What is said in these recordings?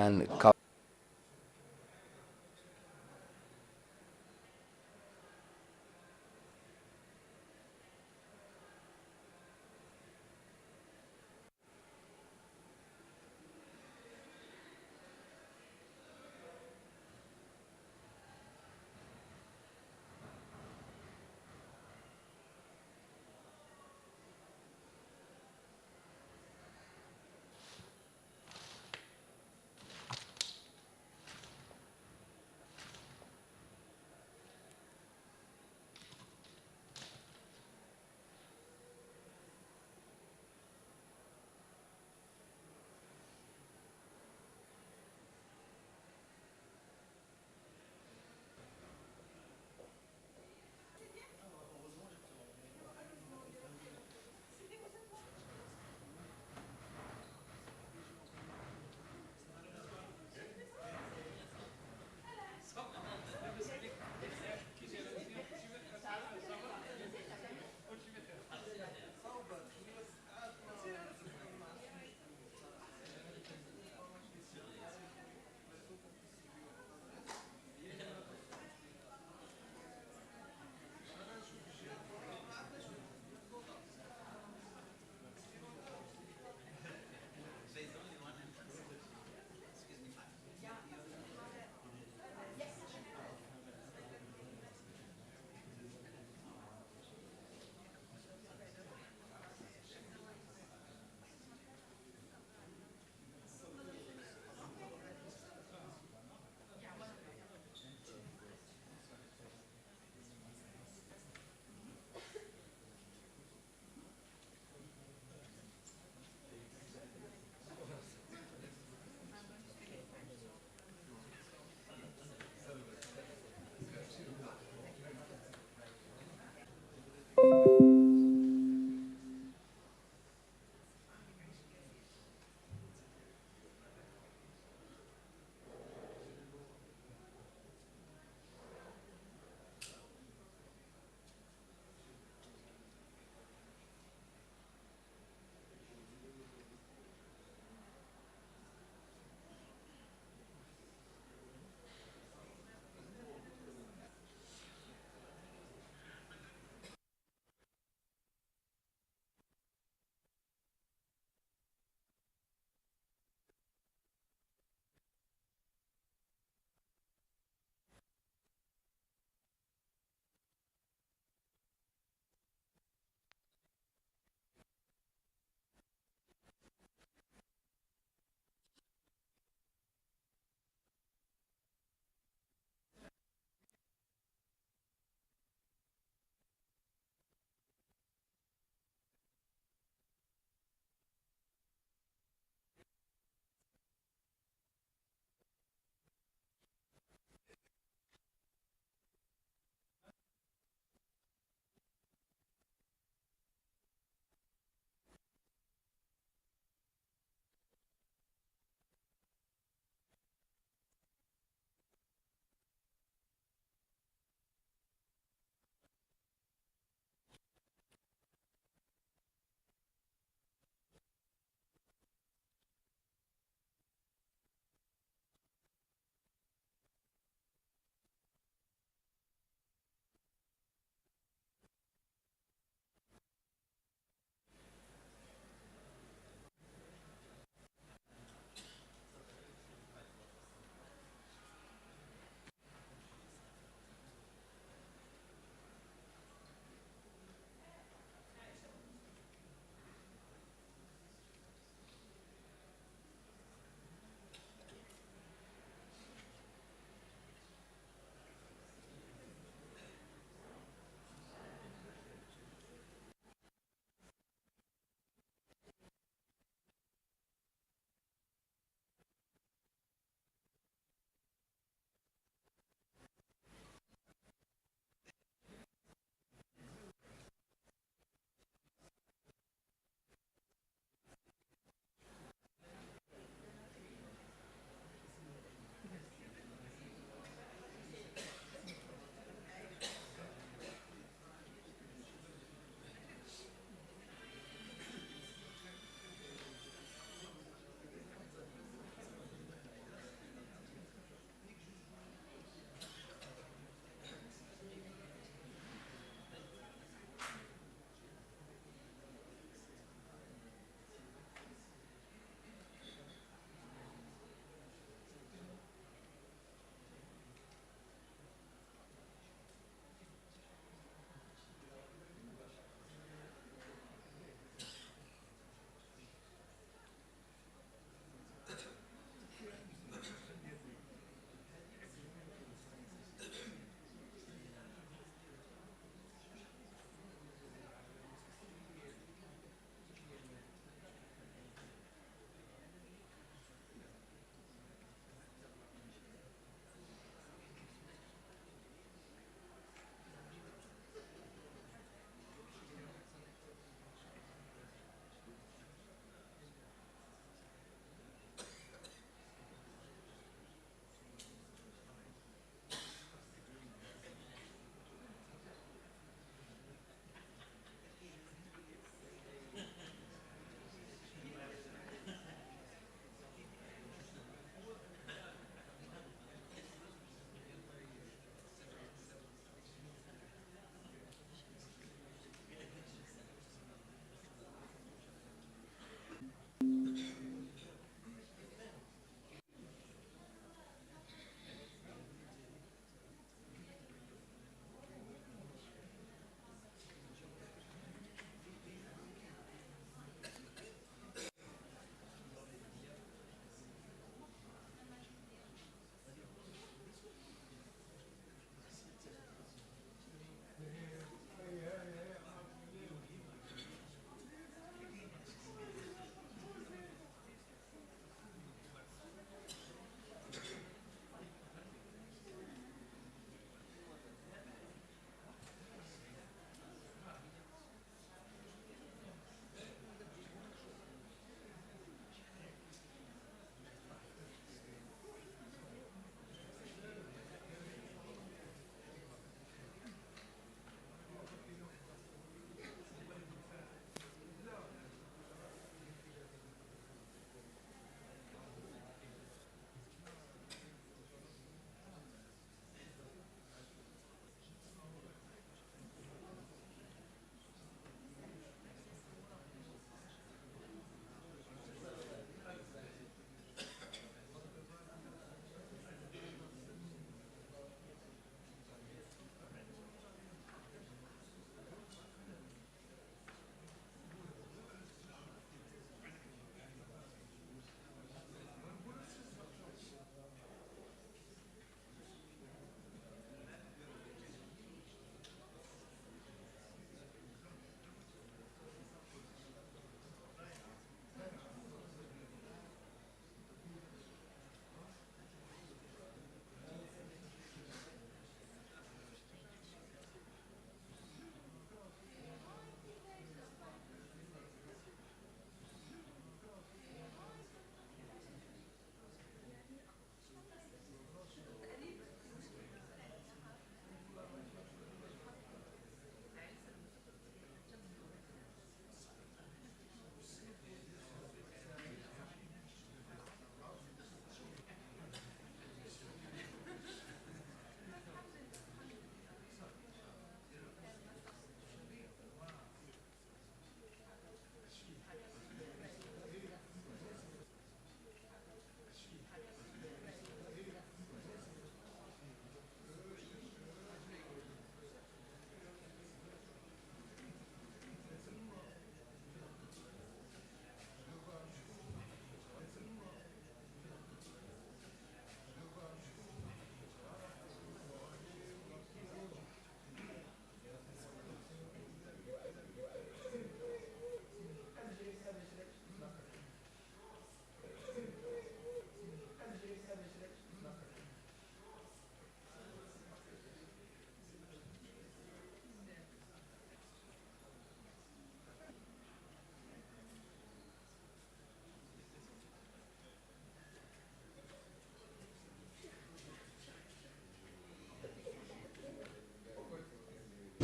and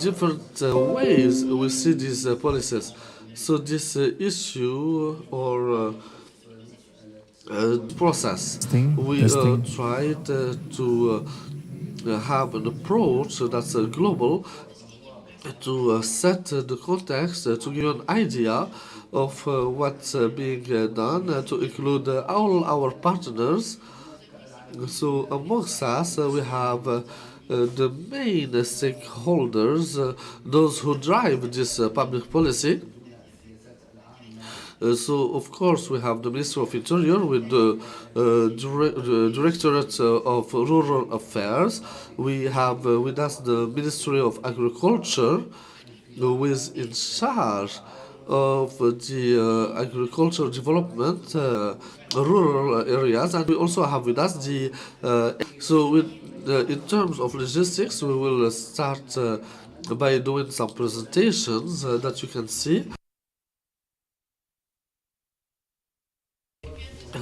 different ways we see these policies. So this issue or process, we Testing. tried to have an approach that's global to set the context, to give you an idea of what's being done, to include all our partners. So amongst us, we have the main stakeholders, those who drive this public policy. So, of course, we have the Ministry of Interior with the Directorate of Rural Affairs. We have with us the Ministry of Agriculture, who is in charge of the agricultural development, rural areas, and we also have with us the. So, in terms of logistics, we will start by doing some presentations that you can see.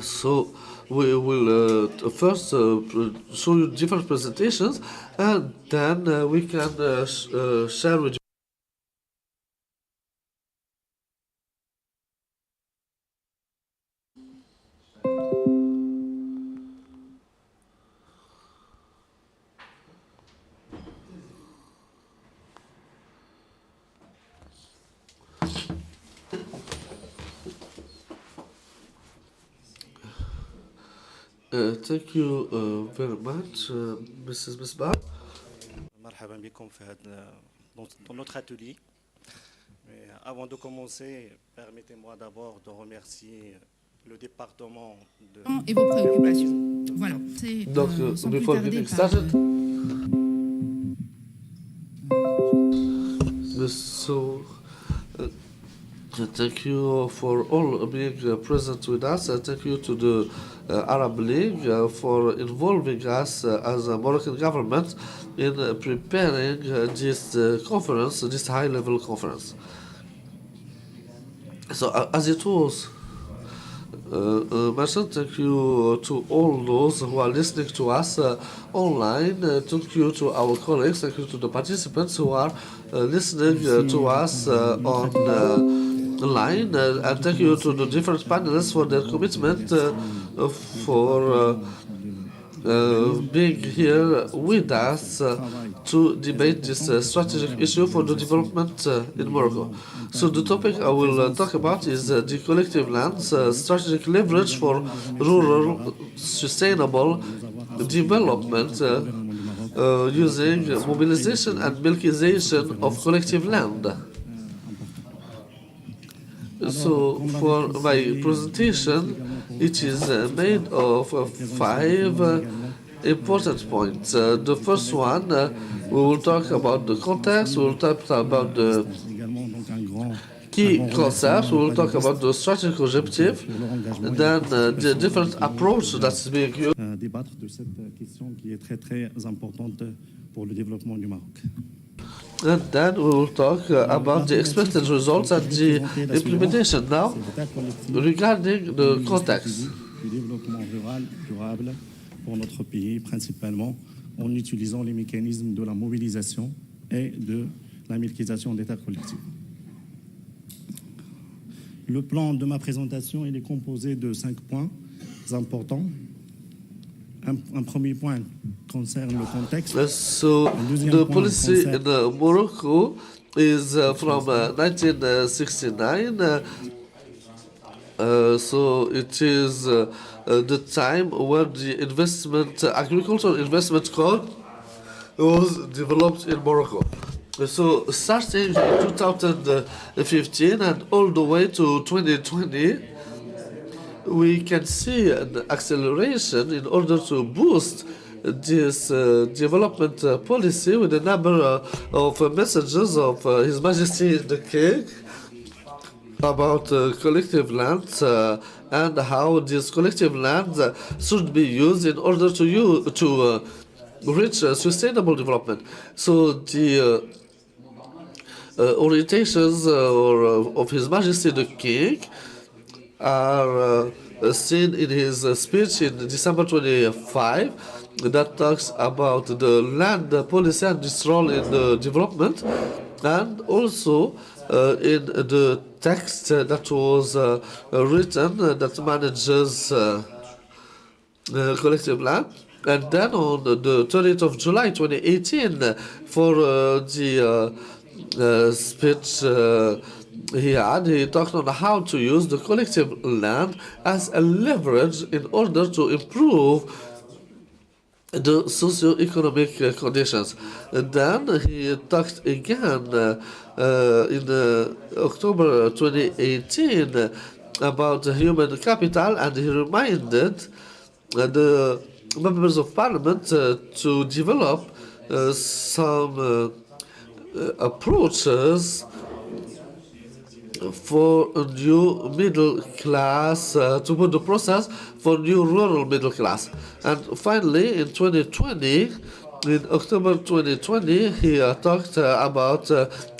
So we will first show you different presentations, and then we can share with you. Thank you very much, Mrs. Misbah. مرحبا بكم في هذا dans notre atelier. Mais avant de commencer, permettez-moi d'abord de remercier le département de... Et vos préoccupations. Voilà. Donc, before getting started, so thank you for all being present with us. Thank you to the Arab League for involving us as a Moroccan government in preparing this conference, this high-level conference. So as it was mentioned, thank you to all those who are listening to us online. Thank you to our colleagues. Thank you to the participants who are listening to us online. And thank you to the different panelists for their commitment for being here with us to debate this strategic issue for the development in Morocco. So the topic I will talk about is the collective lands, strategic leverage for rural sustainable development using mobilization and milkization of collective land. So for my presentation, it is made of 5 important points. The first one, we will talk about the context, we will talk about the key concepts, we will talk about the strategic objective, and then the different approach that's being used. Débattre de cette question qui est très très importante pour le développement du Maroc. And then we will talk about the expected results and the implementation. Now, regarding the context. Du développement rural durable pour notre pays, principalement en utilisant les mécanismes de la mobilisation et de la milkisation des terres collectives. Le plan de ma présentation il est composé de 5 points importants. Un premier point concerne le contexte. So the policy in Morocco is from 1969. So it is the time when the agricultural investment code was developed in Morocco. So starting in 2015 and all the way to 2020, we can see an acceleration in order to boost this development policy with a number of messages of His Majesty the King about collective lands and how these collective lands should be used in order to reach sustainable development. So the orientations of His Majesty the King are seen in his speech in December 25 that talks about the land policy and its role in the development, and also in the text that was written that manages collective land. And then on the 30th of July 2018, for the speech he talked on how to use the collective land as a leverage in order to improve the socio-economic conditions. And then he talked again in October 2018 about human capital, and he reminded the members of parliament to develop some approaches for a new middle class, to put the process for new rural middle class. And finally, in 2020, in October 2020, he talked about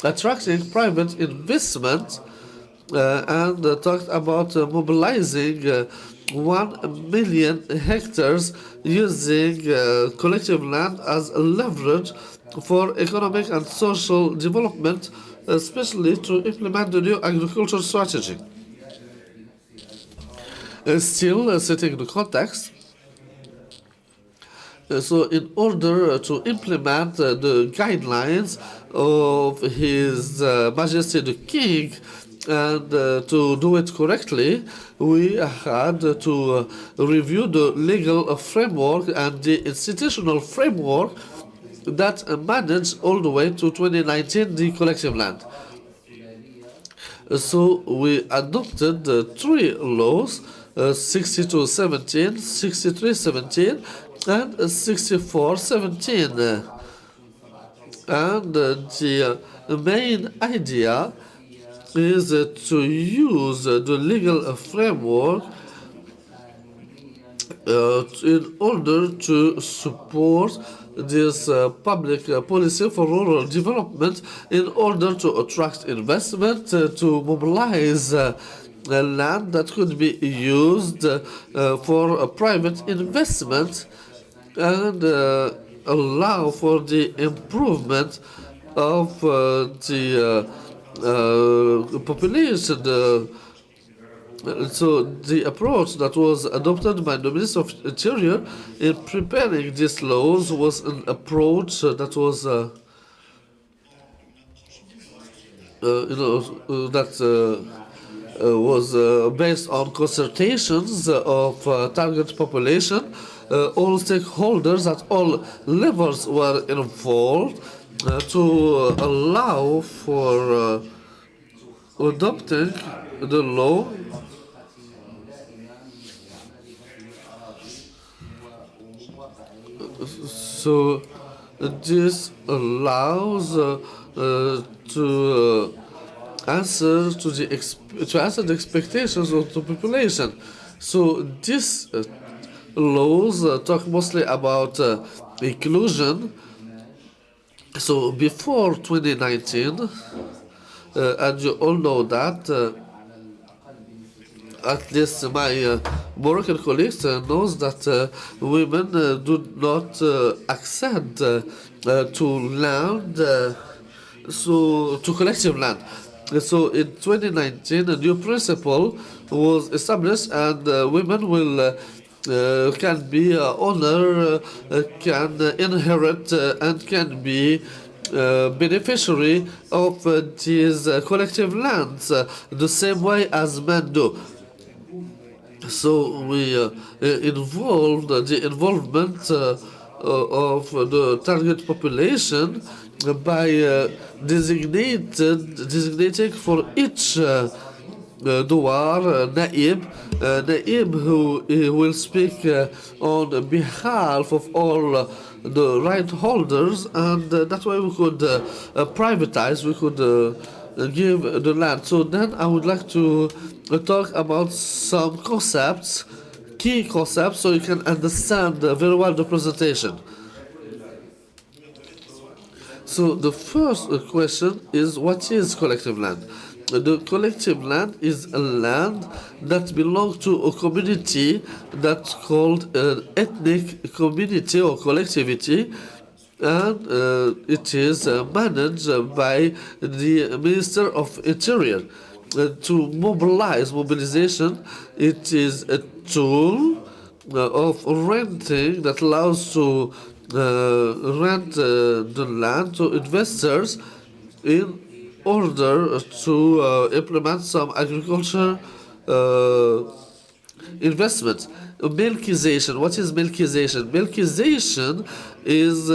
attracting private investment and talked about mobilizing 1 million hectares using collective land as a leverage for economic and social development, especially to implement the new agriculture strategy. Still setting the context, so in order to implement the guidelines of His Majesty the King, and to do it correctly, we had to review the legal framework and the institutional framework that managed all the way to 2019 the collective land. So we adopted 3 laws, 62/17, 63/17, and 64/17. And the main idea is to use the legal framework in order to support this public policy for rural development, in order to attract investment, to mobilize land that could be used for private investment, and allow for the improvement of the population. So the approach that was adopted by the Minister of Interior in preparing these laws was an approach that was was based on consultations of target population. All stakeholders at all levels were involved to allow for adopting the law. So this allows to answer the expectations of the population. So these laws talk mostly about inclusion. So before 2019, and you all know that, at least my Moroccan colleagues knows that women do not accede to land, so to collective land. So in 2019, a new principle was established, and women will can be owner, can inherit, and can be beneficiary of these collective lands the same way as men do. So we involved the involvement of the target population by designating for each douar Naib who will speak on behalf of all the right holders, and that way we could privatize, we could give the land. So then I would like to talk about some concepts, key concepts, so you can understand very well the presentation. So the first question is, what is collective land? The collective land is a land that belongs to a community that's called an ethnic community or collectivity, and it is managed by the Minister of Interior. To mobilization, it is a tool of renting that allows to rent the land to investors in order to implement some agriculture investment. Milkization. What is milkization? Milkization is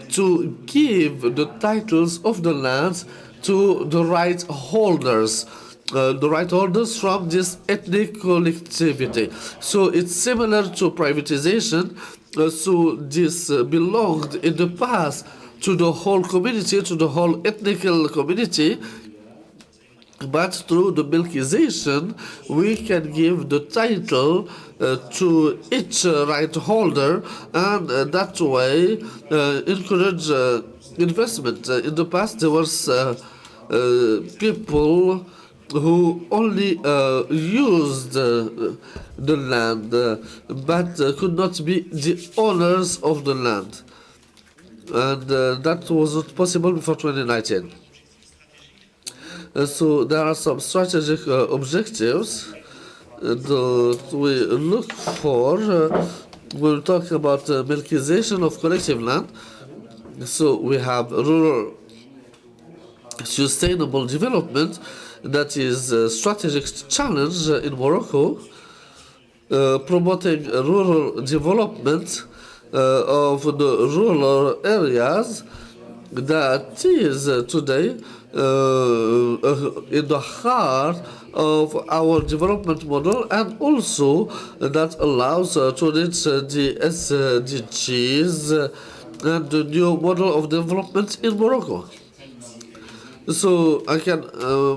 to give the titles of the lands to the right holders. The right holders from this ethnic collectivity. So it's similar to privatization. So this belonged in the past to the whole community, to the whole ethnical community. But through the milkization, we can give the title to each right holder, and that way encourage investment. In the past, there was people who only used the land, but could not be the owners of the land. And that wasn't possible before 2019. So there are some strategic objectives that we look for. We'll talk about milkization of collective land. So we have rural sustainable development. That is a strategic challenge in Morocco, promoting rural development of the rural areas that is today in the heart of our development model, and also that allows to reach the SDGs and the new model of development in Morocco. So I can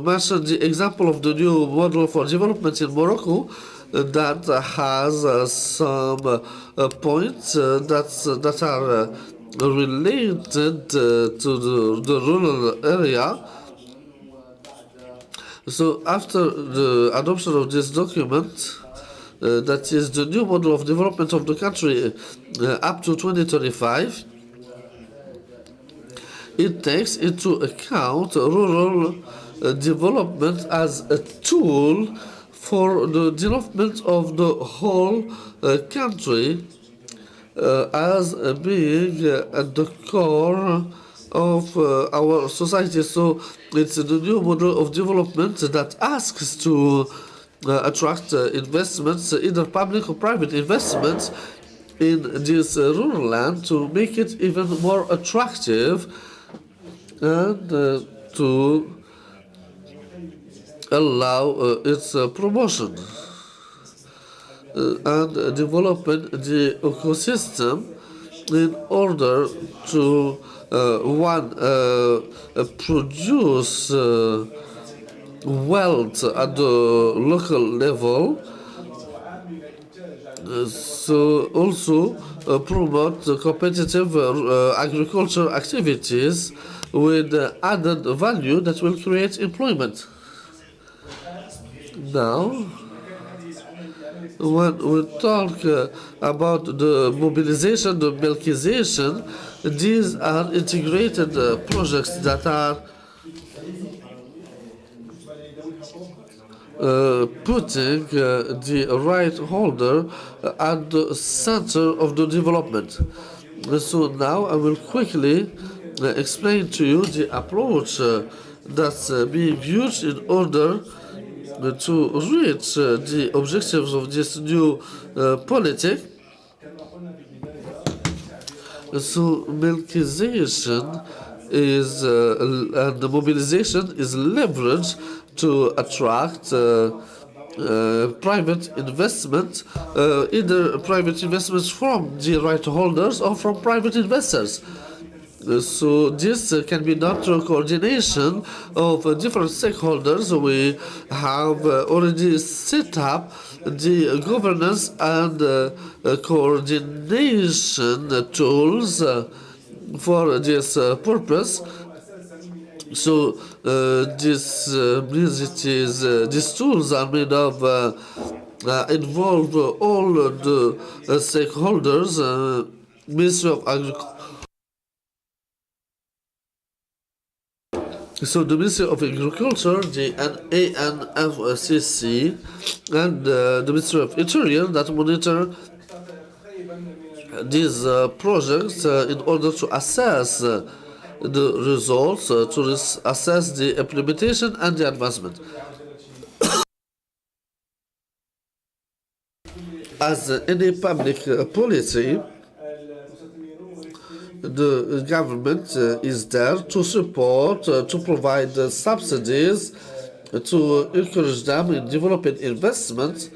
mention the example of the new model for development in Morocco that has some points that are related to the rural area. So after the adoption of this document, that is the new model of development of the country up to 2035, it takes into account rural development as a tool for the development of the whole country, as being at the core of our society. So it's the new model of development that asks to attract investments, either public or private investments, in this rural land to make it even more attractive and to allow its promotion and developing the ecosystem in order to produce wealth at the local level. So also promote competitive agriculture activities with added value that will create employment. Now, when we talk about the mobilization, the milkization, these are integrated projects that are putting the right holder at the center of the development. So now I will quickly explain to you the approach that's being used in order to reach the objectives of this new policy. So milkization is and the mobilization is leverage to attract private investment, either private investments from the right holders or from private investors. So this can be done through coordination of different stakeholders. We have already set up the governance and coordination tools for this purpose. So this means these tools are made of involve all the stakeholders, Ministry of Agriculture. So the Ministry of Agriculture, the ANFCC, and the Ministry of Interior that monitor these projects in order to assess the results, to assess the implementation and the advancement. As any public policy, the government is there to support, to provide subsidies, to encourage them in developing investments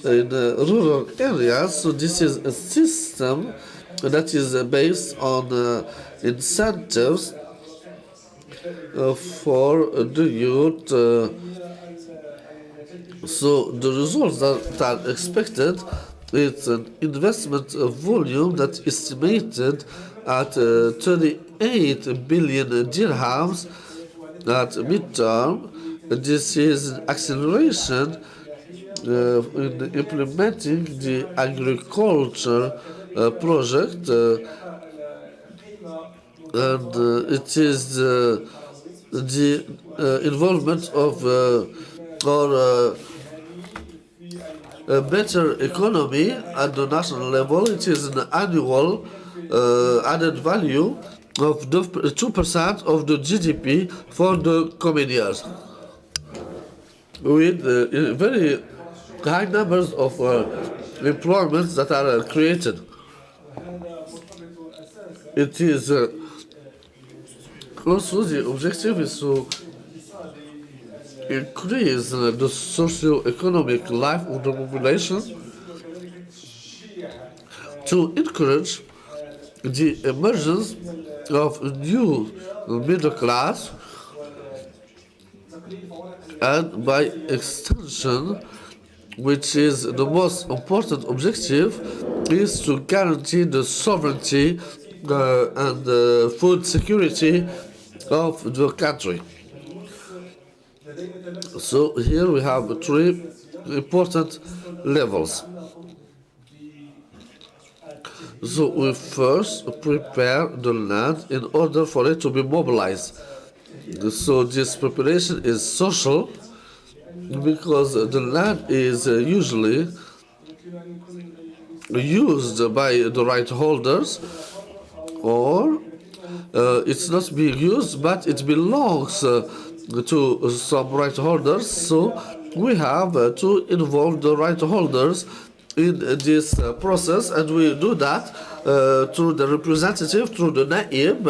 in rural areas. So this is a system that is based on incentives for the youth. So the results that are expected is an investment volume that's estimated at 38 billion dirhams at midterm. This is an acceleration in implementing the agriculture project, and it is the involvement of our a better economy at the national level. It is an annual added value of 2% of the GDP for the coming years, with very high numbers of employments that are created. It is also the objective is to increase the socio-economic life of the population, to encourage the emergence of a new middle class, and by extension, which is the most important objective, is to guarantee the sovereignty and food security of the country. So here we have three important levels. So we first prepare the land in order for it to be mobilized. So this preparation is social, because the land is usually used by the right holders, or it's not being used, but it belongs to some right holders. So we have to involve the right holders in this process, and we do that through the representative, through the naib,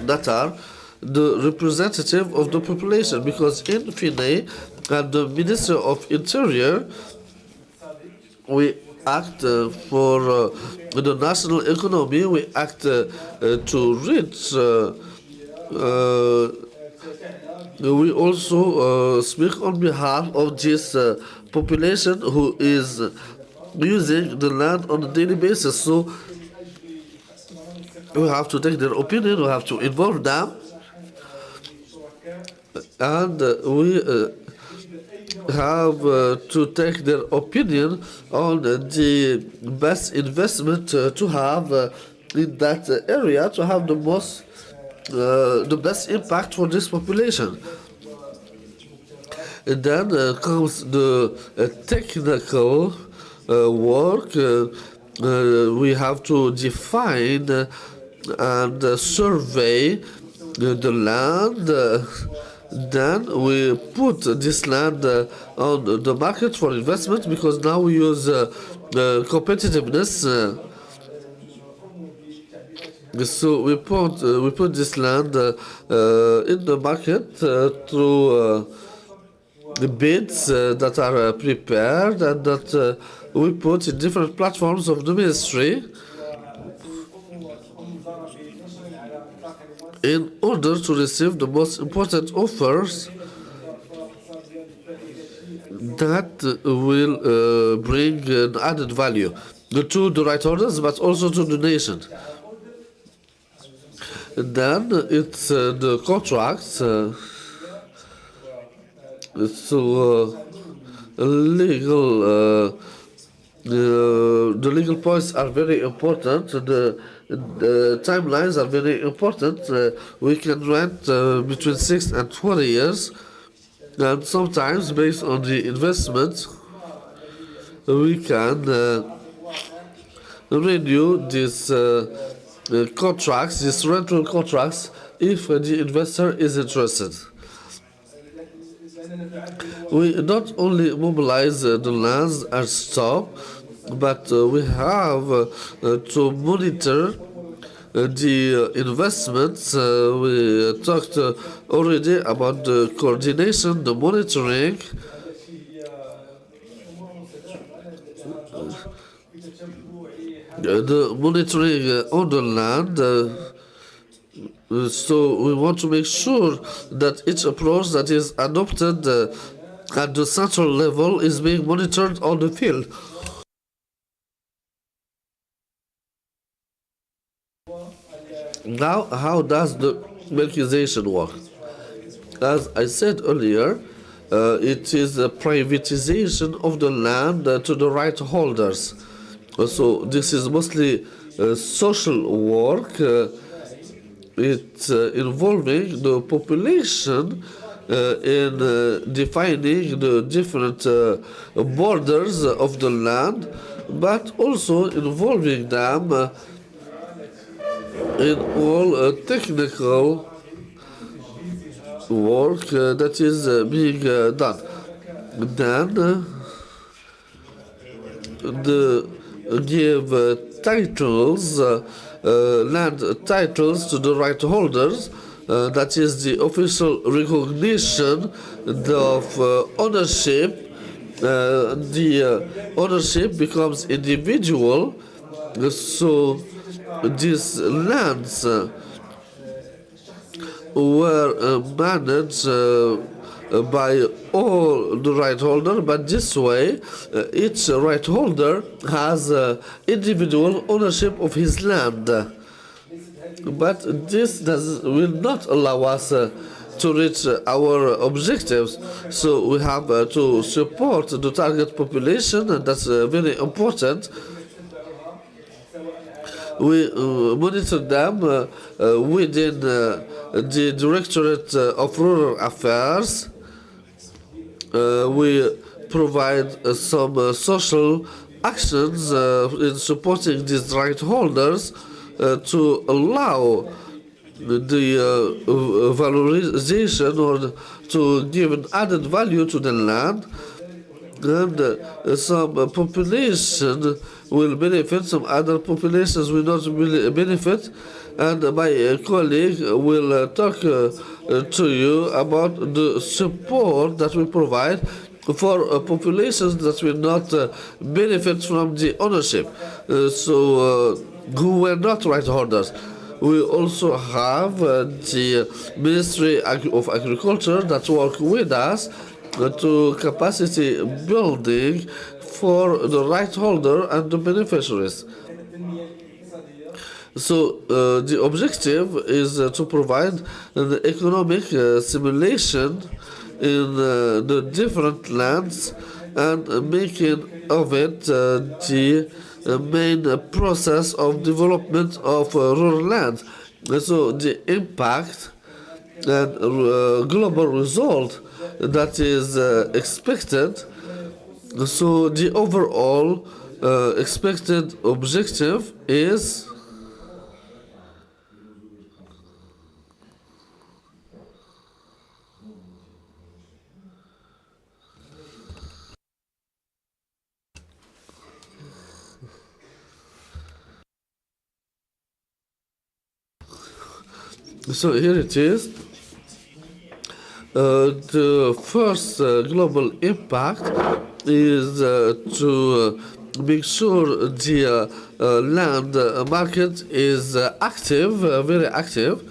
that are the representative of the population, because in fine, at the Ministry of Interior, we act for the national economy, we act to reach. We also speak on behalf of this population who is using the land on a daily basis. So we have to take their opinion, we have to involve them, and we have to take their opinion on the best investment to have in that area, to have the best impact for this population. And then comes the technical work. We have to define and survey the land. Then we put this land on the market for investment, because now we use competitiveness. So we put this land in the market through the bids that are prepared, and that we put in different platforms of the ministry, in order to receive the most important offers that will bring an added value to the right holders, but also to the nation. Then it's the contracts. Legal. The legal points are very important. The timelines are very important. We can rent between 6 and 20 years, and sometimes based on the investment, we can renew these contracts, these rental contracts, if the investor is interested. We not only mobilize the lands and stock, but we have to monitor the investments. We talked already about the coordination, the monitoring. The monitoring on the land. So we want to make sure that each approach that is adopted at the central level is being monitored on the field. Now, how does the militarization work? As I said earlier, it is a privatization of the land to the right holders. So this is mostly social work. It's involving the population in defining the different borders of the land, but also involving them in all technical work that is being done. Then give titles, land titles to the right holders. That is the official recognition of ownership. The ownership becomes individual. So these lands were managed by all the right holder, but this way each right holder has individual ownership of his land. But this will not allow us to reach our objectives. So we have to support the target population, and that's very important. We monitor them within the Directorate of Rural Affairs. We provide some social actions in supporting these right holders to allow the valorization or to give an added value to the land. And some population will benefit, some other populations will not benefit. And my colleague will talk to you about the support that we provide for populations that will not benefit from the ownership, who were not right holders. We also have the Ministry of Agriculture that work with us to capacity building for the right holder and the beneficiaries. So the objective is to provide an economic simulation in the different lands and making of it the main process of development of rural land. So the impact and global result that is expected. So the overall expected objective is so here it is. The first global impact is to make sure the land market is active, very active,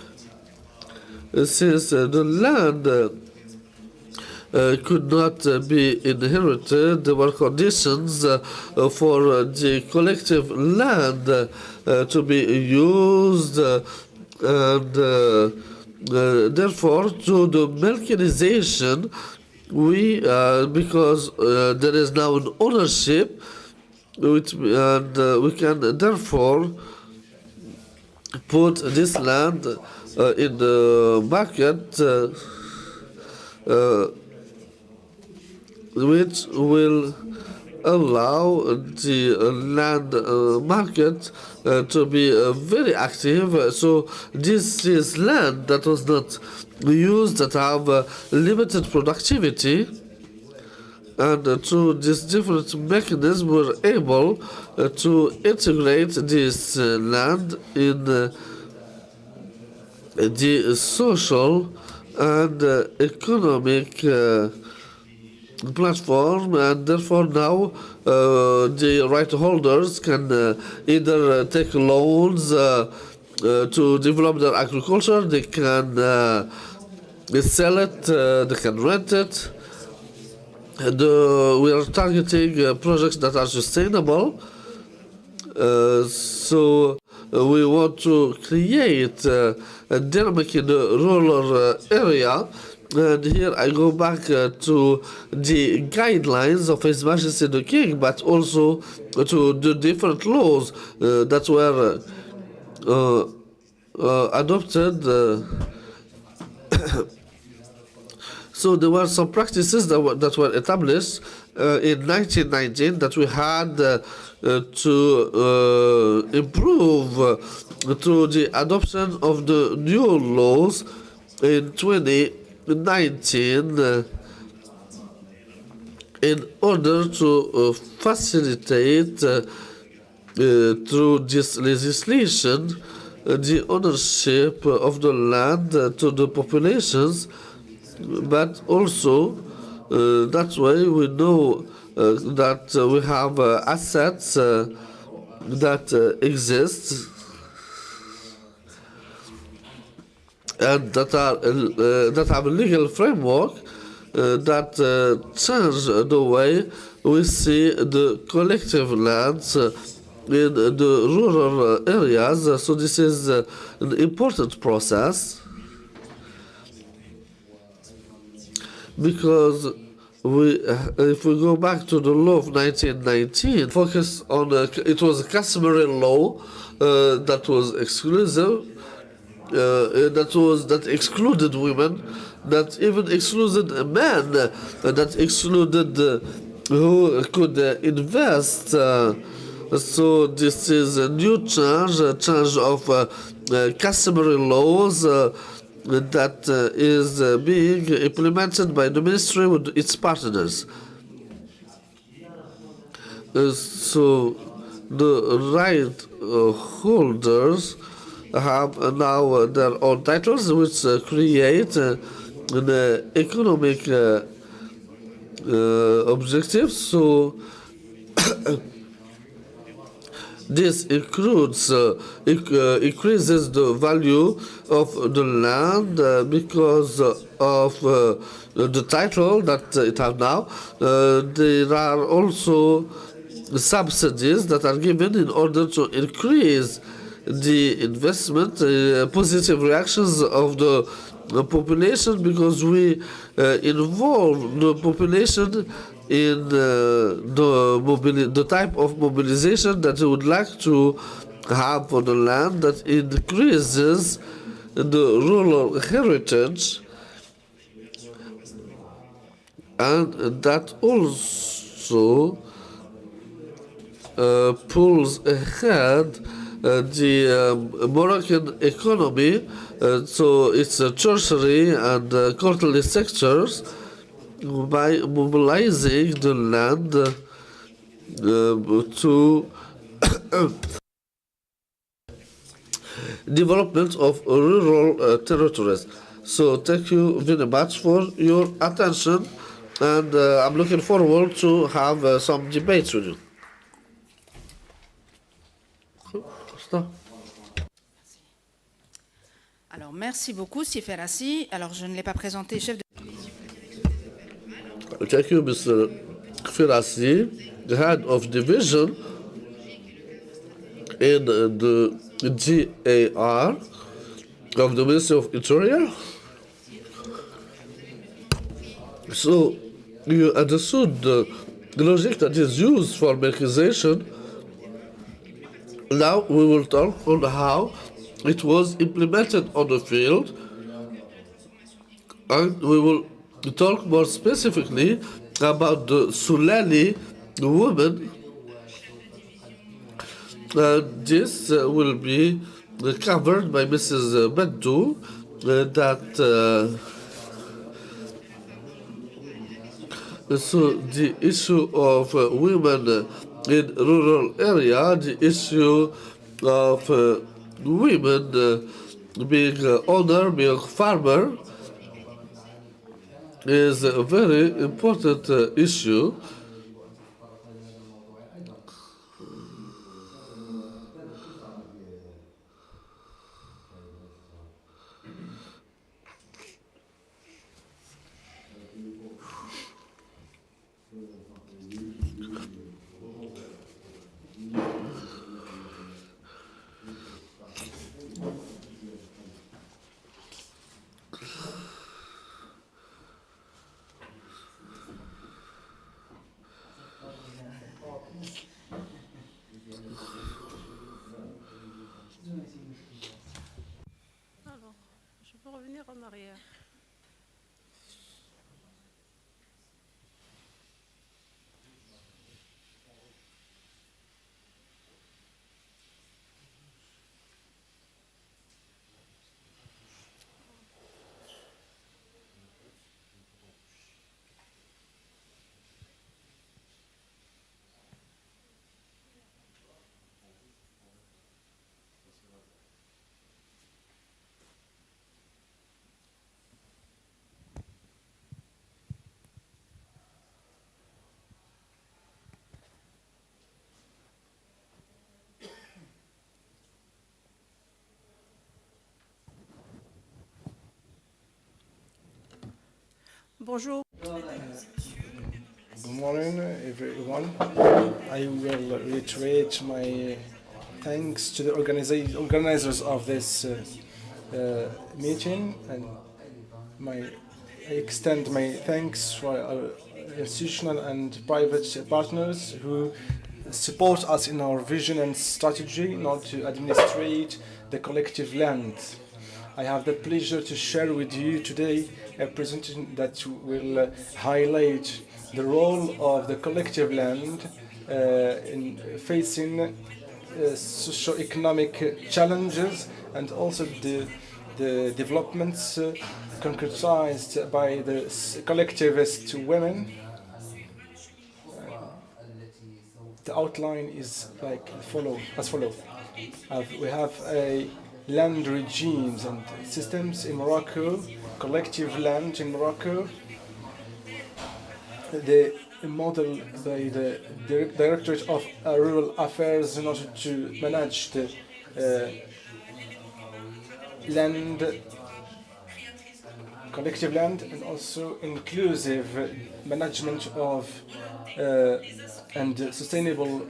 since the land could not be inherited. There were conditions for the collective land to be used And therefore, to the mechanization, because there is now an ownership, and we can therefore put this land in the market, which will allow the land market to be very active. So this is land that was not used, that have limited productivity, and through this different mechanism we're able to integrate this land in the social and economic platform, and therefore now the right holders can either take loans to develop their agriculture, they can sell it, they can rent it. And we are targeting projects that are sustainable. So we want to create a dynamic in the rural area. And here I go back to the guidelines of His Majesty the King, but also to the different laws that were adopted. So there were some practices that were established in 1919 that we had to improve through the adoption of the new laws in 2019 in order to facilitate through this legislation the ownership of the land to the populations, but also that way we know that we have assets that exist and that have a legal framework that change the way we see the collective lands in the rural areas. So this is an important process, because if we go back to the law of 1919, focus on it was a customary law that was exclusive, that excluded women, that even excluded men, that excluded who could invest. So this is a new change, a change of customary laws that is being implemented by the ministry with its partners. So the right holders have now their own titles, which create an economic objective. So this increases the value of the land because of the title that it has now. There are also subsidies that are given in order to increase the investment, positive reactions of the population, because we involve the population in the type of mobilization that we would like to have for the land, that increases the rural heritage, and that also pulls ahead the Moroccan economy. So it's a tertiary and quarterly sectors, by mobilizing the land to development of rural territories. So thank you very much for your attention, and I'm looking forward to have some debates with you. Alors, merci beaucoup, Sieferassi. Alors, je ne l'ai pas présenté, chef de... Thank you, Mr. Firassi, the head of division in the GAR. of the Ministry of Interior. So you understood the logic that is used for mechanization. Now we will talk on how it was implemented on the field, and we will talk more specifically about the Sulani women. This will be covered by Mrs. Bedou, that so the issue of women in rural area, the issue of women being owner, being farmer, is a very important issue. Alors, je peux revenir en arrière. Bonjour. Good morning, everyone. I will reiterate my thanks to the organizers of this meeting, and I extend my thanks for our institutional and private partners who support us in our vision and strategy in order to administrate the collective land. I have the pleasure to share with you today a presentation that will highlight the role of the collective land in facing socio-economic challenges, and also the developments concretized by the collectivist women. The outline is as follows. We have a land regimes and systems in Morocco, collective land in Morocco. The model by the Directorate of Rural Affairs in order to manage the collective land, and also inclusive management of and sustainable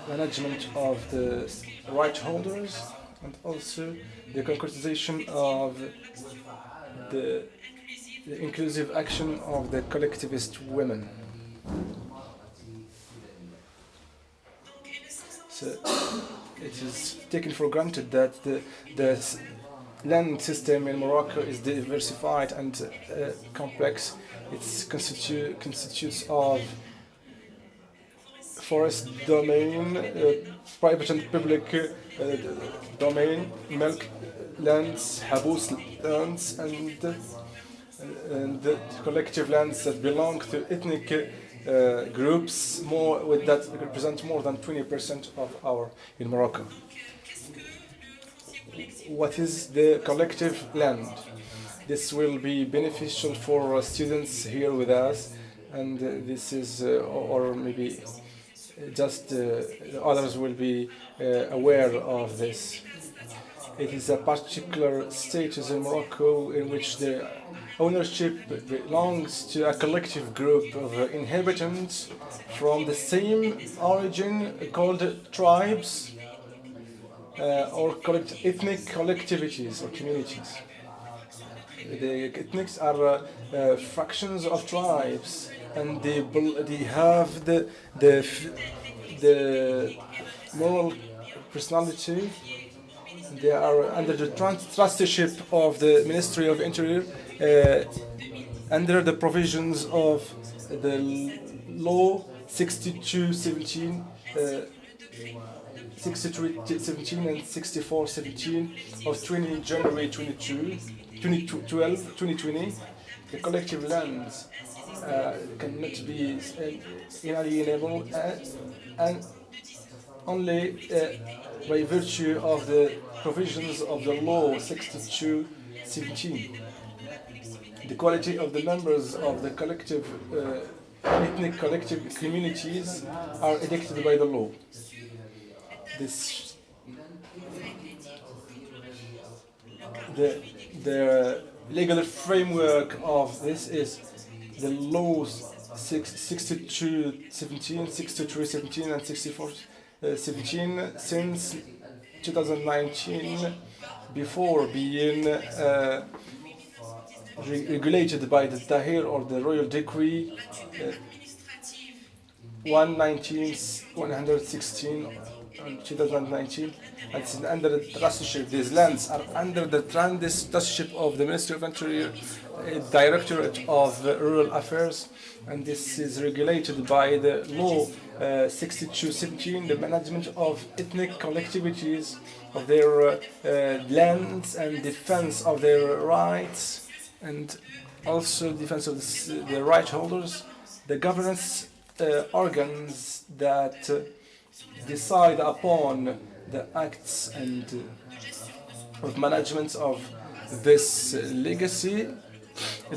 management of the right holders, and also the concretization of the inclusive action of the collectivist women. So it is taken for granted that the land system in Morocco is diversified and complex. It constitutes of forest domain, private and public domain, milk lands, habous lands, and the collective lands that belong to ethnic groups that represent more than 20% of in Morocco. What is the collective land? This will be beneficial for students here with us, and this is, or maybe just others will be aware of this. It is a particular status in Morocco in which the ownership belongs to a collective group of inhabitants from the same origin called tribes, or ethnic collectivities or communities. The ethnics are fractions of tribes, and they have the moral personality. They are under the trusteeship of the Ministry of Interior, under the provisions of the law 6217, 6317 and 6417 of 20 January 2020. The collective lands cannot be inalienable and only by virtue of the provisions of the law 6217. The quality of the members of the collective ethnic collective communities are elected by the law. The legal framework of this is the laws 6217, 6317 and 6417 since 2019, before being regulated by the Tahir or the Royal Decree 116 in 2019. And it's under the trusteeship. These lands are under the trusteeship of the Ministry of Interior, Directorate of Rural Affairs, and this is regulated by the law 6217, the management of ethnic collectivities, of their lands and defense of their rights, and also defense of the right holders, the governance organs that decide upon the acts and of management of this legacy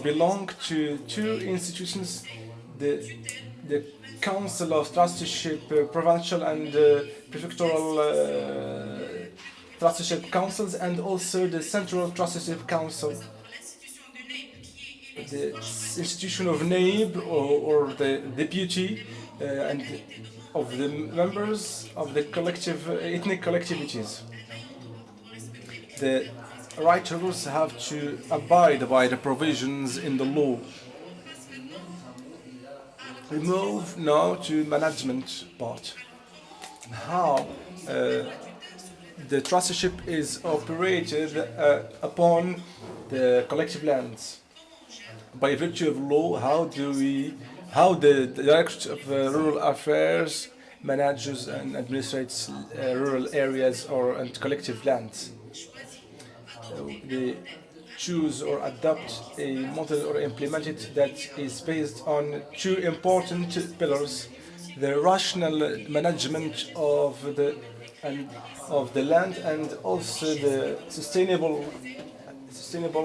belong to two institutions, the Council of Trusteeship, provincial and prefectural trusteeship councils, and also the Central Trusteeship Council. The institution of NAIB or the deputy and of the members of the collective ethnic collectivities. The right holders have to abide by the provisions in the law. We move now to management part. How the trusteeship is operated upon the collective lands. By virtue of law, how the Directorate of Rural Affairs manages and administrates rural areas and collective lands. They choose or adopt a model or implement it that is based on two important pillars: the rational management of the land, and also the sustainable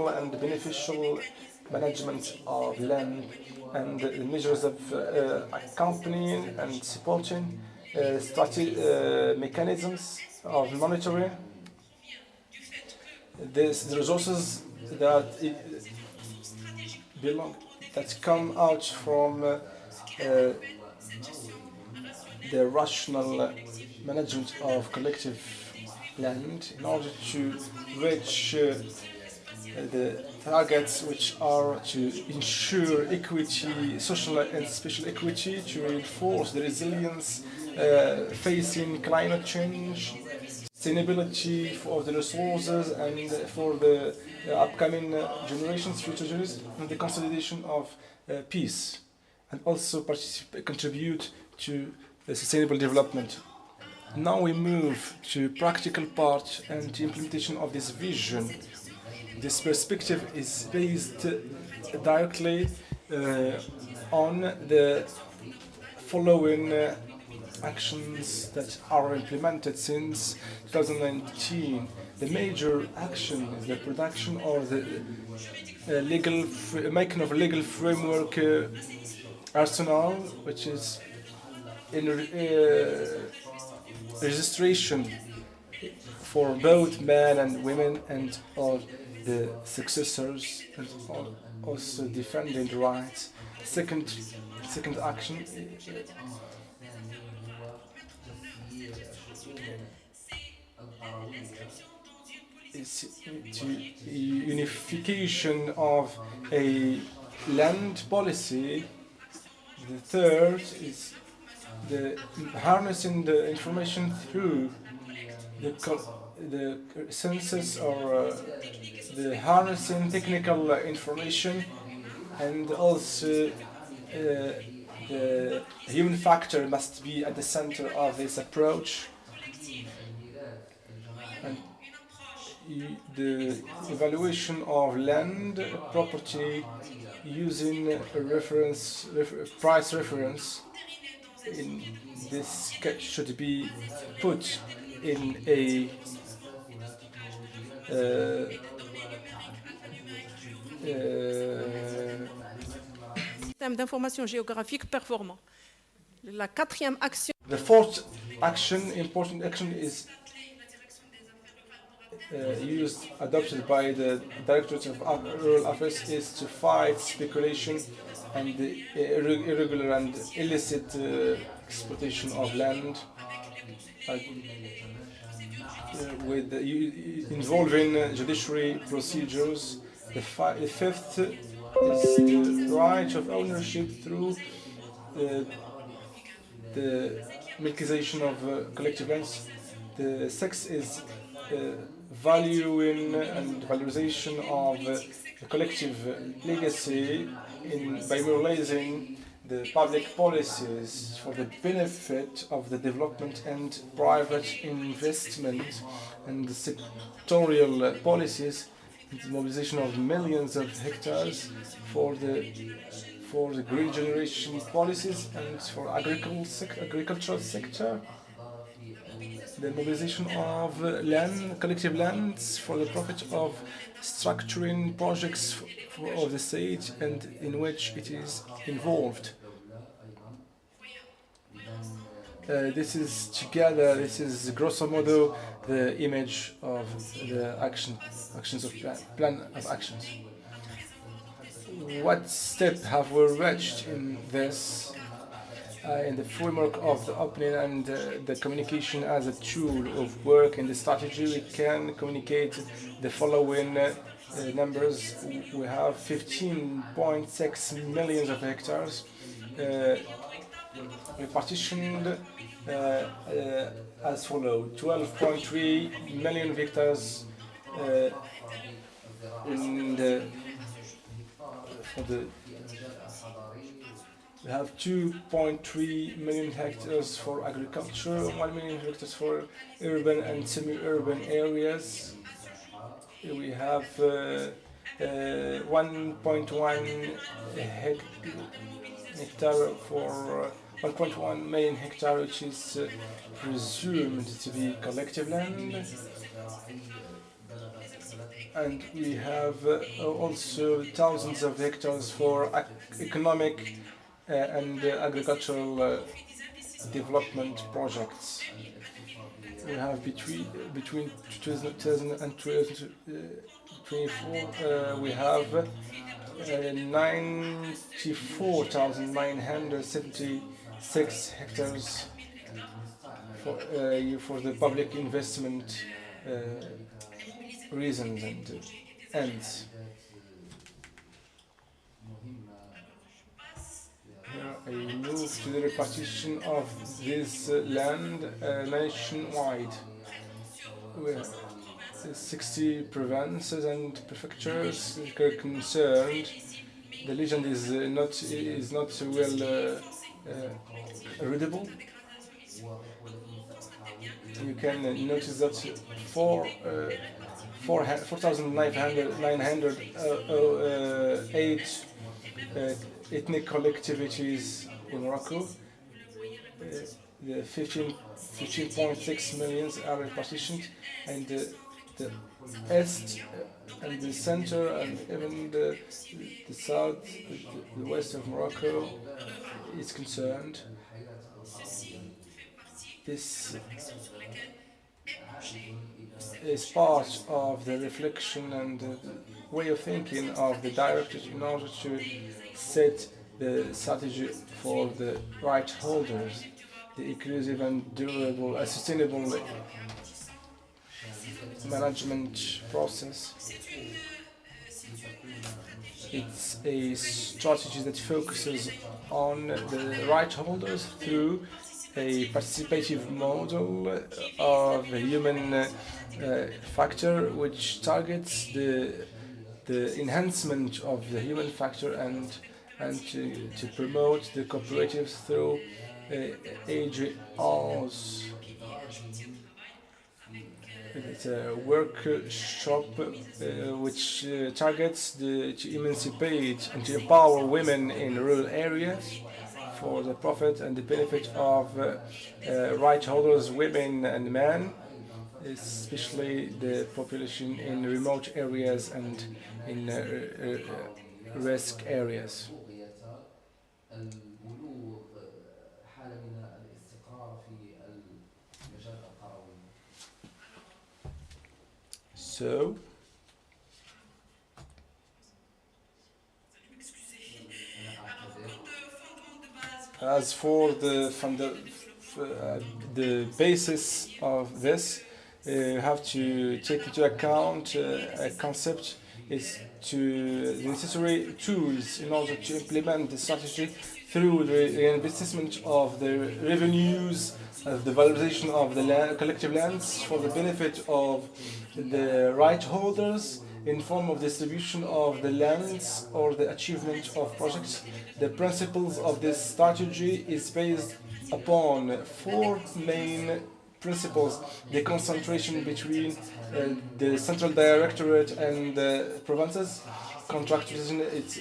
and beneficial management of land, and the measures of accompanying and supporting mechanisms of monitoring. The resources that come out from the rational management of collective land in order to reach the targets, which are to ensure equity, social and spatial equity, to reinforce the resilience facing climate change, sustainability for the resources and for the upcoming generations, future generations, and the consolidation of peace, and also contribute to the sustainable development. Now we move to practical part and the implementation of this vision. This perspective is based directly on the following actions that are implemented since 2019. The major action is the production of the making of a legal framework arsenal, which is in registration for both men and women and all the successors, and also defending the rights. Second action is to unification of a land policy. The third is the harnessing the information through the census or the harnessing technical information, and also the human factor must be at the center of this approach. And the evaluation of land property using a price reference in this should be put in a Système d'information géographique performant. La quatrième action. The fourth important action is adopted by the Directorate of Rural Affairs, is to fight speculation and the irregular and illicit exploitation of land, with involving judiciary procedures. The fifth is the right of ownership through the milkization of collective lands. The sixth is valuing and valorization of the collective legacy by mobilizing the public policies for the benefit of the development and private investment, and the sectorial policies, the mobilization of millions of hectares for the green generation policies and for agricultural sector. The mobilization of collective lands for the profit of structuring projects of the state and in which it is involved. This is grosso modo the image of the actions of plan of actions. What step have we reached in this? In the framework of the opening and the communication as a tool of work in the strategy, we can communicate the following numbers. We have 15.6 million of hectares partitioned as follows: 12.3 million hectares we have 2.3 million hectares for agriculture, 1 million hectares for urban and semi-urban areas. We have 1.1 hectare for 1.1 million hectare, which is presumed to be collective land. And we have also thousands of hectares for economic and agricultural development projects. We have between 2000 and 2024 we have 94,976 hectares for the public investment reasons and ends. I move to the repartition of this land nationwide. We have 60 provinces and prefectures concerned. The legend is not well readable. You can notice that 4,908 ethnic collectivities in Morocco. The 15.6 million are partitioned, and the east and the center and even the south, the west of Morocco is concerned. This is part of the reflection and the way of thinking of the directors in order to set the strategy for the right holders, the inclusive and durable, sustainable management process. It's a strategy that focuses on the right holders through a participative model of a human factor, which targets the enhancement of the human factor and to promote the cooperatives through AGRs. It's a workshop which targets to emancipate and to empower women in rural areas for the profit and the benefit of right holders, women and men, especially the population in remote areas and in risk areas. So, as for the basis of this, you have to take into account a concept is to the necessary tools in order to implement the strategy through the reinvestment of the revenues of the valorization of the collective lands for the benefit of the right holders in form of distribution of the lands or the achievement of projects. The principles of this strategy is based upon four main principles: the concentration between the central directorate and the provinces, contractualization, it's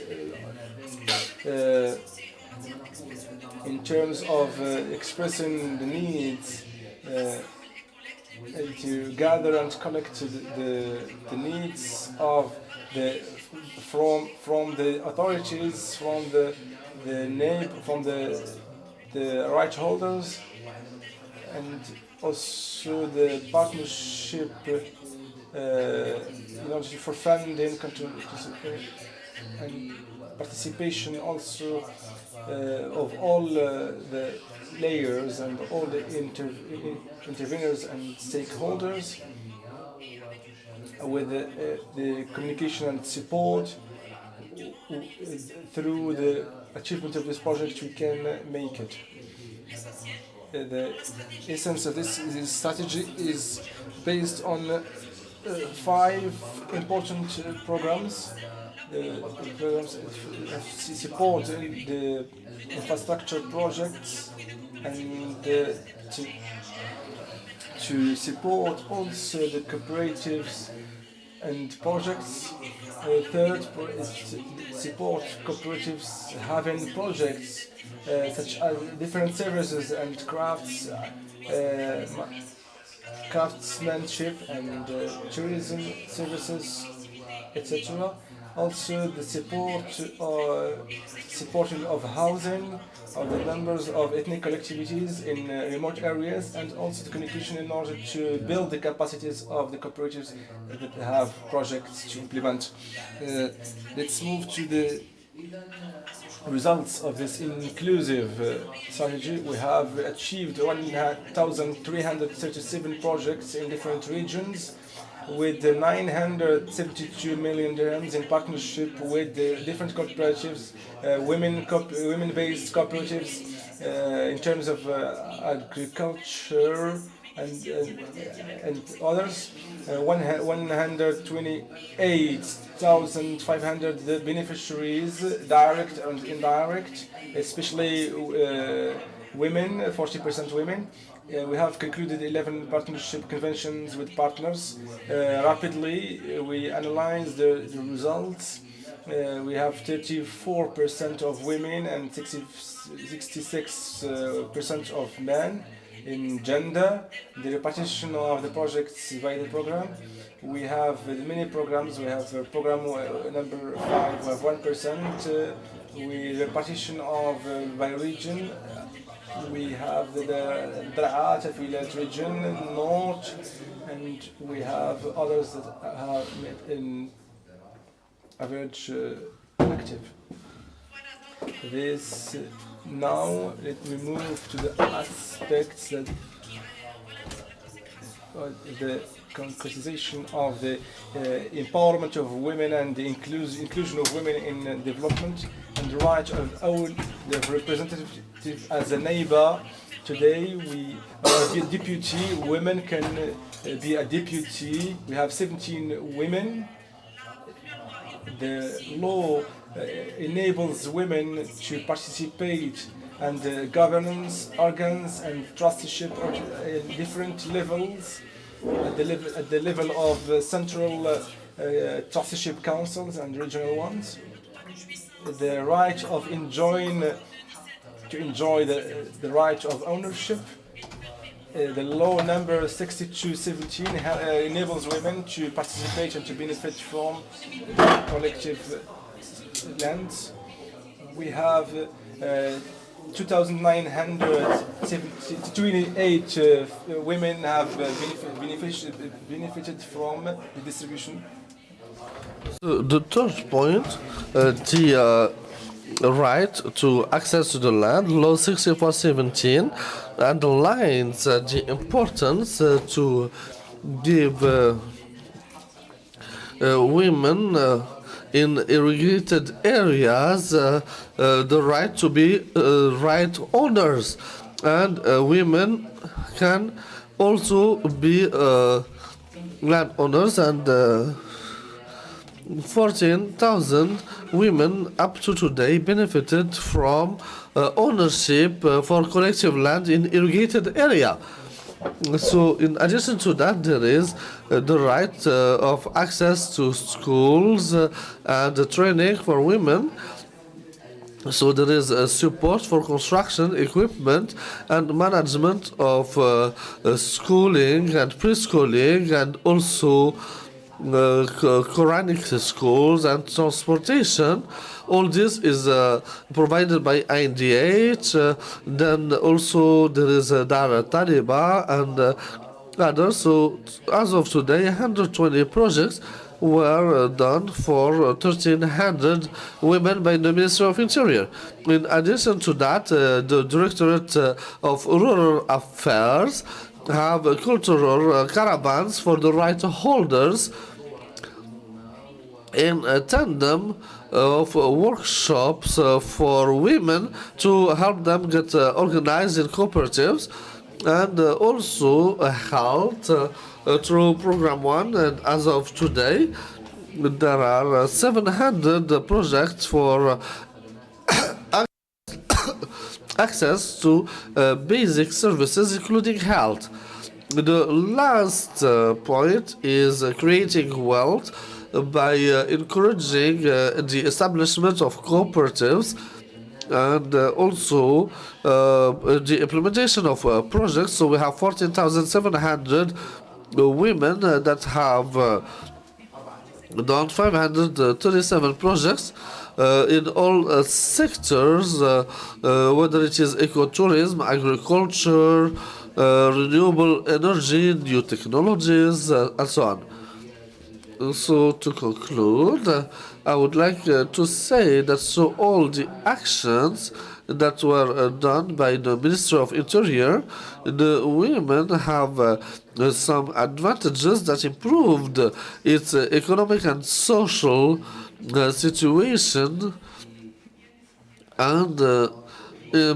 in terms of expressing the needs to gather and collect the needs of from the authorities, from from the right holders, and also the partnership in order for funding and participation also of all the layers and all the interveners and stakeholders, with the communication and support. Through the achievement of this project we can make it. The essence of this strategy is based on 5 important programs. Programs support the infrastructure projects and to support also the cooperatives and projects. Third is to support cooperatives having projects such as different services and craftsmanship and tourism services, etc. Also the supporting of housing of the members of ethnic collectivities in remote areas, and also the communication in order to build the capacities of the cooperatives that have projects to implement. Let's move to the results of this inclusive strategy. We have achieved 1,337 projects in different regions, with 972 million dirhams in partnership with different cooperatives, women-based cooperatives, in terms of agriculture and others. 128,500 beneficiaries, direct and indirect, especially women, 40% women. We have concluded 11 partnership conventions with partners. Rapidly, we analyze the results. We have 34% of women and 66% of men in gender. The repartition of the projects by the program. We have many programs. We have program number 5, we have 1%. We repartition of by region. We have the Dra'at affiliate region, North, and we have others that are in average active. This now let me move to the aspects that the concretization of the empowerment of women and the inclusion of women in development, and the right of all the representative as a neighbor. Today we are a deputy, women can be a deputy. We have 17 women. The law enables women to participate and governance organs and trusteeship in different levels, at the level of central trusteeship councils and regional ones. The right of to enjoy the right of ownership. The law number 6217 enables women to participate and to benefit from collective lands. We have 2,928 women have benefited from the distribution. So the third point, the right to access to the land, Law 6417, underlines the importance to give women in irrigated areas the right to be right owners, and women can also be landowners, and 14,000 women up to today benefited from ownership for collective land in irrigated area. So in addition to that, there is the right of access to schools and training for women. So there is support for construction, equipment, and management of schooling and preschooling, and also Quranic schools and transportation. All this is provided by INDH. Then also there is Dar Taliba and others. So as of today, 120 projects were done for 1,300 women by the Ministry of Interior. In addition to that, the Directorate of Rural Affairs have cultural caravans for the right holders in tandem of workshops for women to help them get organized in cooperatives, and also helped through Program 1. And as of today, there are 700 projects for access to basic services, including health. The last point is creating wealth by encouraging the establishment of cooperatives, and also the implementation of projects. So we have 14,700 women that have done 537 projects in all sectors, whether it is ecotourism, agriculture, renewable energy, new technologies, and so on. So to conclude, I would like to say that so all the actions that were done by the Ministry of Interior, the women have some advantages that improved its economic and social situation, and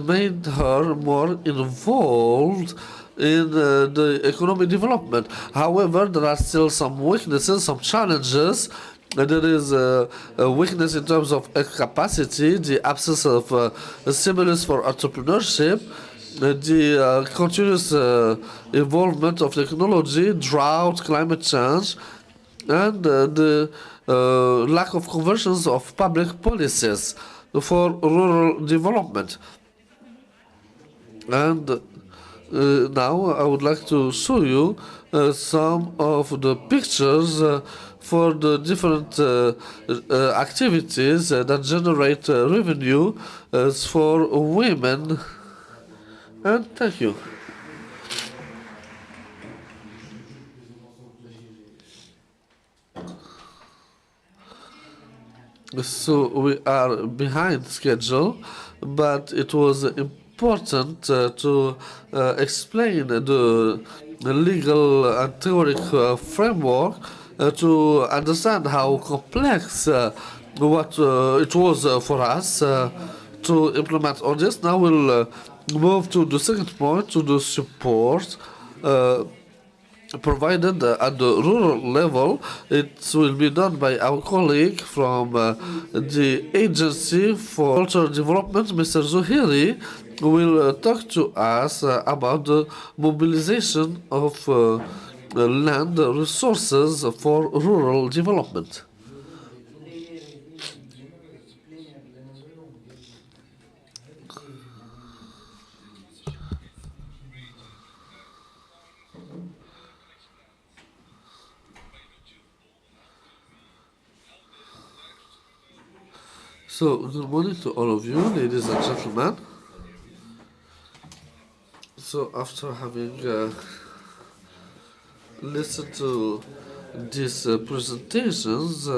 made her more involved in the economic development. However, there are still some weaknesses, some challenges. There is a weakness in terms of capacity, the absence of a stimulus for entrepreneurship, the continuous involvement of technology, drought, climate change, and the lack of conversions of public policies for rural development. And now I would like to show you some of the pictures for the different activities that generate revenue for women. And thank you. So we are behind schedule, but it was important to explain the legal and theoric framework to understand how complex what it was for us to implement all this. Now we'll move to the second point, to the support provided at the rural level. It will be done by our colleague from the Agency for Cultural Development, Mr. Zuhiri, who will talk to us about the mobilization of land resources for rural development. So, good morning to all of you, ladies and gentlemen. So, after having listened to these presentations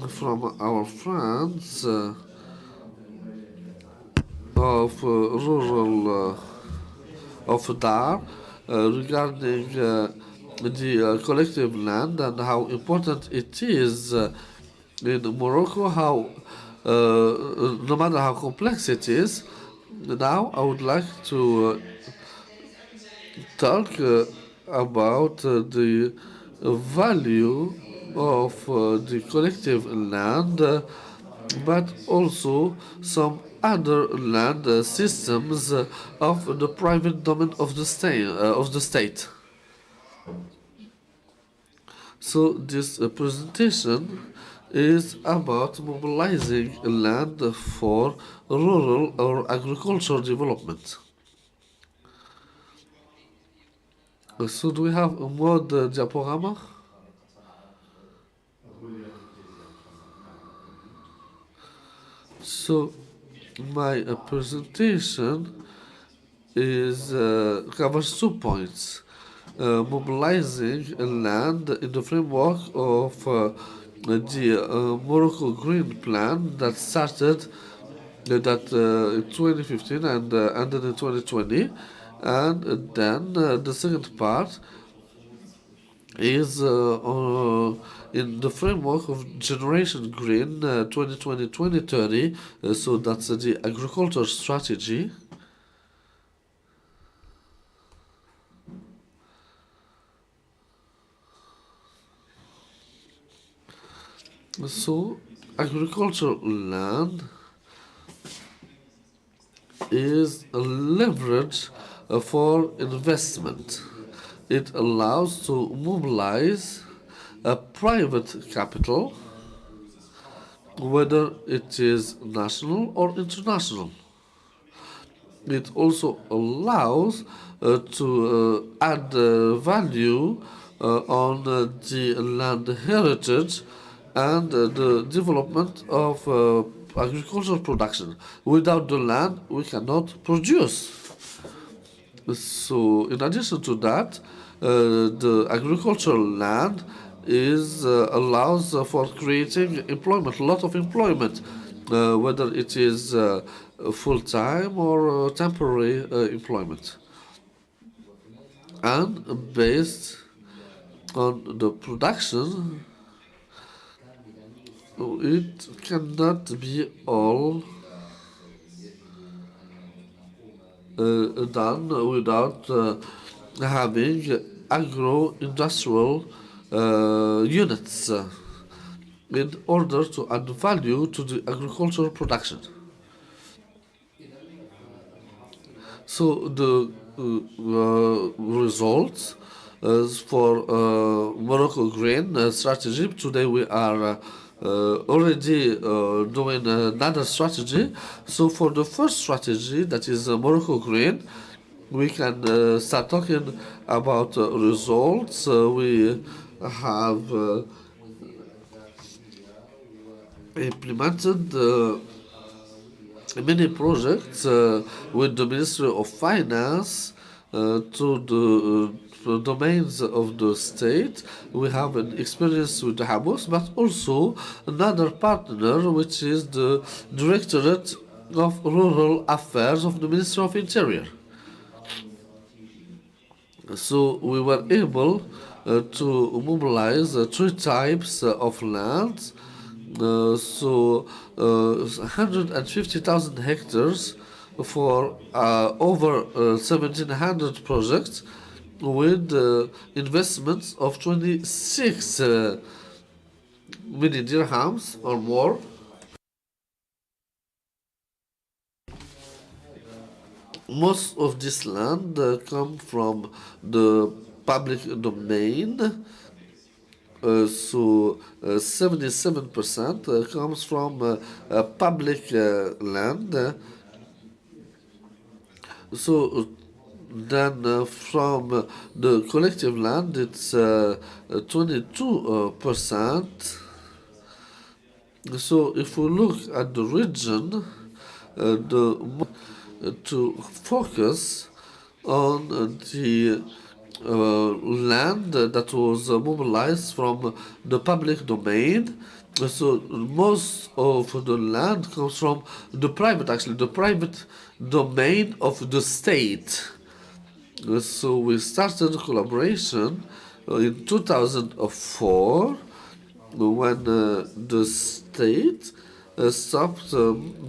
from our friends of rural of Dar regarding the collective land and how important it is in Morocco, how no matter how complex it is. Now I would like to talk about the value of the collective land, but also some other land systems of the private domain of the state. So this presentation is about mobilizing land for rural or agricultural development. So do we have a mode diaporama? So my presentation is covers 2 points. Mobilizing land in the framework of the Morocco Green Plan that started in 2015 and ended in 2020. And then the second part is in the framework of Generation Green 2020-2030. So that's the agriculture strategy. So agricultural land is a leverage for investment. It allows to mobilize a private capital, whether it is national or international. It also allows to add value on the land heritage and the development of agricultural production. Without the land, we cannot produce. So, in addition to that, the agricultural land is allows for creating employment, a lot of employment, whether it is full-time or temporary employment. And based on the production, it cannot be all done without having agro-industrial units in order to add value to the agricultural production. So the results for Morocco Green strategy, today we are already doing another strategy. So for the first strategy, that is Morocco Green, we can start talking about results. We have implemented many projects with the Ministry of Finance to the domains of the state. We have an experience with the Hamas, but also another partner, which is the Directorate of Rural Affairs of the Ministry of Interior. So we were able to mobilize three types of land. 150,000 hectares for over 1,700 projects with investments of 26 million dirhams or more. Most of this land come from the public domain. 77% comes from public land. Then from the collective land, it's 22%. So if we look at the region, to focus on the land that was mobilized from the public domain. So most of the land comes from the private domain of the state. So we started a collaboration in 2004 when the state stopped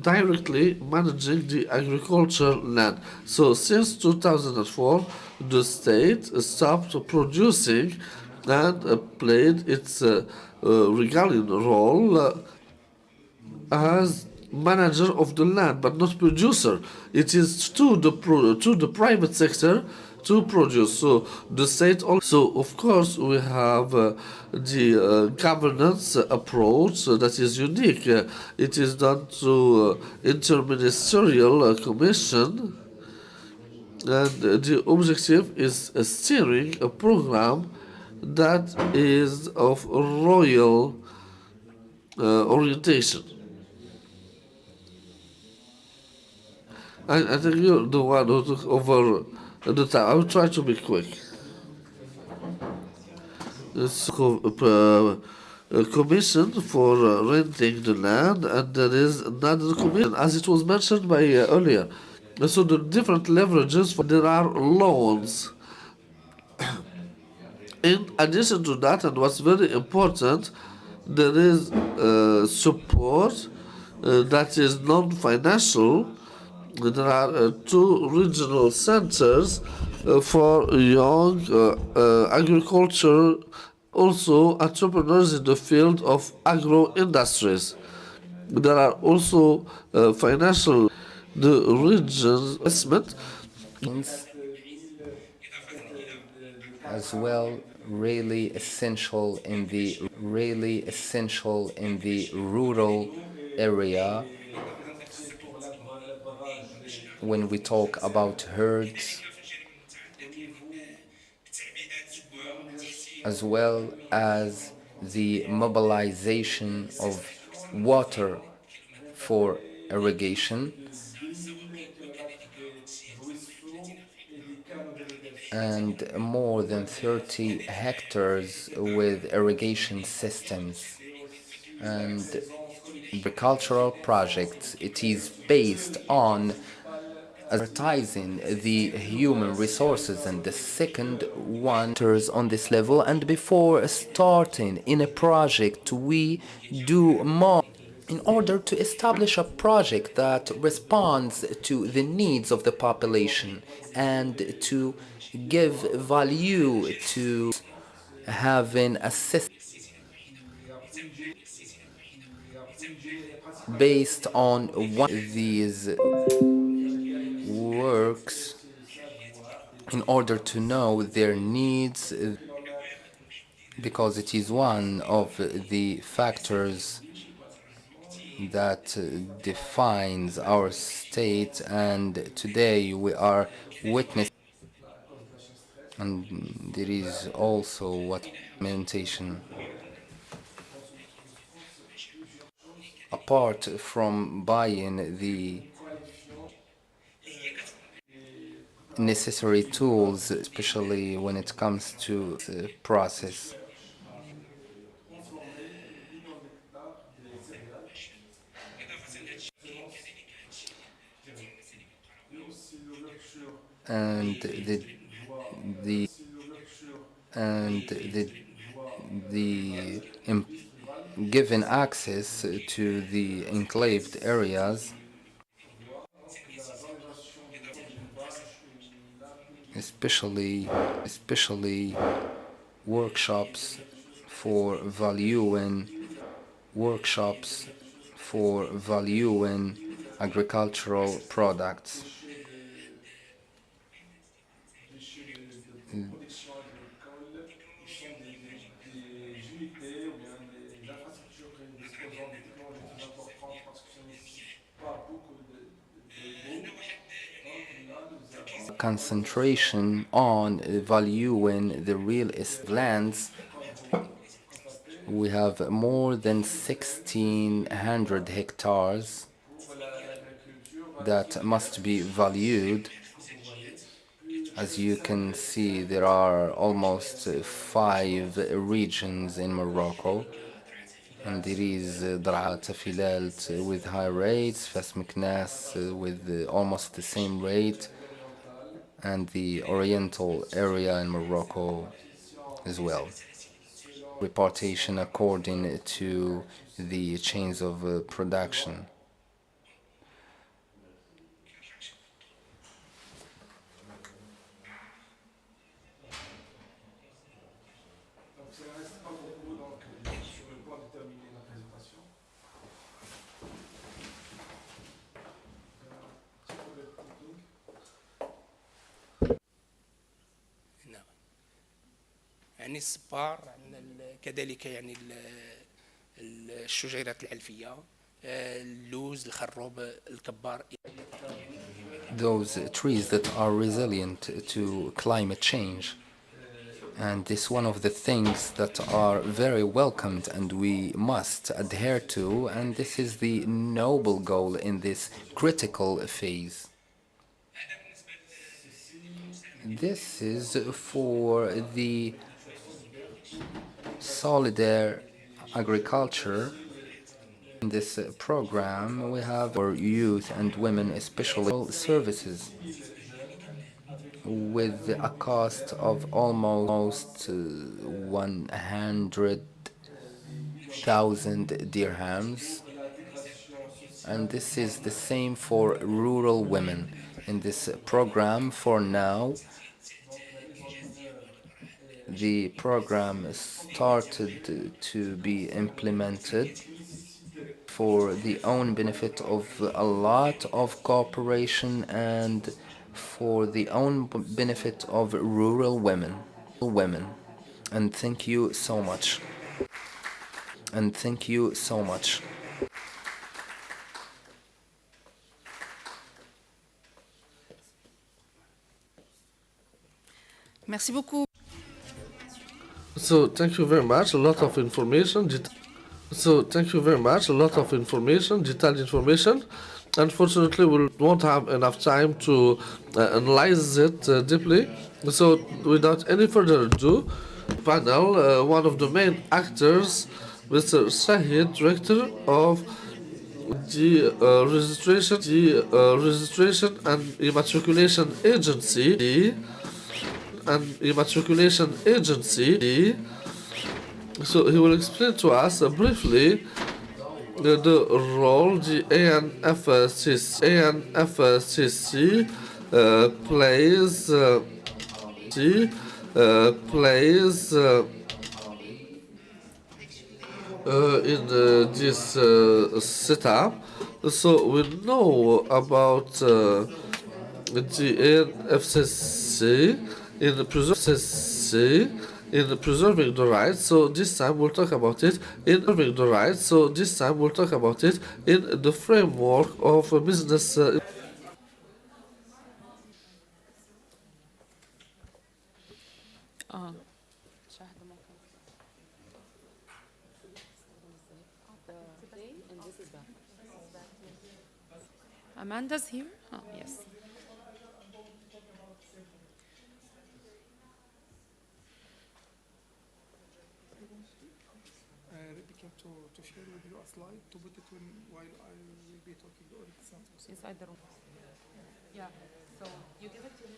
directly managing the agriculture land. So since 2004, the state stopped producing and played its regarding role as manager of the land, but not producer. It is to the private sector to produce. So the state also, of course, we have the governance approach that is unique. It is done through interministerial commission, and the objective is steering a program that is of royal orientation. I think you're the one who took over the time. I will try to be quick. It's a commission for renting the land, and there is another commission, as it was mentioned by earlier. So the different leverages, there are loans. In addition to that, and what's very important, there is support that is non-financial. There are two regional centers for young agriculture, also entrepreneurs in the field of agro-industries. There are also financial, the region's investment. As well, really essential in the rural area when we talk about herds, as well as the mobilization of water for irrigation, and more than 30 hectares with irrigation systems and agricultural projects. It is based on advertising the human resources, and the second one enters on this level. And before starting in a project, we do more in order to establish a project that responds to the needs of the population and to give value to having a system based on one of these works in order to know their needs, because it is one of the factors that defines our state, and today we are witnessing, and there is also what implementation. Apart from buying the necessary tools, especially when it comes to the process. And the and the given access to the enclaved areas, especially workshops for valuing agricultural products. Concentration on valuing the real estate lands. We have more than 1,600 hectares that must be valued. As you can see, there are almost 5 regions in Morocco, and there is Tafilalt with high rates, Fas Meknas with almost the same rate, and the Oriental area in Morocco as well. Repartition according to the chains of production. يعني الصبار كذلك يعني الشجيرات العلفية اللوز الخروب الكبار. Those trees that are resilient to climate change. And this is one of the things that are very welcomed and we must adhere to, and this is the noble goal in this critical phase. This is for the solidarity agriculture. In this program, we have for youth and women, especially services, with a cost of almost 100,000 dirhams. And this is the same for rural women. In this program, for now, the program started to be implemented for the own benefit of a lot of cooperation and for the own benefit of rural women. And thank you so much. And thank you so much. Merci beaucoup. So thank you very much. A lot of information. Detailed information. Unfortunately, we won't have enough time to analyze it deeply. So without any further ado, panel, one of the main actors, Mr. Sahid, director of the registration and immatriculation agency. So he will explain to us briefly the role the ANFCC plays in this setup. So we know about the ANFCC in preserving the rights. So this time we'll talk about it in the framework of business. Amanda's here? Oh, yes. To share with you a slide to put it while I will be talking or it's not possible. Inside the room. Yeah. So you give it to him.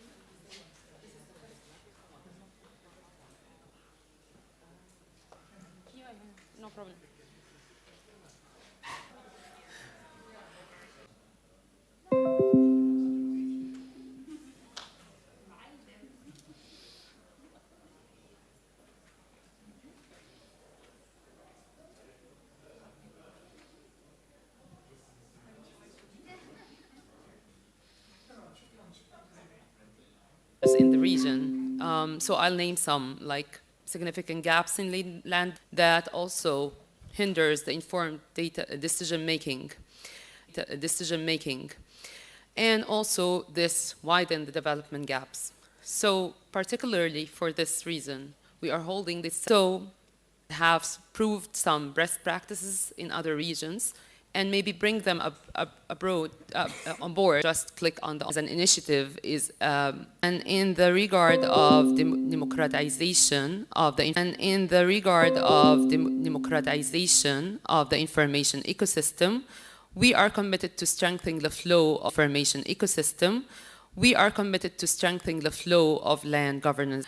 region. So I'll name some, like significant gaps in land that also hinders the informed data decision making, and also this widen the development gaps. So particularly for this reason, we are holding this. So have proved some best practices in other regions and maybe bring them abroad on board. Just click on the as an initiative is and in the regard of democratization of the information ecosystem, we are committed to strengthening the flow of information ecosystem. We are committed to strengthening the flow of land governance.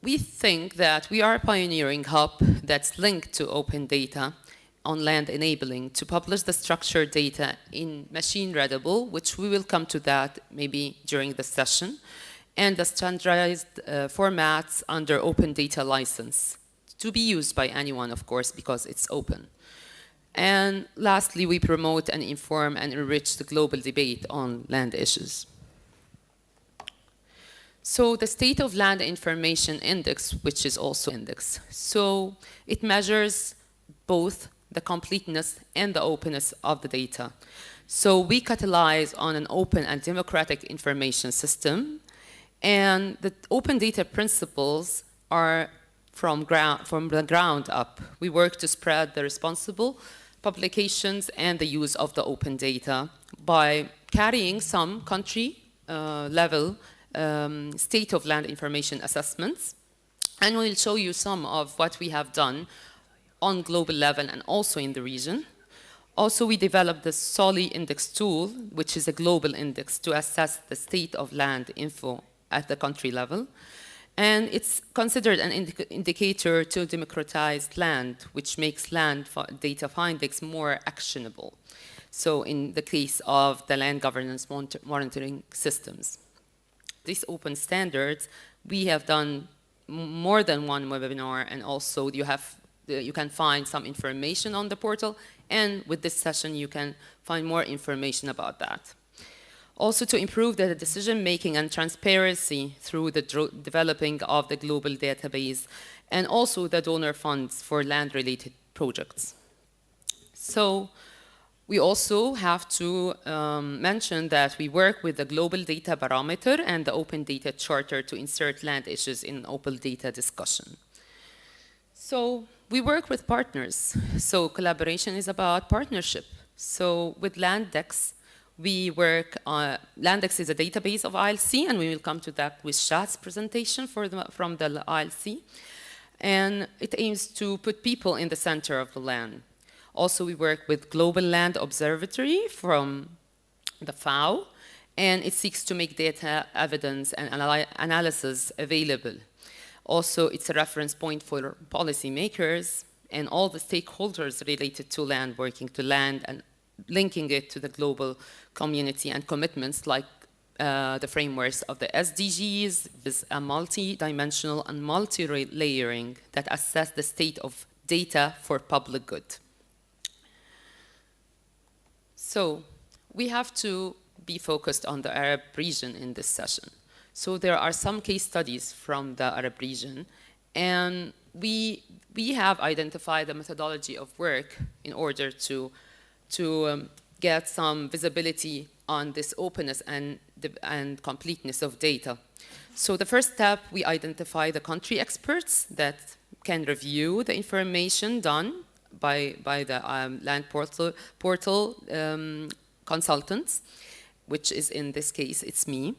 We think that we are a pioneering hub that's linked to open data on land enabling to publish the structured data in machine readable, which we will come to that maybe during the session, and the standardized formats under open data license to be used by anyone, of course, because it's open. And lastly, we promote and inform and enrich the global debate on land issues. So the State of Land Information Index, which is also index, so it measures both the completeness and the openness of the data. So we catalyze on an open and democratic information system, and the open data principles are from the ground up. We work to spread the responsible publications and the use of the open data by carrying some country level state of land information assessments. And we'll show you some of what we have done on global level and also in the region. Also, we developed the SOLI index tool, which is a global index to assess the state of land info at the country level. And it's considered an indicator to democratize land, which makes land data findings more actionable. So in the case of the land governance monitoring systems. These open standards, we have done more than one webinar, and also you can find some information on the portal, and with this session you can find more information about that. Also to improve the decision-making and transparency through the developing of the global database, and also the donor funds for land-related projects. So we also have to mention that we work with the Global Data Barometer and the Open Data Charter to insert land issues in open data discussion. So we work with partners. So collaboration is about partnership. So with Landex, we work on, Landex is a database of ILC, and we will come to that with Shad's presentation from the ILC. And it aims to put people in the center of the land. Also, we work with Global Land Observatory from the FAO, and it seeks to make data evidence and analysis available. Also, it's a reference point for policymakers and all the stakeholders related to land, working to land and linking it to the global community and commitments like the frameworks of the SDGs. Is a multi-dimensional and multi-layering that assess the state of data for public good. So we have to be focused on the Arab region in this session. So there are some case studies from the Arab region, and we have identified the methodology of work in order to get some visibility on this openness and completeness of data. So the first step, we identify the country experts that can review the information done by the land portal consultants, which is in this case, it's me.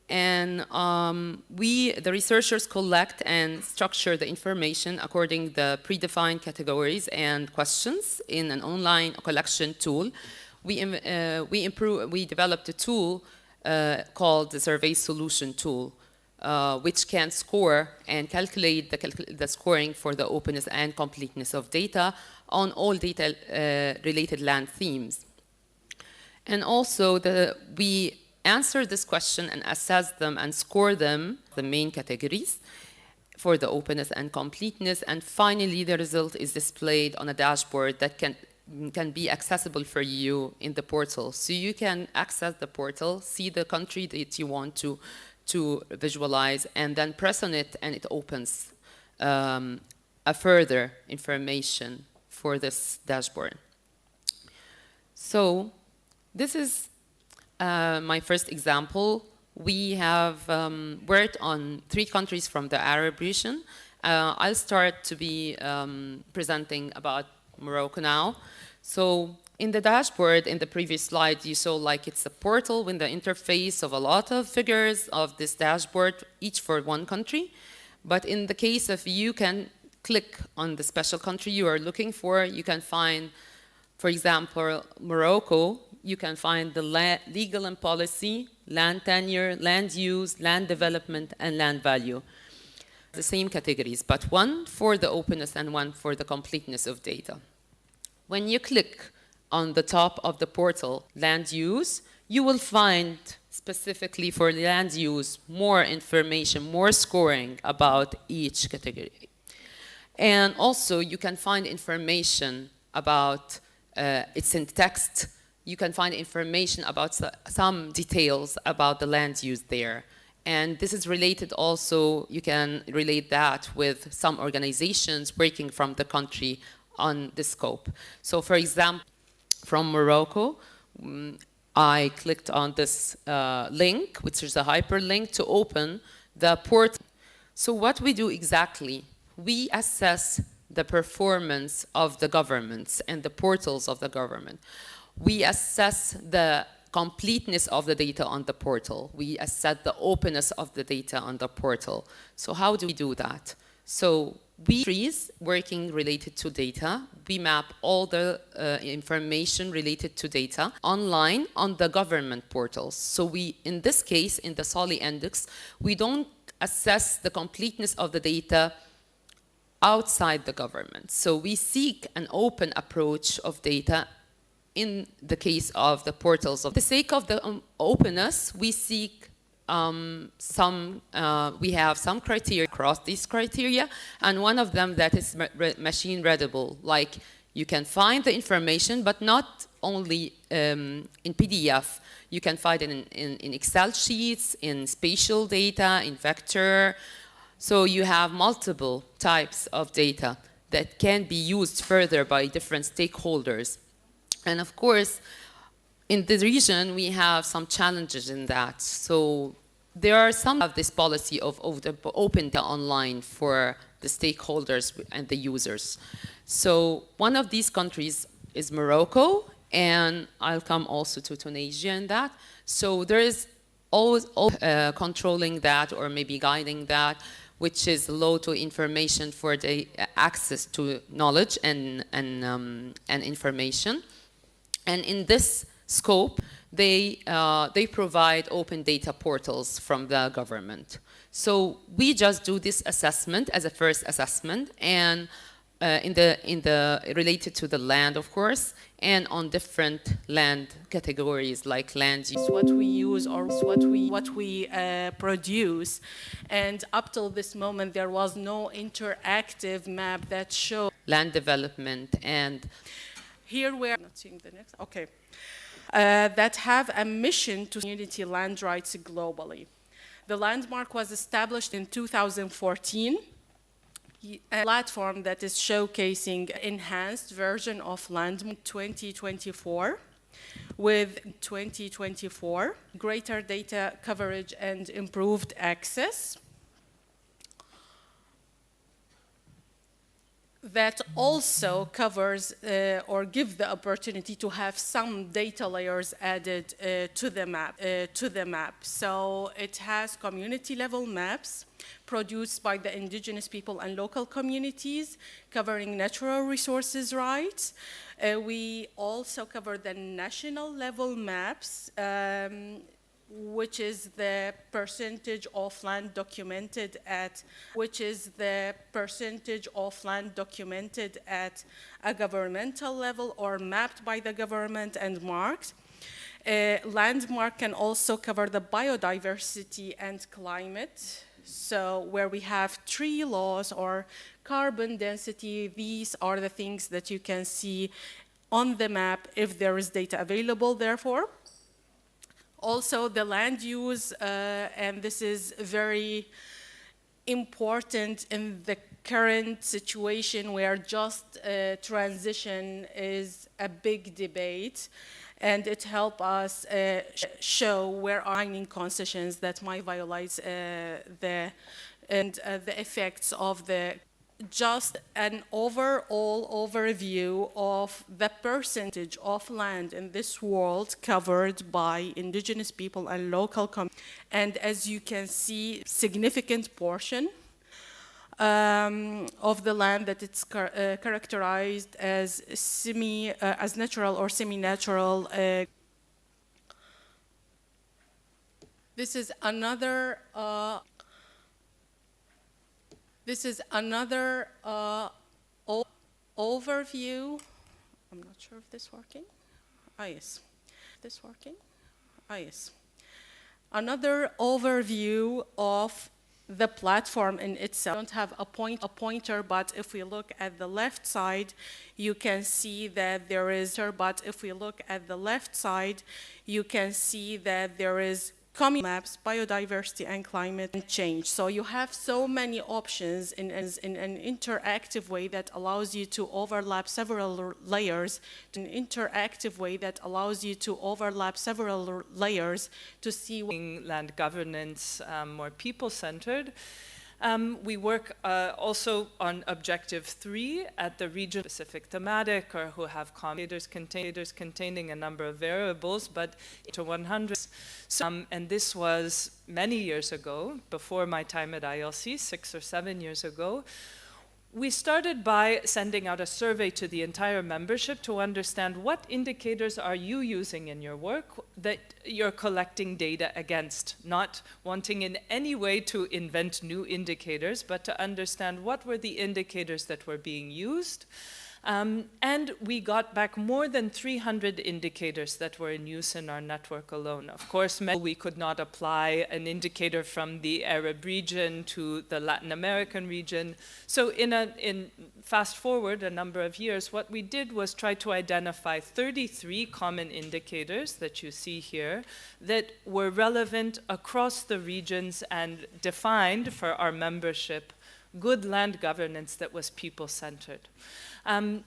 And the researchers collect and structure the information according to the predefined categories and questions in an online collection tool. We developed a tool called the Survey Solution Tool, which can score and calculate the scoring for the openness and completeness of data on all data-related land themes. And also, we answer this question and assess them and score them, the main categories, for the openness and completeness. And finally, the result is displayed on a dashboard that can be accessible for you in the portal. So you can access the portal, see the country that you want to visualize, and then press on it and it opens a further information for this dashboard. So this is my first example. We have worked on 3 countries from the Arab region. I'll start to be presenting about Morocco now. So in the dashboard, in the previous slide, you saw like it's a portal with the interface of a lot of figures of this dashboard, each for one country. But in the case of you can click on the special country you are looking for, you can find, for example, Morocco, you can find the legal and policy, land tenure, land use, land development, and land value. The same categories, but one for the openness and one for the completeness of data. When you click on the top of the portal, land use, you will find specifically for land use more information, more scoring about each category. And also you can find information about, it's in text, you can find information about some details about the land use there. And this is related also, you can relate that with some organizations working from the country on the scope. So for example, from Morocco, I clicked on this link, which is a hyperlink, to open the portal. So what we do exactly, we assess the performance of the governments and the portals of the government. We assess the completeness of the data on the portal. We assess the openness of the data on the portal. So how do we do that? So we freeze working related to data. We map all the information related to data online on the government portals. So we, in this case, in the SOLI index, we don't assess the completeness of the data outside the government. So we seek an open approach of data in the case of the portals. For the sake of the openness, we seek we have some criteria across these criteria, and one of them that is machine readable. Like you can find the information, but not only in PDF. You can find it in Excel sheets, in spatial data, in vector. So you have multiple types of data that can be used further by different stakeholders. And of course, in the region, we have some challenges in that. So there are some of this policy of the open data online for the stakeholders and the users. So one of these countries is Morocco, and I'll come also to Tunisia in that. So there is always controlling that or maybe guiding that, which is law to information for the access to knowledge and information. And in this scope, they provide open data portals from the government. So we just do this assessment as a first assessment, and related to the land, of course, and on different land categories like land use. What we use or what we produce, and up till this moment there was no interactive map that showed land development. And here we're not seeing the next. Okay. That have a mission to community land rights globally. The landmark was established in 2014, a platform that is showcasing enhanced version of Landmark 2024 with 2024, greater data coverage and improved access. That also covers or give the opportunity to have some data layers added to the map. So it has community level maps produced by the indigenous people and local communities covering natural resources rights. We also cover the national level maps, which is the percentage of land documented at a governmental level or mapped by the government and marked. Landmark can also cover the biodiversity and climate. So where we have tree laws or carbon density, these are the things that you can see on the map if there is data available, therefore. Also, the land use, and this is very important in the current situation where just transition is a big debate, and it helps us show where are mining concessions that might violate the effects of the just an overall overview of the percentage of land in this world covered by indigenous people and local communities. And as you can see, significant portion of the land that it's characterized as as natural or semi-natural. This is another overview. I'm not sure if this is working. Ah, yes. This working? Ah, yes. Another overview of the platform in itself. I don't have a pointer, but if we look at the left side, you can see that there is, maps, biodiversity and climate change. So you have so many options in an interactive way that allows you to overlap several layers, to see land governance more people-centered. We work also on objective 3 at the region specific thematic, or who have containers containing a number of variables, but to 100. And this was many years ago, before my time at ILC, 6 or 7 years ago. We started by sending out a survey to the entire membership to understand what indicators are you using in your work that you're collecting data against, not wanting in any way to invent new indicators, but to understand what were the indicators that were being used. And we got back more than 300 indicators that were in use in our network alone. Of course, we could not apply an indicator from the Arab region to the Latin American region. So in fast forward a number of years, what we did was try to identify 33 common indicators that you see here that were relevant across the regions and defined for our membership good land governance that was people-centered.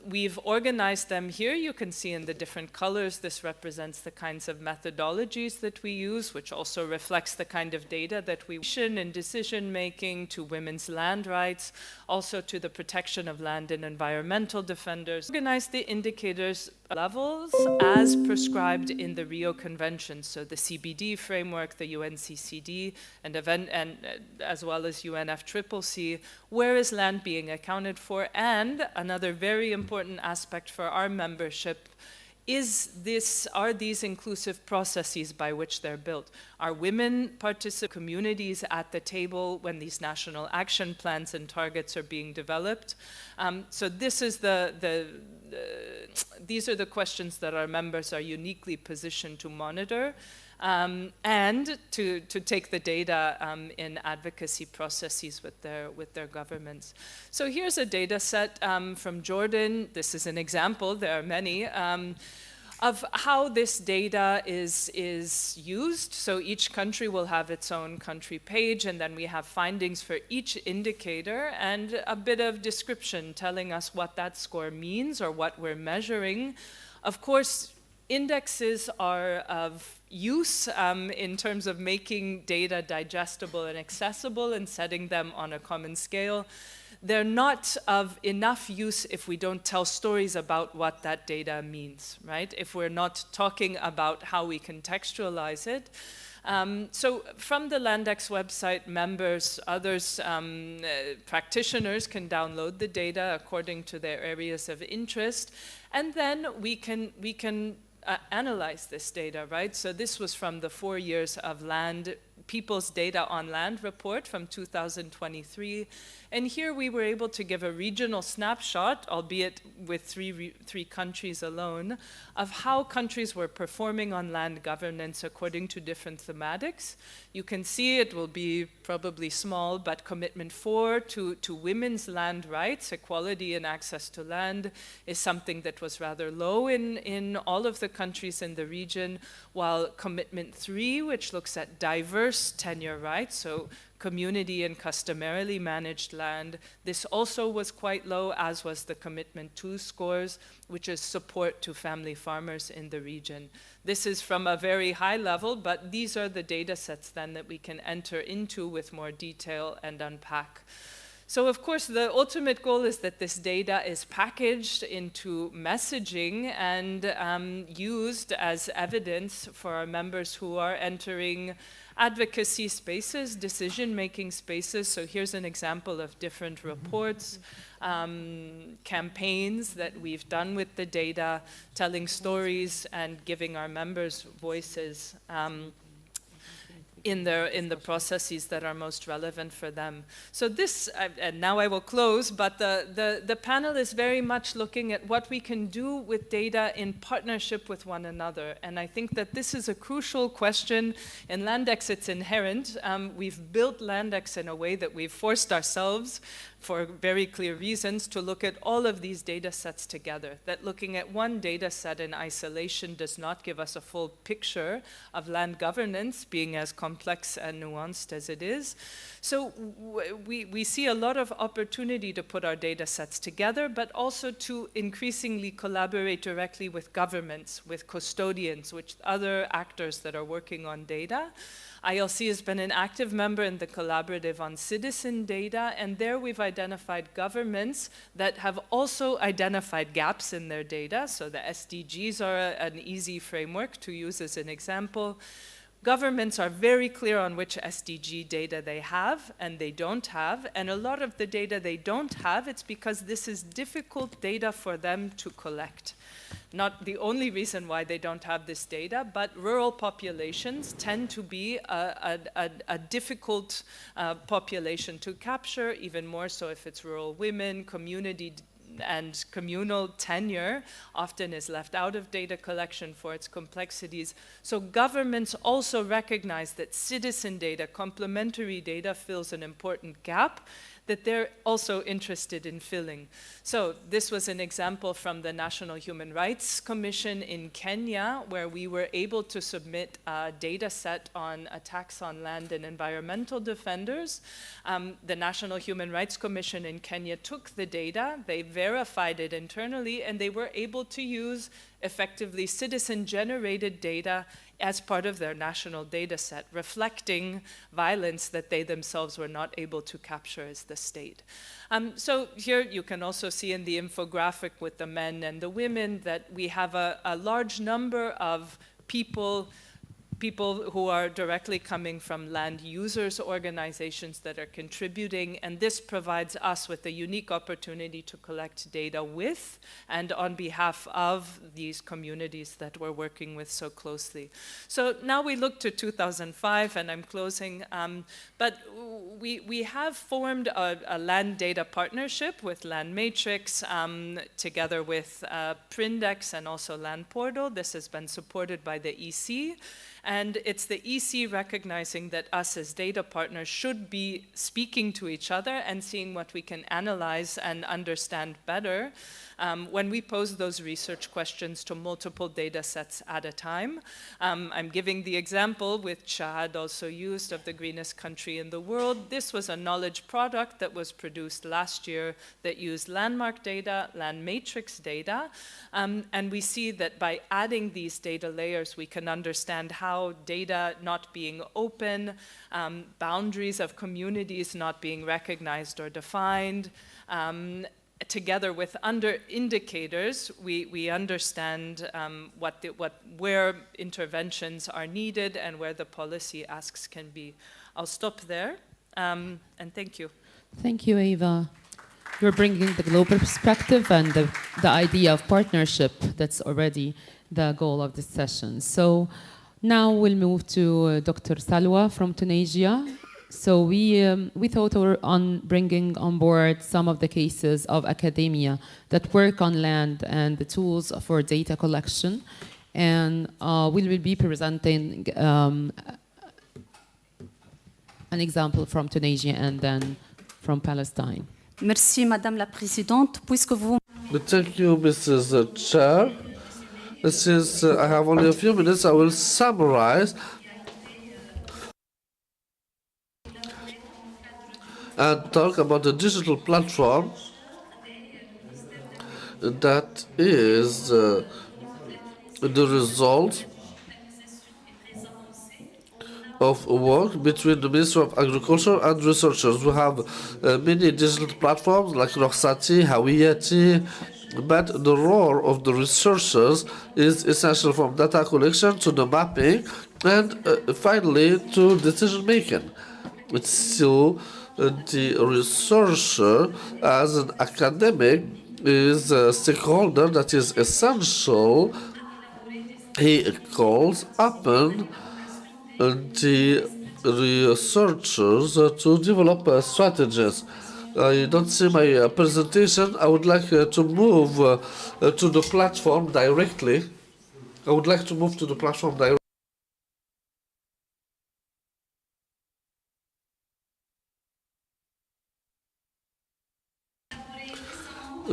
We've organized them here. You can see in the different colors, this represents the kinds of methodologies that we use, which also reflects the kind of data that we in decision-making, to women's land rights, also to the protection of land and environmental defenders. Organize the indicators levels as prescribed in the Rio Convention, so the CBD framework, the UNCCD, and as well as UNFCCC. Where is land being accounted for? And another very important aspect for our membership are these inclusive processes by which they're built? Are women communities at the table when these national action plans and targets are being developed? So this is these are the questions that our members are uniquely positioned to monitor. And to take the data in advocacy processes with their governments. So here's a data set from Jordan. This is an example, there are many, of how this data is used. So each country will have its own country page, and then we have findings for each indicator and a bit of description telling us what that score means or what we're measuring. Of course, indexes are of use in terms of making data digestible and accessible and setting them on a common scale. They're not of enough use if we don't tell stories about what that data means, right? If we're not talking about how we contextualize it. So from the Landex website, members, others, practitioners can download the data according to their areas of interest, and then we can analyze this data, right? So this was from the 4 years of People's Data on Land report from 2023. And here we were able to give a regional snapshot, albeit with three countries alone, of how countries were performing on land governance according to different thematics. You can see it will be probably small, but commitment 4 to women's land rights, equality and access to land, is something that was rather low in all of the countries in the region, while commitment 3, which looks at diverse tenure rights, so community and customarily managed land, this also was quite low, as was the commitment 2 scores, which is support to family farmers in the region. This is from a very high level, but these are the data sets then that we can enter into with more detail and unpack. So of course, the ultimate goal is that this data is packaged into messaging and used as evidence for our members who are entering advocacy spaces, decision-making spaces. So here's an example of different reports, campaigns that we've done with the data, telling stories and giving our members voices in the processes that are most relevant for them. So this, and now I will close, but the panel is very much looking at what we can do with data in partnership with one another. And I think that this is a crucial question. In Landex, it's inherent. We've built Landex in a way that we've forced ourselves, for very clear reasons, to look at all of these data sets together. That looking at one data set in isolation does not give us a full picture of land governance, being as complex and nuanced as it is. So we see a lot of opportunity to put our data sets together, but also to increasingly collaborate directly with governments, with custodians, with other actors that are working on data. ILC has been an active member in the collaborative on citizen data, and there we've identified governments that have also identified gaps in their data. So the SDGs are an easy framework to use as an example. Governments are very clear on which SDG data they have and they don't have, and a lot of the data they don't have, it's because this is difficult data for them to collect. Not the only reason why they don't have this data, but rural populations tend to be a difficult population to capture, even more so if it's rural women, community and communal tenure often is left out of data collection for its complexities. So governments also recognize that citizen data, complementary data, fills an important gap that they're also interested in filling. So this was an example from the National Human Rights Commission in Kenya, where we were able to submit a data set on attacks on land and environmental defenders. The National Human Rights Commission in Kenya took the data, they verified it internally, and they were able to use effectively citizen-generated data as part of their national data set, reflecting violence that they themselves were not able to capture as the state. So here you can also see in the infographic with the men and the women that we have a large number of people who are directly coming from land users organizations that are contributing, and this provides us with a unique opportunity to collect data with and on behalf of these communities that we're working with so closely. So now we look to 2005, and I'm closing, but we have formed a land data partnership with Land Matrix, together with Prindex and also Land Portal. This has been supported by the EC. And it's the EC recognizing that us as data partners should be speaking to each other and seeing what we can analyze and understand better when we pose those research questions to multiple data sets at a time. I'm giving the example which Shahad also used of the greenest country in the world. This was a knowledge product that was produced last year that used landmark data, land matrix data, and we see that by adding these data layers, we can understand how data not being open, boundaries of communities not being recognized or defined, together with indicators, we understand where interventions are needed and where the policy asks can be. I'll stop there, and thank you. Thank you, Eva. You're bringing the global perspective and the idea of partnership. That's already the goal of this session. So now we'll move to Dr. Salwa from Tunisia. So we thought on bringing on board some of the cases of academia that work on land and the tools for data collection. And we will be presenting an example from Tunisia and then from Palestine. Merci, Madame la Présidente. Puisque vous... Thank you, Mrs. Chair. Since I have only a few minutes, I will summarize and talk about the digital platform that is the result of work between the Ministry of Agriculture and researchers. We have many digital platforms like Roxati, Hawiyati, but the role of the researchers is essential from data collection to the mapping and finally to decision making. So the researcher as an academic is a stakeholder that is essential. He calls upon the researchers to develop strategies. I don't see my presentation. I would like to move to the platform directly. I would like to move to the platform directly.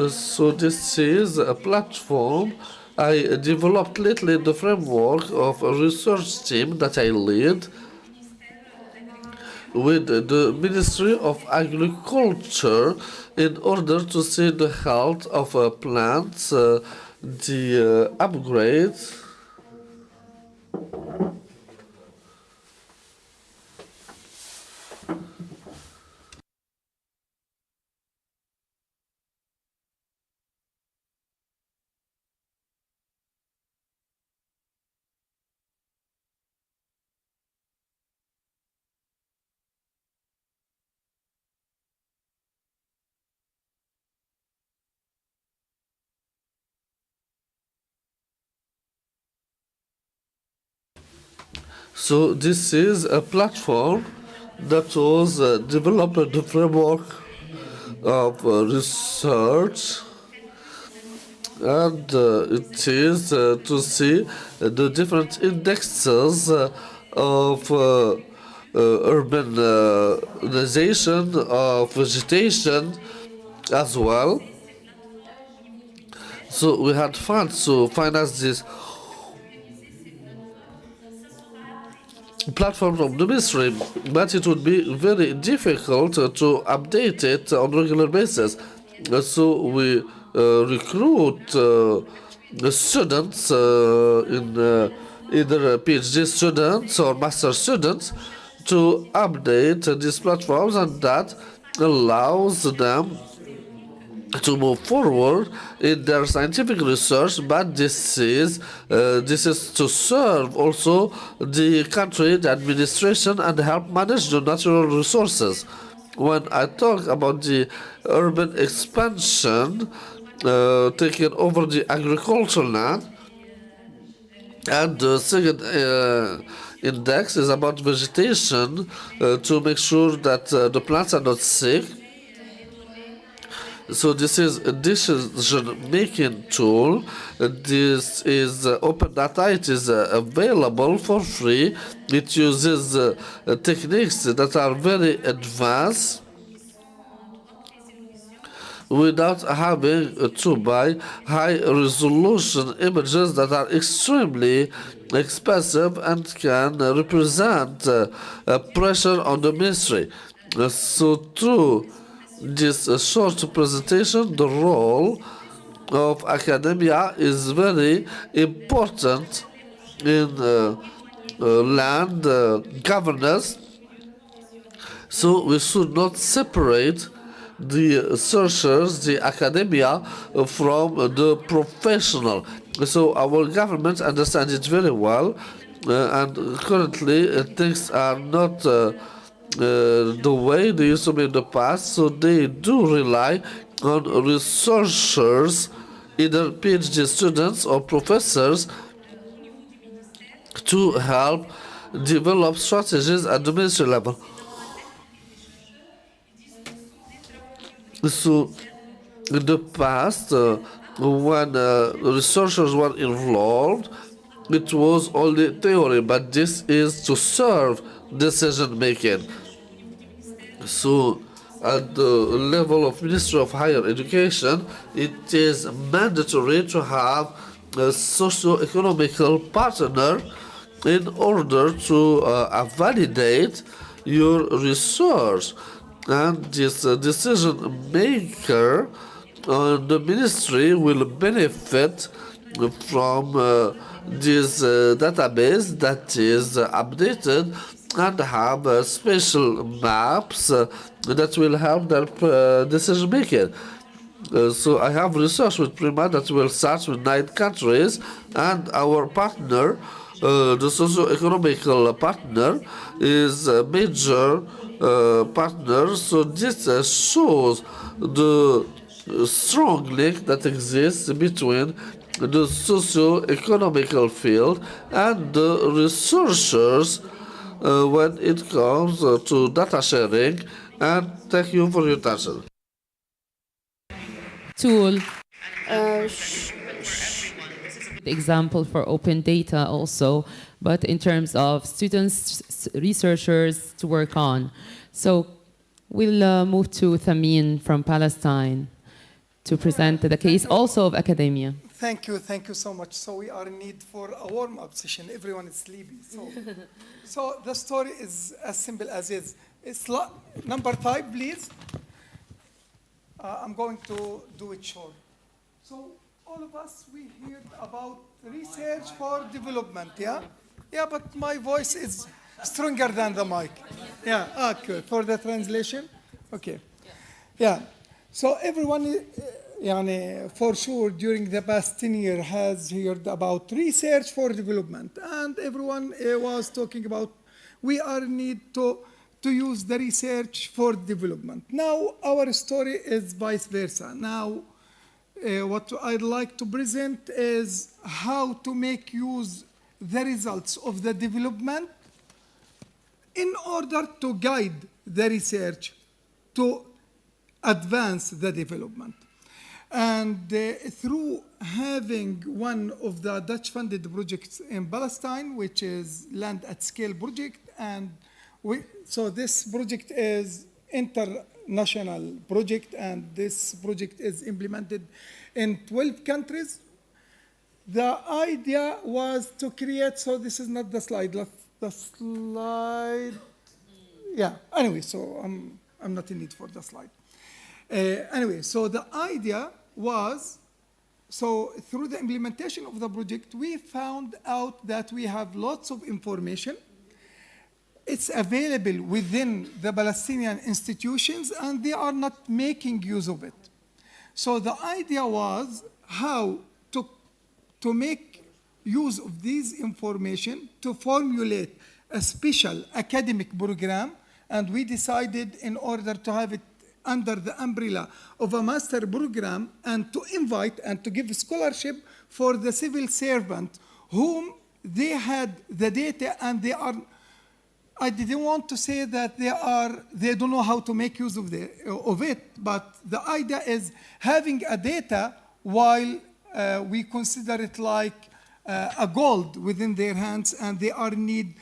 So this is a platform I developed lately in the framework of a research team that I lead with the Ministry of Agriculture in order to see the health of plants, the upgrades, so this is a platform that was developed in the framework of research, and it is to see the different indexes of urbanization, of vegetation as well. So we had funds to finance this platform from the ministry, but it would be very difficult to update it on a regular basis. So we recruit students in either PhD students or master students to update these platforms, and that allows them to move forward in their scientific research, but this is to serve also the country, the administration, and help manage the natural resources. When I talk about the urban expansion taking over the agricultural land, and the second index is about vegetation to make sure that the plants are not sick. So this is a decision-making tool. This is open data. It is available for free. It uses techniques that are very advanced without having to buy high-resolution images that are extremely expensive and can represent pressure on the ministry. So through this short presentation, the role of academia is very important in land governance. So we should not separate the researchers, the academia, from the professional. So our government understands it very well, and currently things are not the way they used to be in the past, so they do rely on researchers, either PhD students or professors, to help develop strategies at the ministry level. So in the past, when researchers were involved, it was only theory, but this is to serve decision making. So, at the level of Ministry of Higher Education, it is mandatory to have a socio-economical partner in order to validate your research. And this decision maker on the ministry will benefit from this database that is updated and have special maps that will help their decision making. So I have research with Prima that will start with 9 countries, and our partner, the socio-economical partner, is a major partner. So this shows the strong link that exists between the socio-economical field and the researchers when it comes to data sharing. And thank you for your attention. Tool. Example for open data also, but in terms of students, researchers to work on. So we'll move to Thamin from Palestine to present the case also of academia. Thank you so much. So we are in need for a warm-up session. Everyone is sleepy. So the story is as simple as is. It's number 5, please. I'm going to do it short. So all of us, we heard about research for development, yeah? Yeah, but my voice is stronger than the mic. Yeah, okay, for the translation? Okay. Yeah, so everyone, for sure, during the past 10 years has heard about research for development. And everyone was talking about we are in need to use the research for development. Now, our story is vice versa. Now, what I'd like to present is how to make use the results of the development in order to guide the research to advance the development. And through having one of the Dutch-funded projects in Palestine, which is Land at Scale project, and so this project is international project, and this project is implemented in 12 countries. The idea was to create, so this is not the slide, the slide, yeah, anyway, so I'm not in need for the slide. Anyway, so the idea was, so through the implementation of the project, we found out that we have lots of information. It's available within the Palestinian institutions, and they are not making use of it. So the idea was how to make use of this information to formulate a special academic program, and we decided in order to have it under the umbrella of a master program and to invite and to give scholarship for the civil servant whom they had the data and they are, I didn't want to say that they don't know how to make use of it, but the idea is having a data while we consider it like a gold within their hands, and they are in need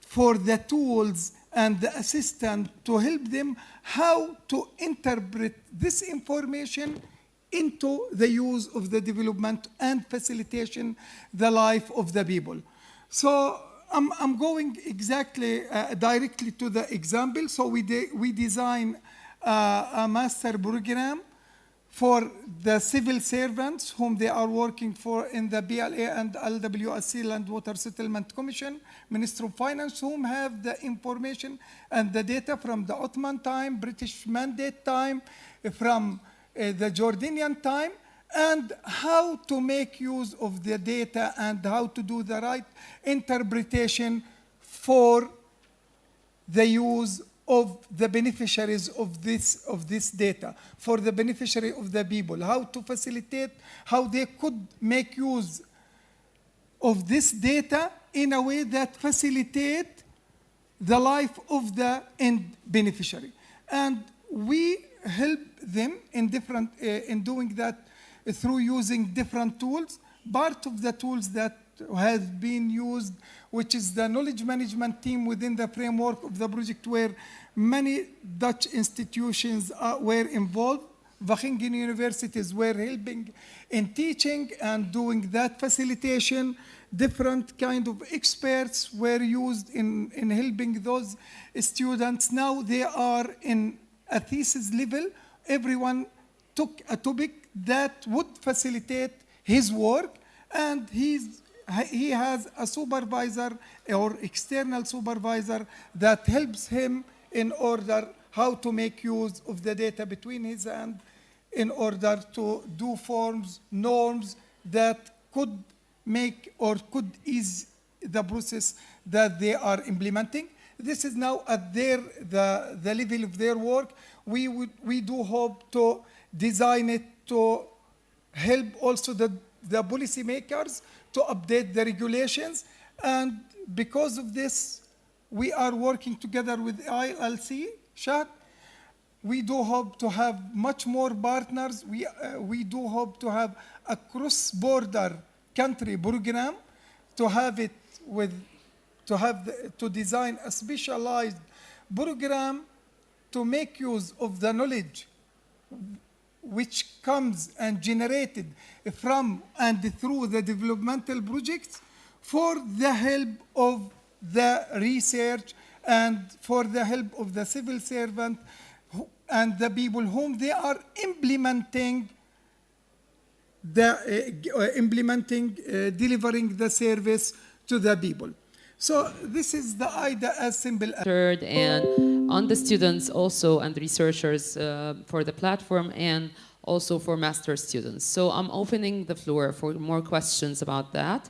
for the tools and the assistant to help them how to interpret this information into the use of the development and facilitation the life of the people. So I'm going exactly directly to the example. So we design a master program for the civil servants whom they are working for in the BLA and LWSC, Land Water Settlement Commission, Ministry of Finance, whom have the information and the data from the Ottoman time, British Mandate time, from the Jordanian time, and how to make use of the data and how to do the right interpretation for the use of the beneficiaries of this data, for the beneficiary of the people, how to facilitate, how they could make use of this data in a way that facilitate the life of the end beneficiary. And we help them in doing that through using different tools. Part of the tools that has been used, which is the knowledge management team within the framework of the project, where many Dutch institutions were involved. Wageningen universities were helping in teaching and doing that facilitation. Different kind of experts were used in helping those students. Now they are in a thesis level. Everyone took a topic that would facilitate his work, and he has a supervisor or external supervisor that helps him in order how to make use of the data between his hands in order to do forms, norms that could make or could ease the process that they are implementing. This is now at the level of their work. We do hope to design it to help also the policymakers to update the regulations. And because of this, we are working together with ILC, Shad. We do hope to have much more partners. We do hope to have a cross-border country program, to have it with, to design a specialized program to make use of the knowledge which comes and generated from and through the developmental projects for the help of the research and for the help of the civil servant and the people whom they are implementing delivering the service to the people. So this is the idea as simple as... And on the students also and researchers for the platform and also for master students. So I'm opening the floor for more questions about that.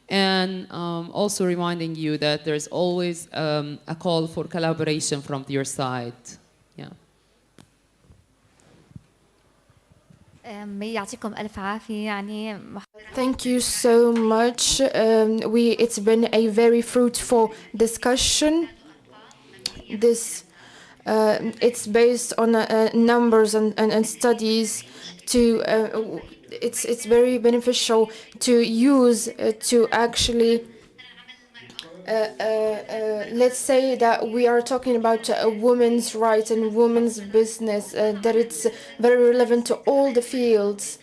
And also reminding you that there's always a call for collaboration from your side. Yeah. يعطيكم ألف عافية يعني. Thank you so much. It's been a very fruitful discussion. It's based on numbers and studies. It's very beneficial to use to actually. Let's say that we are talking about women's rights and women's business, that it's very relevant to all the fields.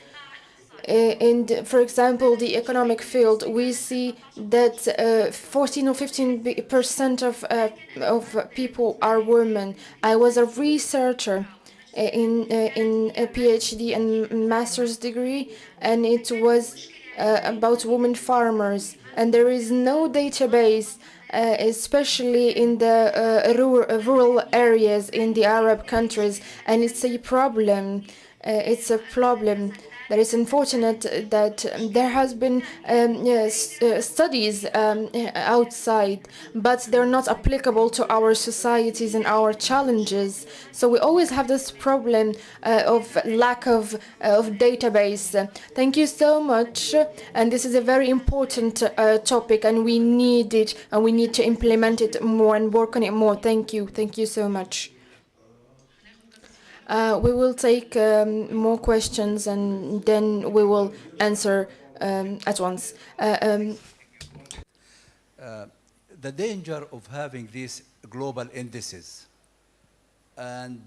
And for example, the economic field, we see that 14 or 15% of people are women. I was a researcher in a PhD and master's degree, and it was about women farmers. And there is no database, especially in the rural areas in the Arab countries, and it's a problem. It's a problem. That is unfortunate that there has been studies outside, but they're not applicable to our societies and our challenges. So we always have this problem of lack of database. Thank you so much. And this is a very important topic, and we need it, and we need to implement it more and work on it more. Thank you. Thank you so much. We will take more questions, and then we will answer at once. The danger of having these global indices and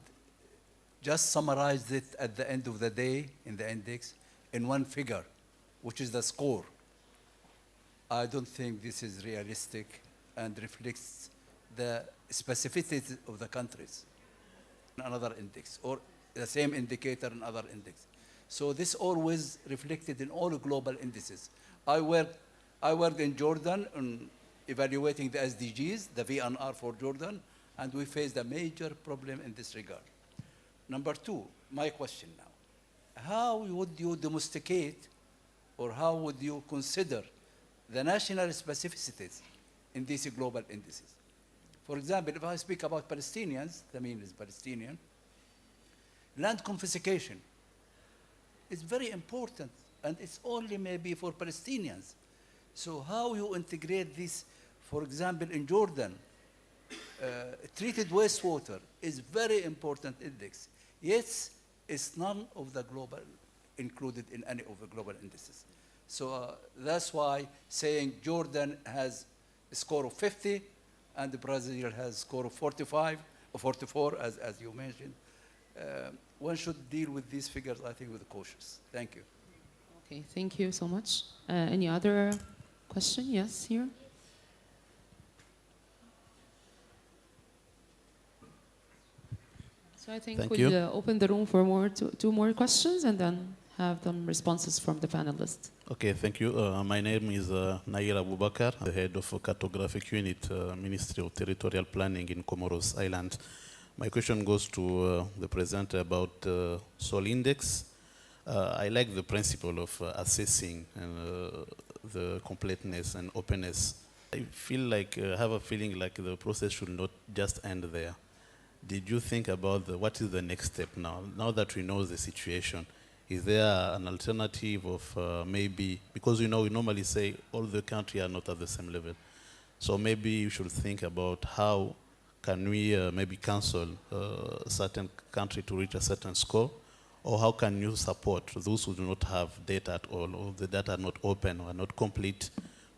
just summarize it at the end of the day in the index in one figure, which is the score. I don't think this is realistic and reflects the specificities of the countries. Another index, or the same indicator in other index. So this always reflected in all global indices. I worked in Jordan on evaluating the SDGs, the VNR for Jordan, and we faced a major problem in this regard. Number two, my question now. How would you domesticate, or how would you consider the national specificities in these global indices? For example, if I speak about Palestinians, the mean is Palestinian, land confiscation is very important, and it's only maybe for Palestinians. So how you integrate this, for example, in Jordan, treated wastewater is very important index. Yes, it's none of the global included in any of the global indices. So that's why saying Jordan has a score of 50 and Brazil has a score of 45 or 44, as you mentioned. One should deal with these figures, I think, with cautious. Thank you. Okay, thank you so much. Any other question? Yes, here. So I think we'll open the room for two more questions and then have some responses from the panelists. Okay, thank you. My name is Nair Abubakar, the head of a cartographic unit, Ministry of Territorial Planning in Comoros Island. My question goes to the presenter about soil index. I like the principle of assessing the completeness and openness. I feel like, have a feeling like the process should not just end there. Did you think about what is the next step now? Now that we know the situation, is there an alternative of maybe, because we normally say all the countries are not at the same level. So maybe you should think about how can we maybe counsel a certain country to reach a certain score, or how can you support those who do not have data at all, or the data are not open or not complete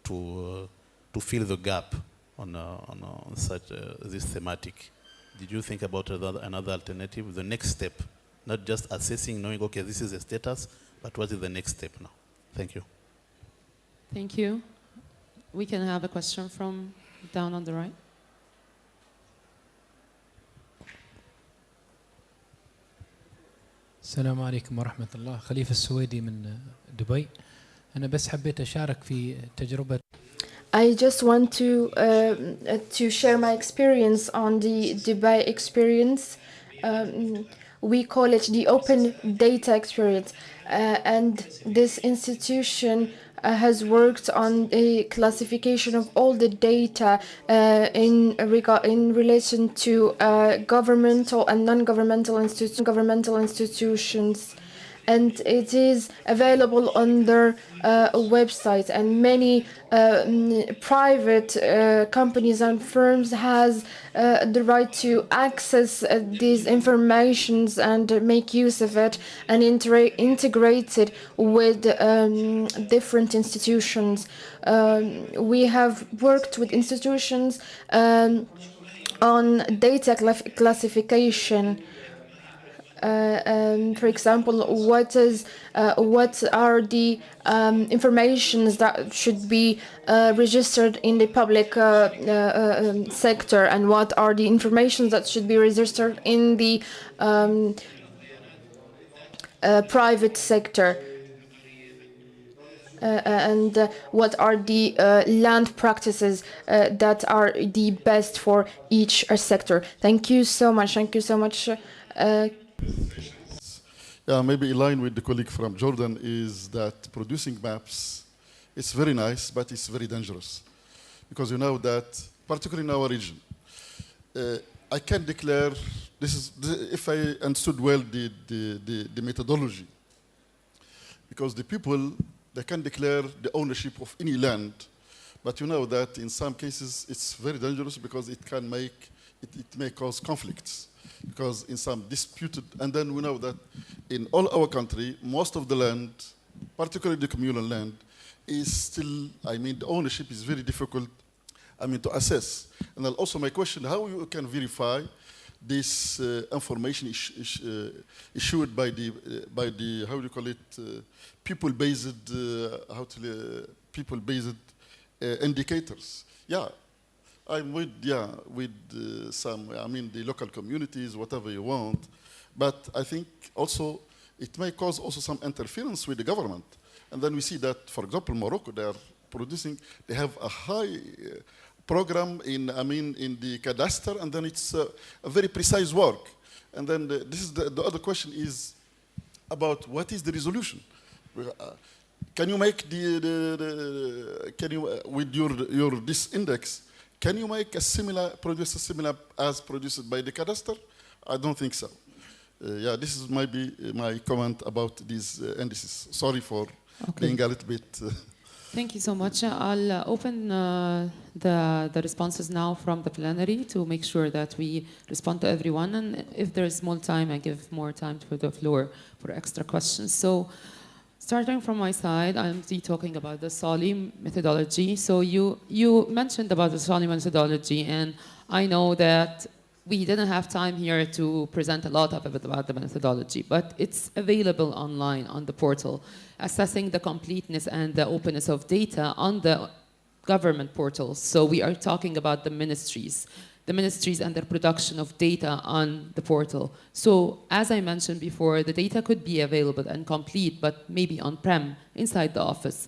to fill the gap on such this thematic? Did you think about another alternative, the next step? Not just assessing, knowing, okay, this is the status, but what is the next step now? Thank you. Thank you. We can have a question from down on the right. السلام عليكم ورحمة الله. خليفة السويدي من دبي. أنا بس حبيت أشارك في تجربة. I just want to share my experience on the Dubai experience. We call it the open data experience, and this institution has worked on the classification of all the data in relation to governmental and non-governmental institutions. And it is available on their website, and many private companies and firms has the right to access these informations and make use of it and integrate it with different institutions. We have worked with institutions on data classification. For example, what are the informations that should be registered in the public sector, and what are the information that should be registered in the private sector, and what are the land practices that are the best for each sector. Thank you so much. Thank you so much. Yeah, maybe in line with the colleague from Jordan is that producing maps, it's very nice, but it's very dangerous. Because you know that, particularly in our region, I can declare, if I understood well the methodology, because the people, they can declare the ownership of any land, but you know that in some cases it's very dangerous because it may cause conflicts. Because in some disputed, and then we know that in all our country, most of the land, particularly the communal land, is still, the ownership is very difficult, to assess. And then also my question, how you can verify this information issued by the, how do you call it, people-based, people-based indicators? Yeah. I'm with some, the local communities, whatever you want. But I think also it may cause also some interference with the government. And then we see that, for example, Morocco, they have a high program in the cadastre, and then it's a very precise work. And then the other question is about what is the resolution? Can you make with this index, can you make produce a similar as produced by the cadastre? I don't think so. Yeah, this is maybe my comment about these indices. Sorry for being a little bit. Thank you so much. I'll open the responses now from the plenary to make sure that we respond to everyone. And if there is more time, I give more time for the floor for extra questions. So Starting from my side, I'm talking about the SOLI methodology. So you mentioned about the SOLI methodology, and I know that we didn't have time here to present a lot of it about the methodology, but it's available online on the portal, assessing the completeness and the openness of data on the government portals. So we are talking about the ministries and the production of data on the portal. So as I mentioned before, the data could be available and complete, but maybe on-prem, inside the office,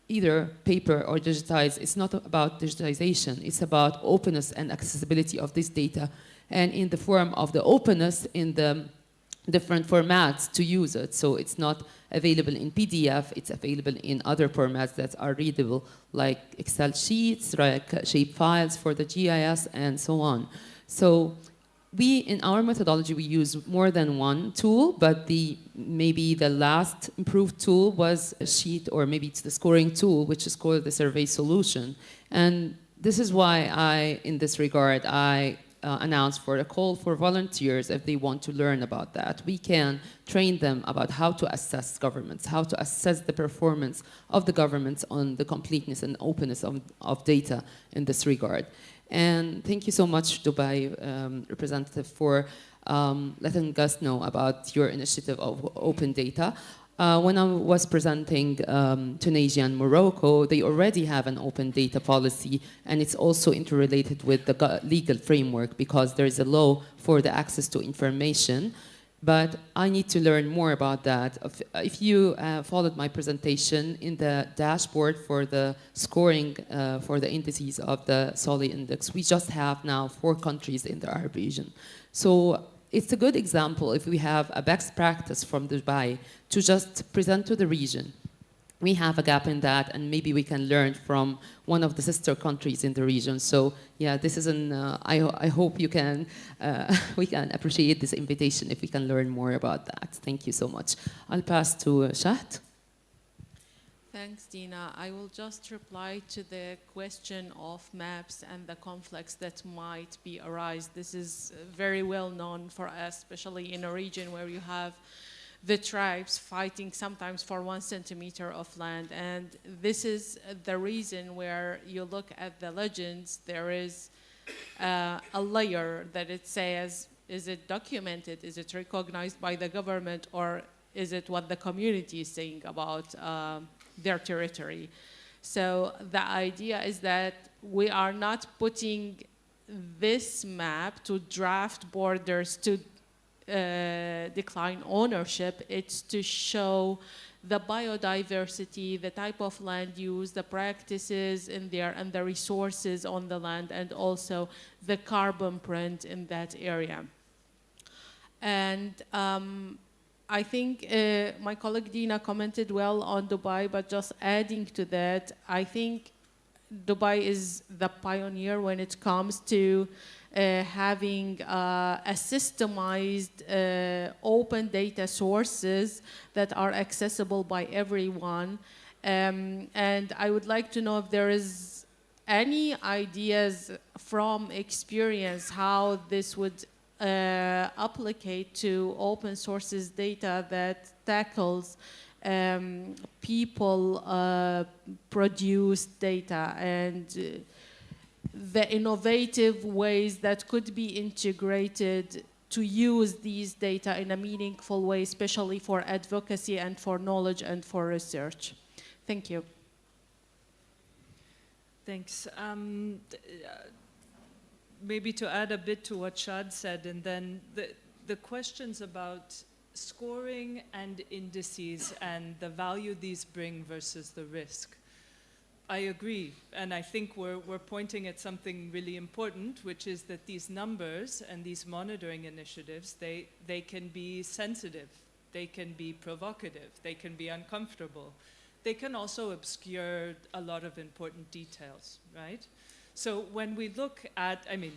either paper or digitized. It's not about digitization, it's about openness and accessibility of this data, and in the form of the openness in the different formats to use it. So it's not available in PDF, it's available in other formats that are readable, like Excel sheets, like shape files for the GIS, and so on. So in our methodology, we use more than one tool, but maybe the last improved tool was a sheet, or maybe it's the scoring tool, which is called the survey solution. And this is why in this regard, I announced for a call for volunteers if they want to learn about that. We can train them about how to assess governments, how to assess the performance of the governments on the completeness and openness of data in this regard. And thank you so much, Dubai representative, for letting us know about your initiative of open data. When I was presenting Tunisia and Morocco, they already have an open data policy, and it's also interrelated with the legal framework because there is a law for the access to information. But I need to learn more about that. If you followed my presentation, in the dashboard for the scoring for the indices of the SOLI index, we just have now 4 countries in the Arab region. So it's a good example if we have a best practice from Dubai to just present to the region. We have a gap in that, and maybe we can learn from one of the sister countries in the region. So yeah, this is I hope you can, we can appreciate this invitation if we can learn more about that. Thank you so much. I'll pass to Shahd. Thanks, Dina. I will just reply to the question of maps and the conflicts that might be arise. This is very well known for us, especially in a region where you have the tribes fighting sometimes for 1 centimeter of land. And this is the reason where you look at the legends, there is a layer that it says, is it documented, is it recognized by the government, or is it what the community is saying about their territory? So the idea is that we are not putting this map to draft borders to decline ownership. It's to show the biodiversity, the type of land use, the practices in there, and the resources on the land, and also the carbon print in that area. And I think my colleague Dina commented well on Dubai, but just adding to that, I think Dubai is the pioneer when it comes to having a systemized open data sources that are accessible by everyone. And I would like to know if there is any ideas from experience how this would applicate to open sources data that tackles people produced data, and the innovative ways that could be integrated to use these data in a meaningful way, especially for advocacy and for knowledge and for research. Thank you. Thanks. Maybe to add a bit to what Shad said, and then the questions about scoring and indices and the value these bring versus the risk. I agree, and I think we're pointing at something really important, which is that these numbers and these monitoring initiatives, they can be sensitive, they can be provocative, they can be uncomfortable. They can also obscure a lot of important details, right? So when we look at, I mean,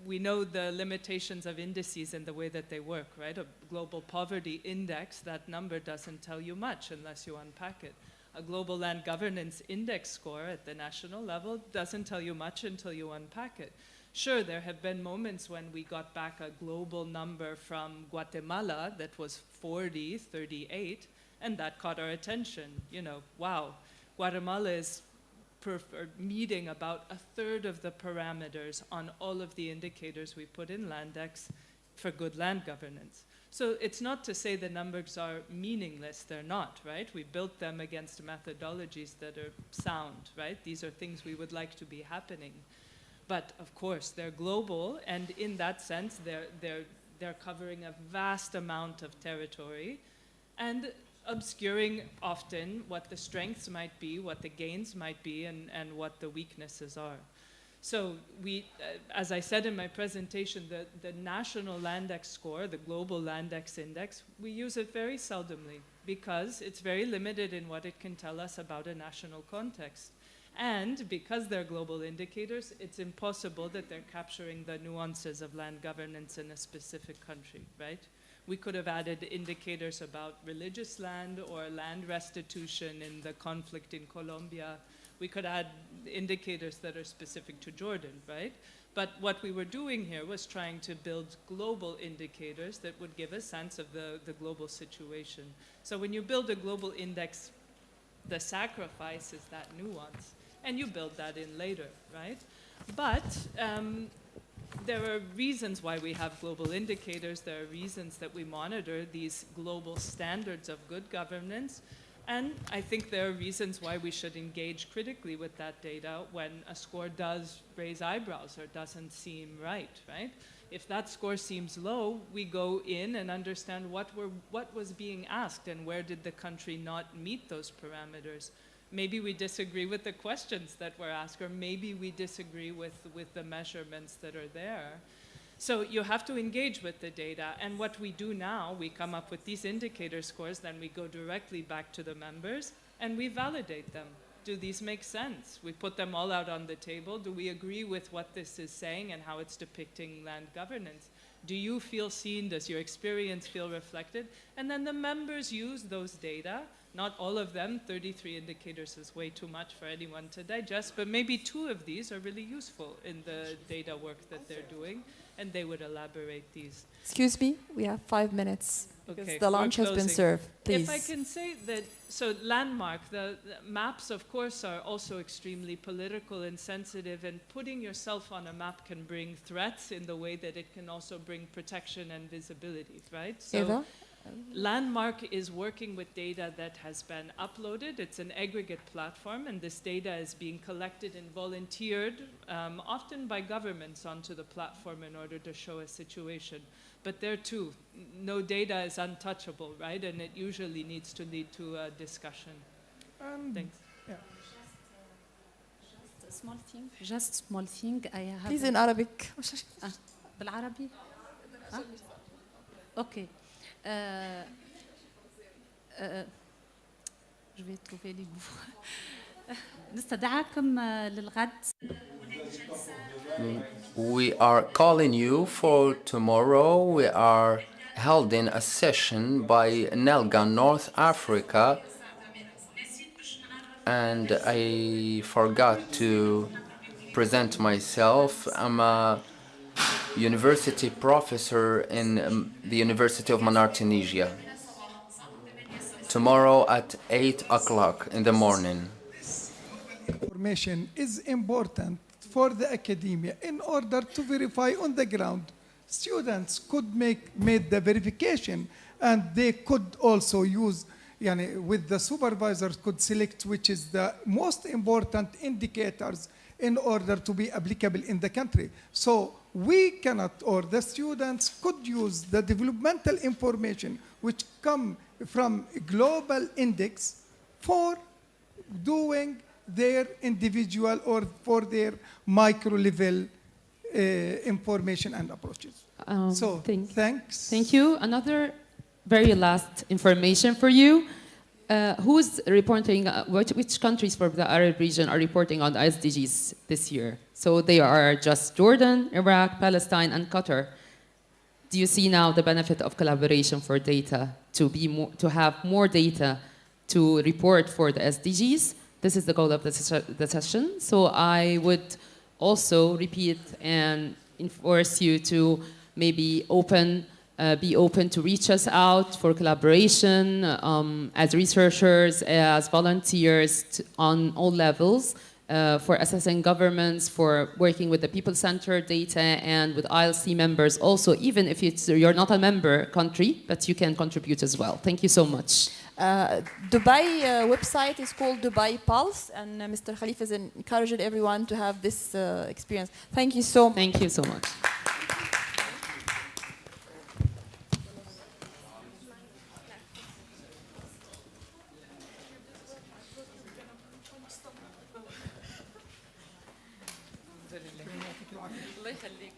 we know the limitations of indices and the way that they work, right? A global poverty index, that number doesn't tell you much unless you unpack it. A global land governance index score at the national level doesn't tell you much until you unpack it. Sure, there have been moments when we got back a global number from Guatemala that was 40, 38, And that caught our attention. You know, wow, Guatemala is meeting about a third of the parameters on all of the indicators we put in Landex for good land governance. So it's not to say the numbers are meaningless, they're not, right? We built them against methodologies that are sound, right? These are things we would like to be happening. But of course, they're global, and in that sense, they're covering a vast amount of territory and obscuring often what the strengths might be, what the gains might be, and what the weaknesses are. So we, as I said in my presentation, the national Landex score, the global Landex index, we use it very seldomly because it's very limited in what it can tell us about a national context. And because they're global indicators, it's impossible that they're capturing the nuances of land governance in a specific country, right? We could have added indicators about religious land or land restitution in the conflict in Colombia. We could add indicators that are specific to Jordan, right? But what we were doing here was trying to build global indicators that would give a sense of the global situation. So when you build a global index, the sacrifice is that nuance. And you build that in later, right? But there are reasons why we have global indicators. There are reasons that we monitor these global standards of good governance. And I think there are reasons why we should engage critically with that data when a score does raise eyebrows or doesn't seem right, right? If that score seems low, we go in and understand what was being asked and where did the country not meet those parameters. Maybe we disagree with the questions that were asked, or maybe we disagree with the measurements that are there. So you have to engage with the data. And what we do now, we come up with these indicator scores, then we go directly back to the members, and we validate them. Do these make sense? We put them all out on the table. Do we agree with what this is saying and how it's depicting land governance? Do you feel seen? Does your experience feel reflected? And then the members use those data. Not all of them, 33 indicators is way too much for anyone to digest, but maybe 2 of these are really useful in the data work that they're doing, and they would elaborate these. Excuse me, we have 5 minutes. Because Okay, the lunch has been served, please. If I can say that, so landmark, the maps, of course, are also extremely political and sensitive, and putting yourself on a map can bring threats in the way that it can also bring protection and visibility, right? So Eva? Landmark is working with data that has been uploaded. It's an aggregate platform, and this data is being collected and volunteered, often by governments, onto the platform in order to show a situation. But there too, no data is untouchable, right? And it usually needs to lead to a discussion. Thanks. Yeah. Just small thing. I have. Please in Arabic. بالعربي. Okay. Je vais trouver les mots. نستدعاكم للغد. We are calling you for tomorrow. We are holding a session by Nelga, North Africa. And I forgot to present myself. I'm a university professor in the University of Manar, Tunisia. Tomorrow at 8 o'clock in the morning. Information is important for the academia in order to verify on the ground. Students could make the verification, and they could also use, with the supervisors could select which is the most important indicators in order to be applicable in the country. So we cannot, or the students could use the developmental information which come from a global index for doing their individual or for their micro level information and approaches. So thanks. Thank you. Another very last information for you. Who's reporting, which countries from the Arab region are reporting on the SDGs this year? So they are just Jordan, Iraq, Palestine, and Qatar. Do you see now the benefit of collaboration for data, to have more data to report for the SDGs? This is the goal of the session. So I would also repeat and enforce you to maybe open be open to reach us out for collaboration as researchers, as volunteers on all levels for assessing governments, for working with the people-centered data and with ILC members also, even if you're not a member country, but you can contribute as well. Thank you so much. Dubai website is called Dubai Pulse, and Mr. Khalif is encouraging everyone to have this experience. Thank you so much. Thank you so much. الله يخليك.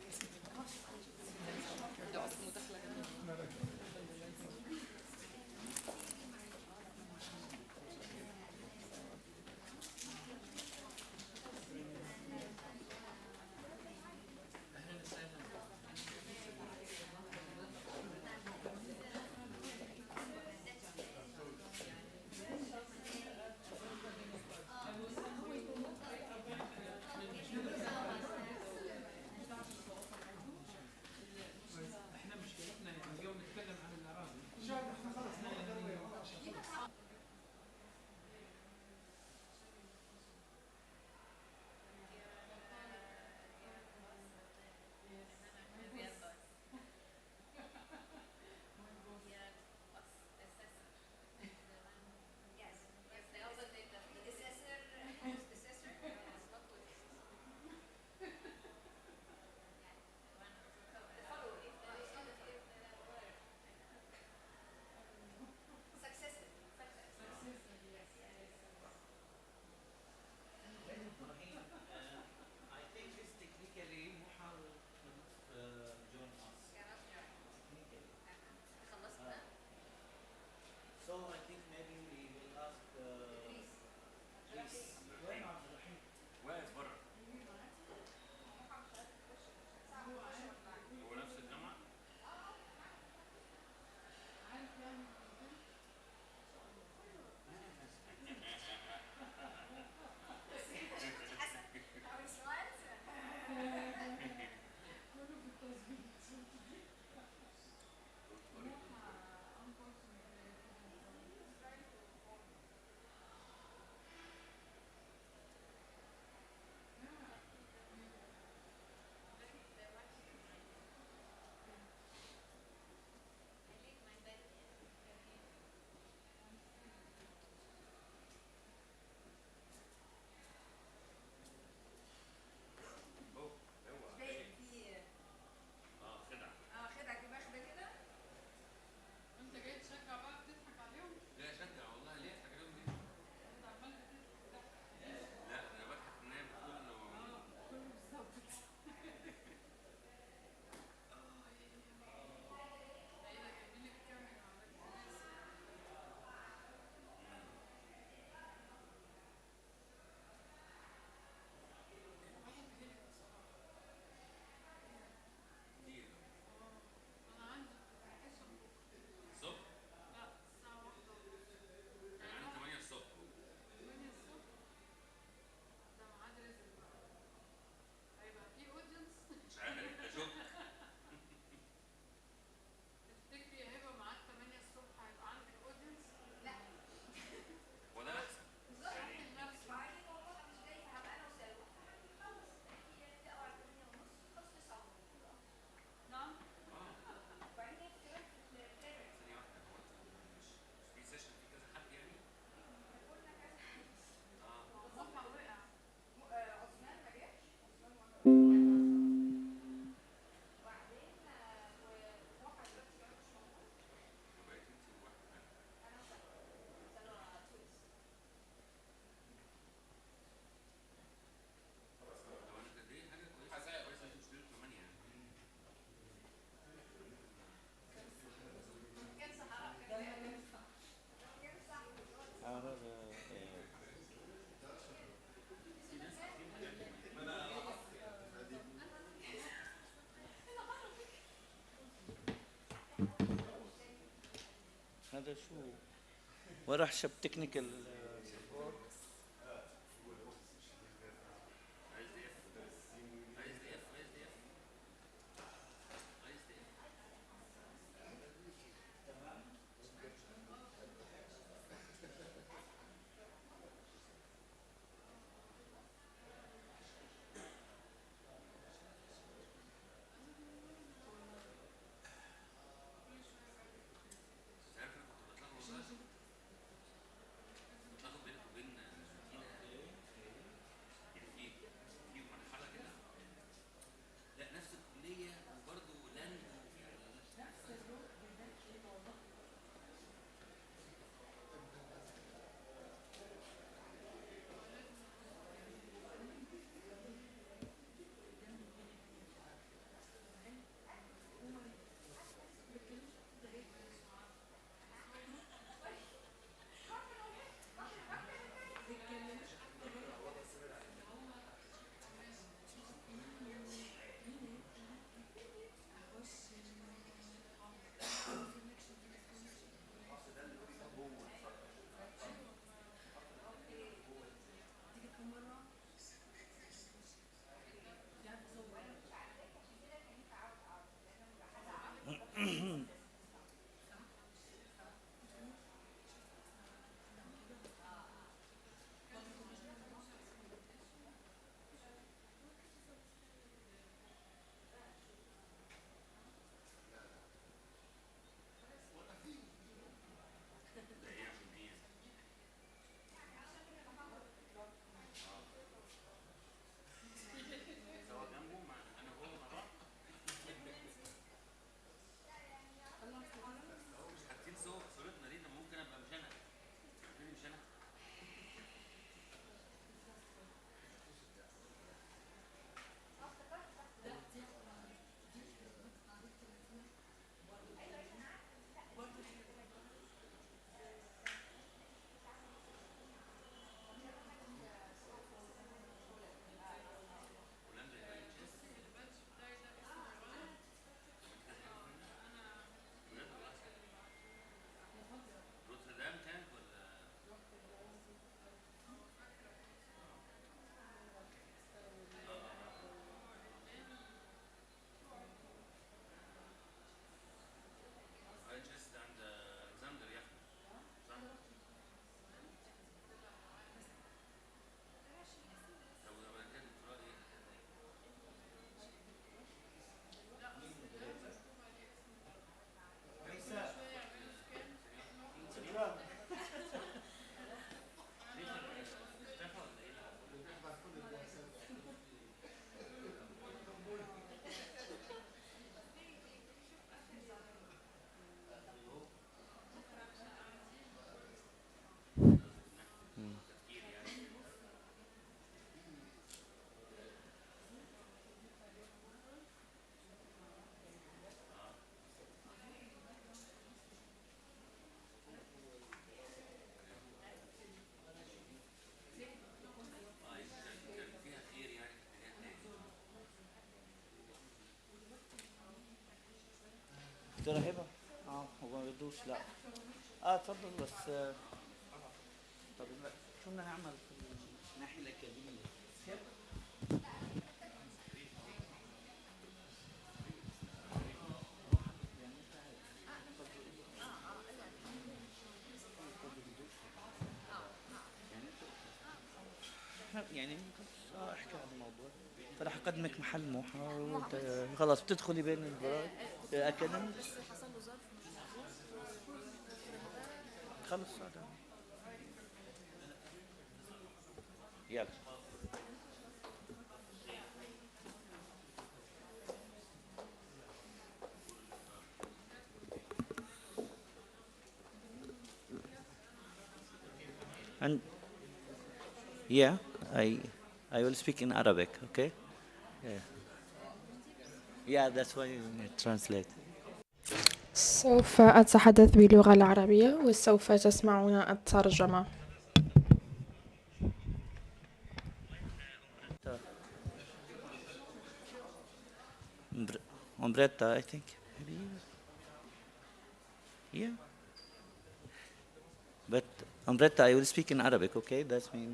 هذا شو وراح شب تكنيكال دكتورة هبة هو ما بدوش لا اتفضل بس طب شو بدنا نعمل في الناحية الأكاديمية؟ يعني احكي عن الموضوع فراح اقدمك محل موحة خلاص بتدخلي بين البراد اكاديمي خلص هذا يلا and yeah I will speak in Arabic okay yeah that's why you translate سوف أتحدث باللغة العربية وسوف تسمعون الترجمة. Ombretta I think yeah but Ombretta I will speak in Arabic okay that's me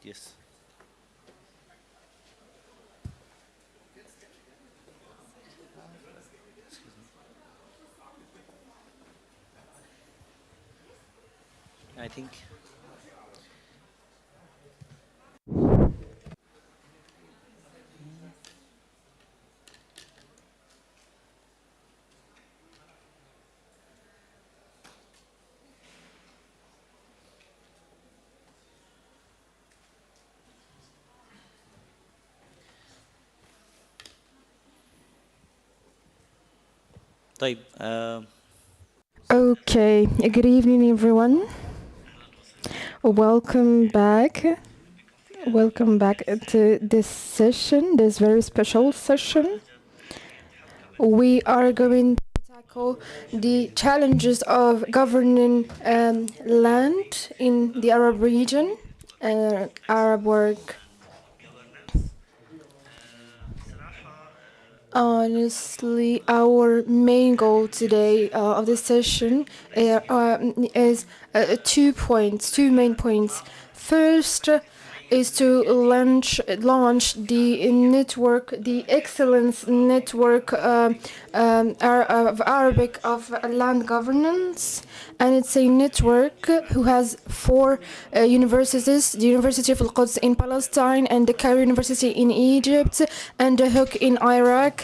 yes I think طيب Okay, good evening everyone. Welcome back. Welcome back to this session, this very special session. We are going to tackle the challenges of governing land in the Arab region, Arab work. Honestly, our main goal today of this session is 2 points, 2 main points. First is to launch the network, the excellence network of Arabic of land governance, and it's a network who has 4 universities: the University of Al-Quds in Palestine, and the Cairo University in Egypt, and the Hook in Iraq,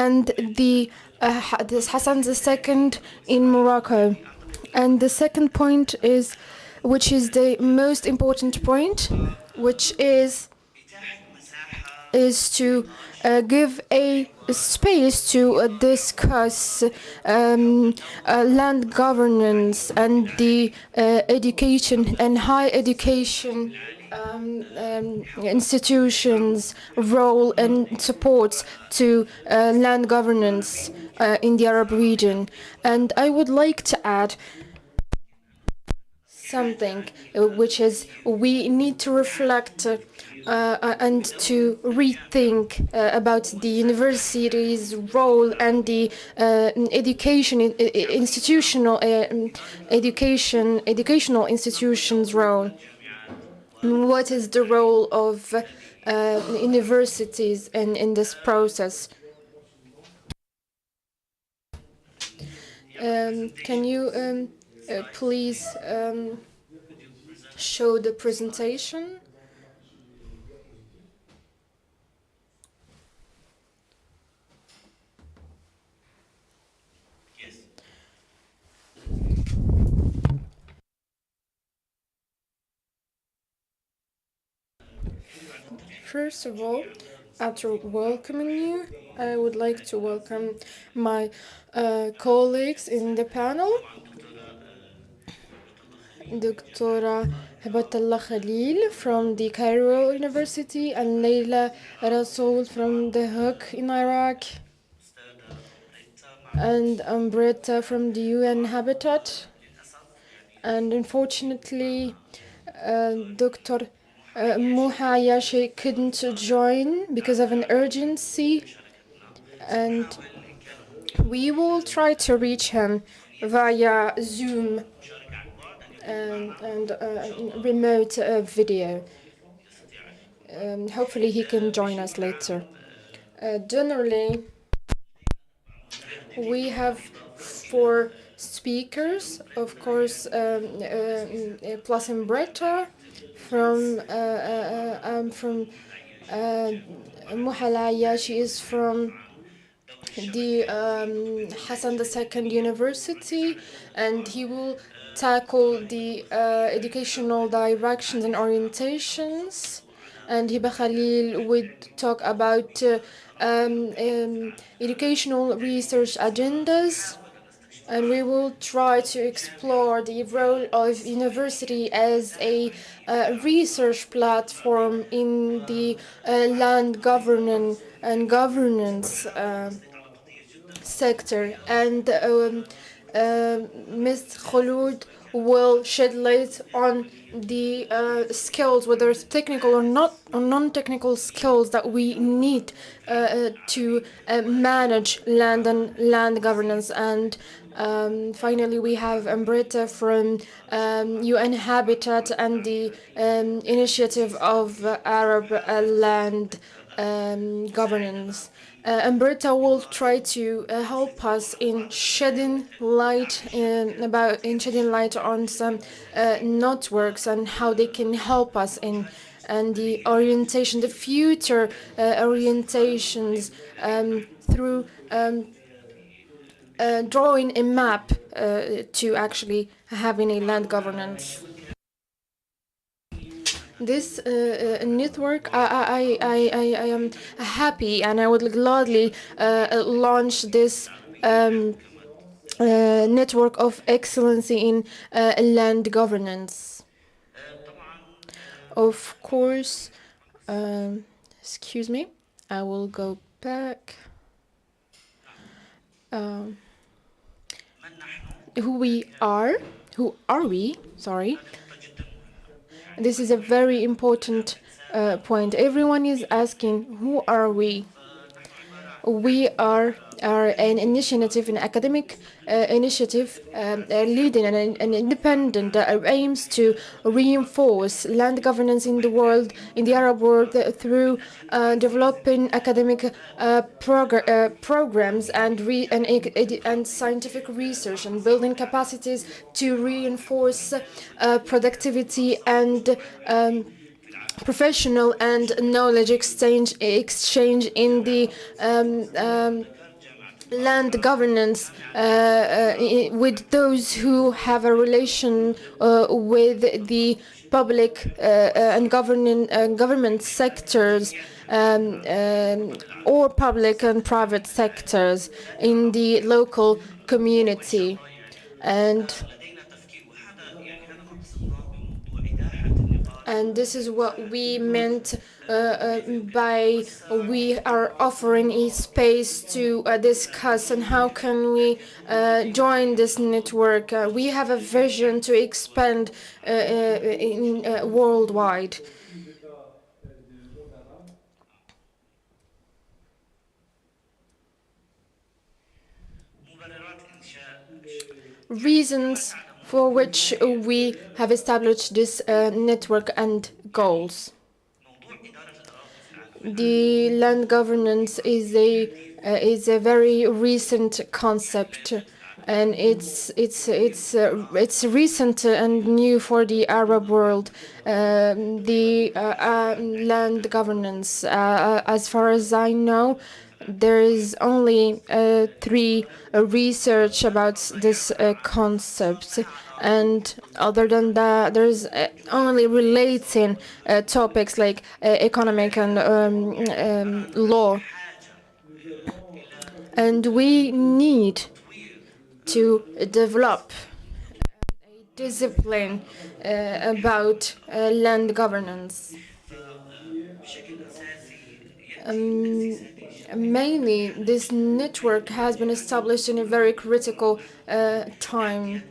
and the Hassan II in Morocco. And the second point is, which is the most important point, which is to give a space to discuss land governance and the education and higher education institutions' role and support to land governance in the Arab region. And I would like to add something, which is we need to reflect and to rethink about the university's role and the educational institutions' role. What is the role of universities in this process? Can you please show the presentation? First of all, after welcoming you, I would like to welcome my colleagues in the panel. Dr. Hibatullah Khalil from the Cairo University and Leila Rasool from the Hook in Iraq. and Umbretta from the UN Habitat. And unfortunately, Dr. Muha Yashi couldn't join because of an urgency, and we will try to reach him via Zoom and remote video. Hopefully he can join us later. Generally, we have 4 speakers, of course, plus Umbretta from Muhalaya. She is from the Hassan II University, and he will tackle the educational directions and orientations. And Hiba Khalil would talk about educational research agendas. And we will try to explore the role of university as a research platform in the land governance and governance sector. And Ms. Kholoud will shed light on the skills, whether it's technical or not, or non-technical skills that we need to manage land and land governance. And finally, we have Umbretta from UN Habitat and the Initiative of Arab Land Governance. Umberta will try to help us in shedding light on some networks and how they can help us in and the orientation, the future orientations through drawing a map to actually having a land governance. This network, I am happy, and I would gladly launch this network of excellency in land governance. Of course, excuse me, I will go back. Who are we? Sorry. This is a very important point. Everyone is asking, who are we? We are an initiative, an academic initiative leading an independent that aims to reinforce land governance in the world, in the Arab world, through developing academic programs and scientific research and building capacities to reinforce productivity and professional and knowledge exchange in the land governance with those who have a relation with the public and government sectors or public and private sectors in the local community. And this is what we meant by we are offering a space to discuss and how can we join this network. We have a vision to expand worldwide. Reasons for which we have established this network and goals. The land governance is a very recent concept, and it's recent and new for the Arab world. The land governance, as far as I know, there is only 3 research about this concept, and other than that, there's only relating topics like economic and law. And we need to develop a discipline about land governance. Mainly, this network has been established in a very critical time.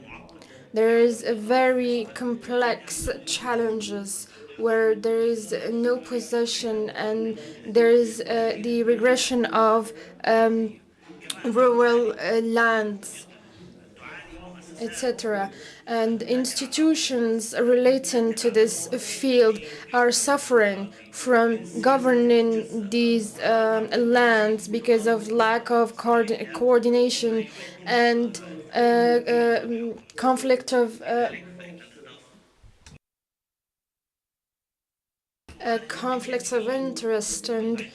There is a very complex challenges where there is no possession and there is the regression of rural lands, etc. And institutions relating to this field are suffering from governing these lands because of lack of coordination and conflict of conflicts of interest, and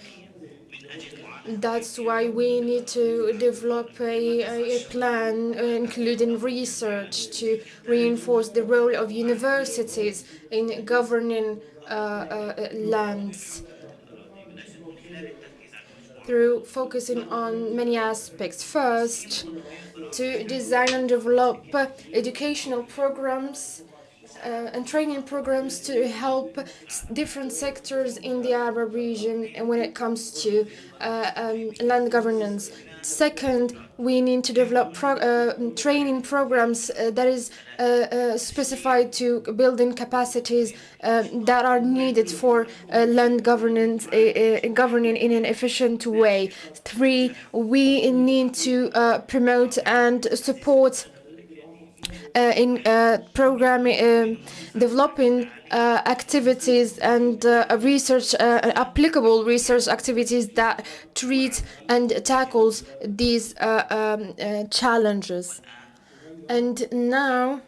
that's why we need to develop a plan, including research, to reinforce the role of universities in governing lands through focusing on many aspects. First, to design and develop educational programs and training programs to help different sectors in the Arab region and when it comes to land governance. Second, we need to develop training programs that is specified to building capacities that are needed for land governance, governing in an efficient way. Three, we need to promote and support in programming, developing activities and research, applicable research activities that treat and tackles these challenges. And now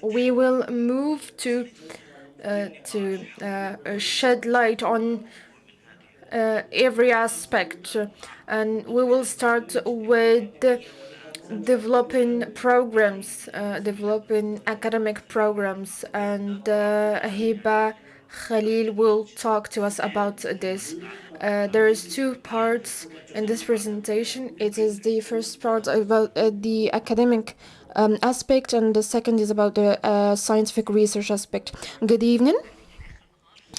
we will move to shed light on every aspect, and we will start with developing programs, developing academic programs, and Hiba Khalil will talk to us about this. There is two parts in this presentation. It is the first part about the academic aspect, and the second is about the scientific research aspect. Good evening.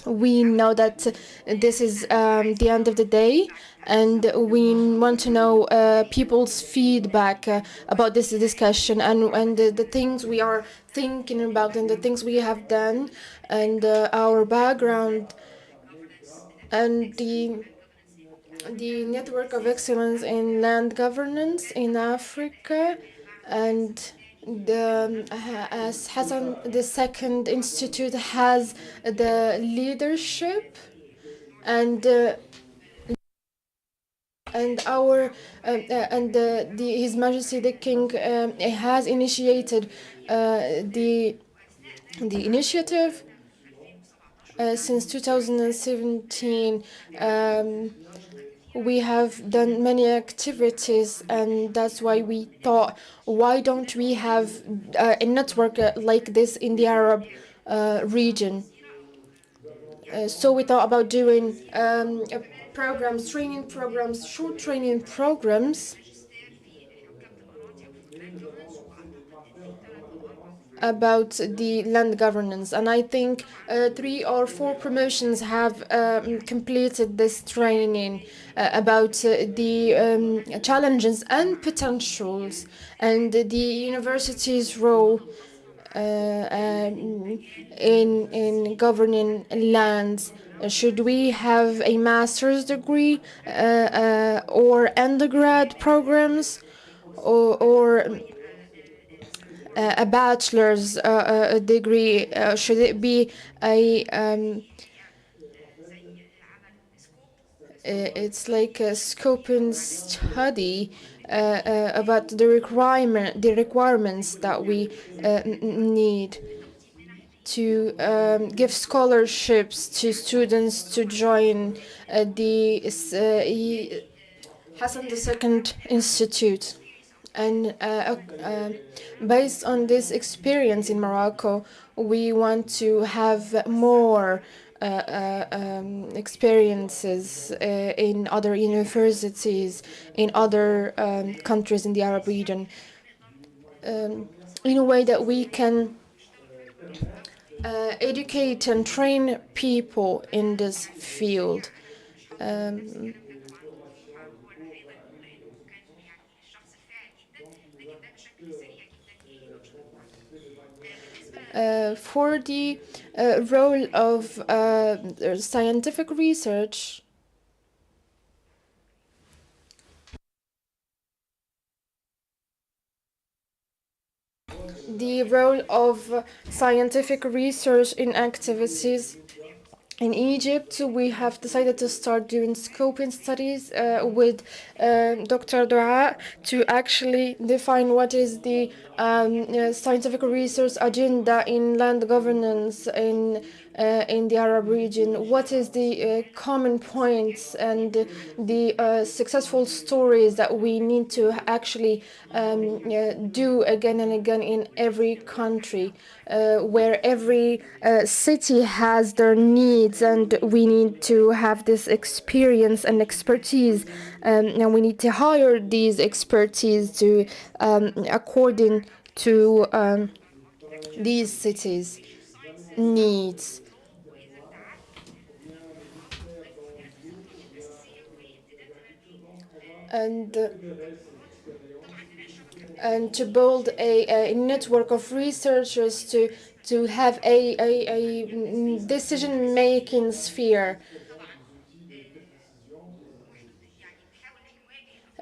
We know that this is the end of the day, and we want to know people's feedback about this discussion and the things we are thinking about and the things we have done and our background and the network of excellence in land governance in Africa. And as Hassan II Institute has the leadership and our His Majesty the King has initiated the initiative since 2017. We have done many activities, and that's why we thought, why don't we have a network like this in the Arab region? So we thought about doing programs, training programs, short training programs about the land governance, and I think 3 or 4 promotions have completed this training about the challenges and potentials and the university's role in governing lands. Should we have a master's degree or undergrad programs or a bachelor's degree? Should it be a it's like a scope and study about the requirements that we need to give scholarships to students to join the Hassan II Institute. And based on this experience in Morocco, we want to have more experiences in other universities, in other countries in the Arab region, in a way that we can educate and train people in this field Um, for the role of scientific research, the role of scientific research in activities in Egypt, we have decided to start doing scoping studies with Dr. Dua to actually define what is the scientific research agenda in land governance in the Arab region. What is the common points and the successful stories that we need to actually do again and again in every country, where every city has their needs, and we need to have this experience and expertise, and we need to hire these expertise to according to these cities' needs. And to build a network of researchers to have a decision-making sphere.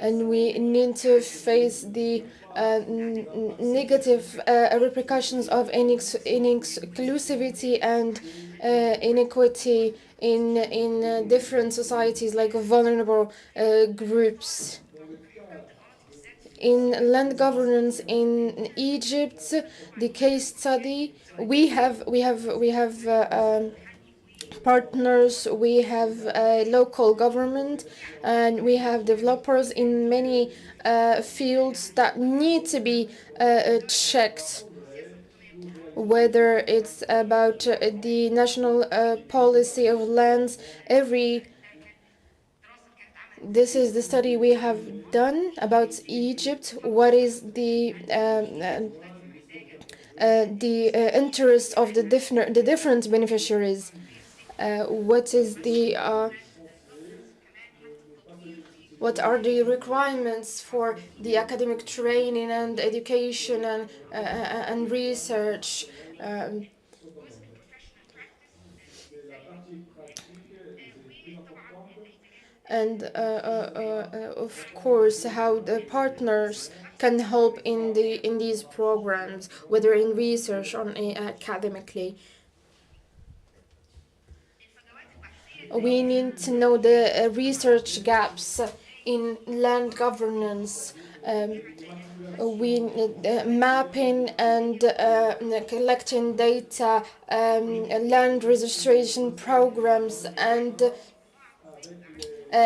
And we need to face the negative repercussions of inexclusivity and inequity in different societies, like vulnerable groups. In land governance in Egypt, the case study, we have partners, we have local government, and we have developers in many fields that need to be checked, whether it's about the national policy of lands. This is the study we have done about Egypt. What is the interest of the different beneficiaries? What is the what are the requirements for the academic training and education and research? Um, and of course, how the partners can help in these programs, whether in research or academically. We need to know the research gaps in land governance. We need mapping and collecting data, land registration programs, and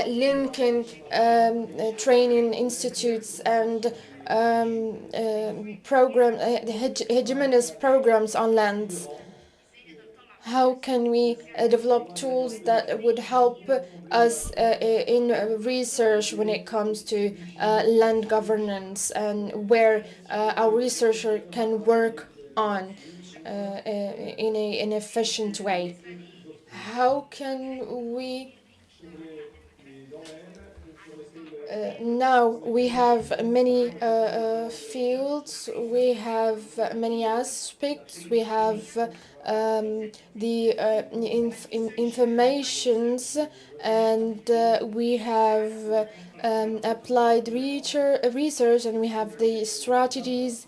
linking training institutes and hegemonist programs on lands. How can we develop tools that would help us in research when it comes to land governance, and where our researcher can work on in an efficient way? How can we now we have many fields, we have many aspects, we have the informations, and we have applied research, and we have the strategies,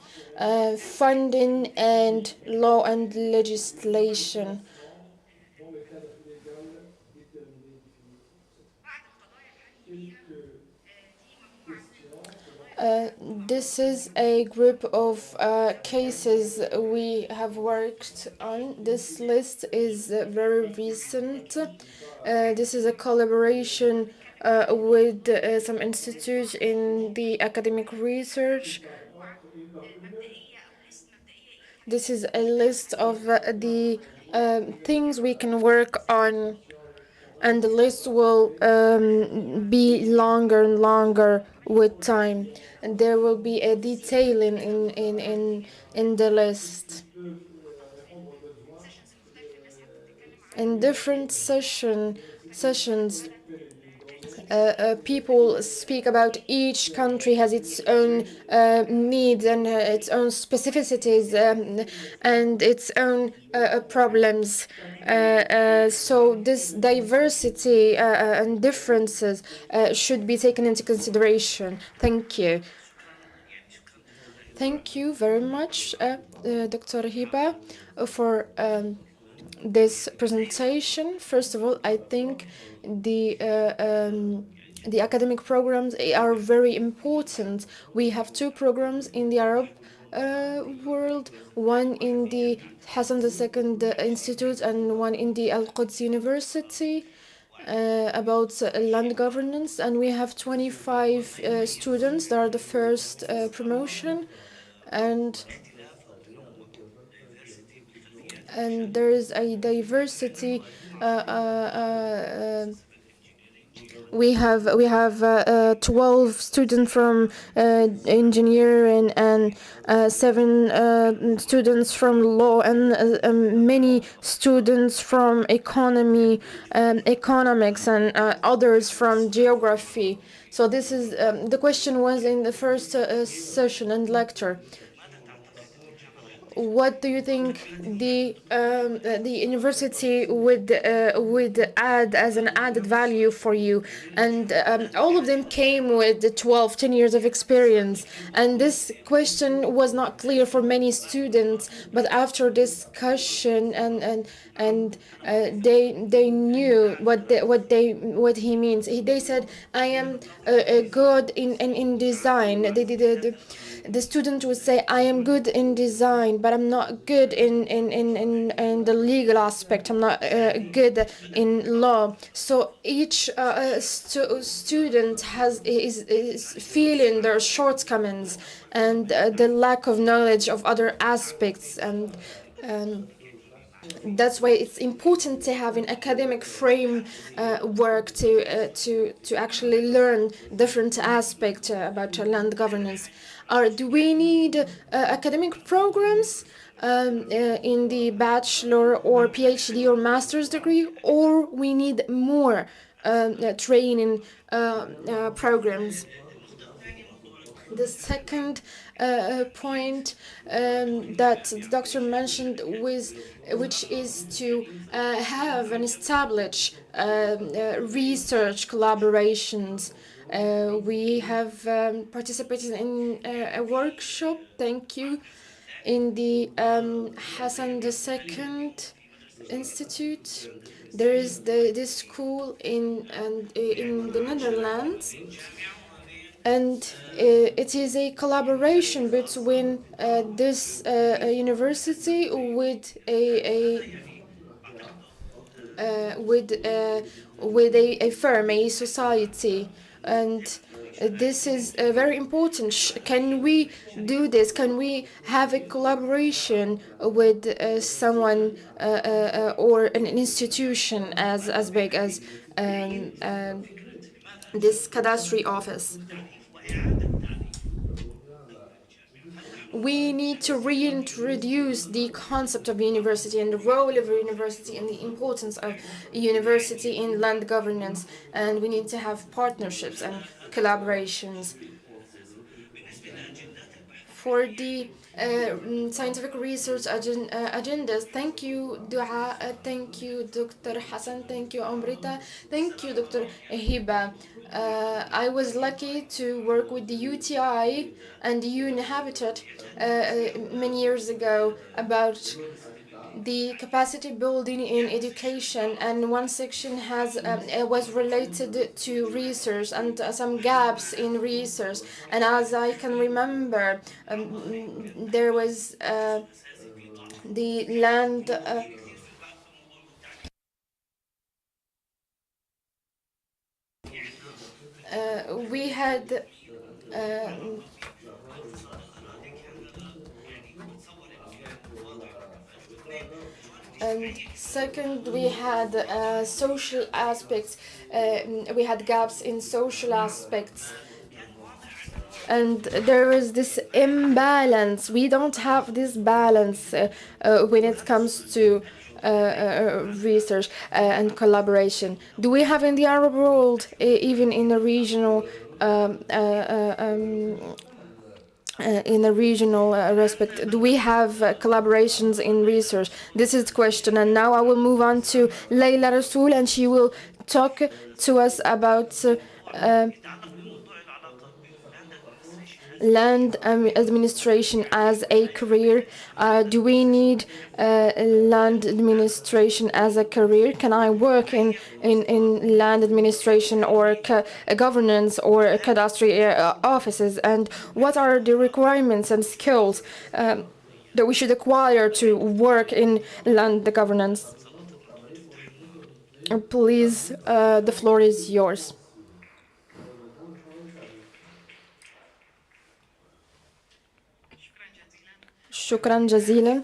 funding, and law and legislation. This is a group of cases we have worked on. This list is very recent. This is a collaboration with some institutes in the academic research. This is a list of the things we can work on, and the list will be longer and longer with time, and there will be a detailing in the list. In different sessions, people speak about each country has its own needs and its own specificities and its own problems. So this diversity and differences should be taken into consideration. Thank you. Thank you very much, Dr. Hiba, for this presentation. First of all, I think the academic programs are very important. We have two programs in the Arab world, one in the Hassan II Institute and one in the Al-Quds University. About land governance, and we have 25 students that are the first promotion, and there is a diversity. We have 12 students from engineering and 7 students from law and many students from economics and others from geography. So this is the question was in the first session and lecture. What do you think the university would add as an added value for you? And all of them came with 10 years of experience. And this question was not clear for many students, but after discussion and they knew what he means. They said, I am good in design. The student would say, I am good in design, but I'm not good in the legal aspect. I'm not good in law. So each student is feeling their shortcomings and the lack of knowledge of other aspects, and that's why it's important to have an academic framework to actually learn different aspects about land governance. Do we need academic programs in the bachelor or PhD or master's degree, or we need more training programs? The second point that the doctor mentioned which is to have and establish research collaborations. We have participated in a workshop, thank you, in the Hassan II Institute. There is this school in the Netherlands, and it is a collaboration between this university with a firm, a society, and this is very important. Can we do this? Can we have a collaboration with someone or an institution as big as this cadastry office? We need to reintroduce the concept of university and the role of a university and the importance of a university in land governance, and we need to have partnerships and collaborations. For the scientific research agendas, thank you, Dua, thank you, Dr. Hassan, thank you, Amrita, thank you, Dr. Hiba. I was lucky to work with the UTI and the UN Habitat many years ago about the capacity building in education, and one section was related to research and some gaps in research. And as I can remember, there was the land. We had. And second, we had social aspects. We had gaps in social aspects. And there is this imbalance. We don't have this balance when it comes to research and collaboration. Do we have in the Arab world, even in the regional in a regional respect, do we have collaborations in research? This is the question. And now I will move on to Leila Rasool, and she will talk to us about land administration as a career. Do we need land administration as a career? Can I work in land administration or governance or cadastry offices? And what are the requirements and skills that we should acquire to work in land governance? Please, the floor is yours. شكرا جزيلا.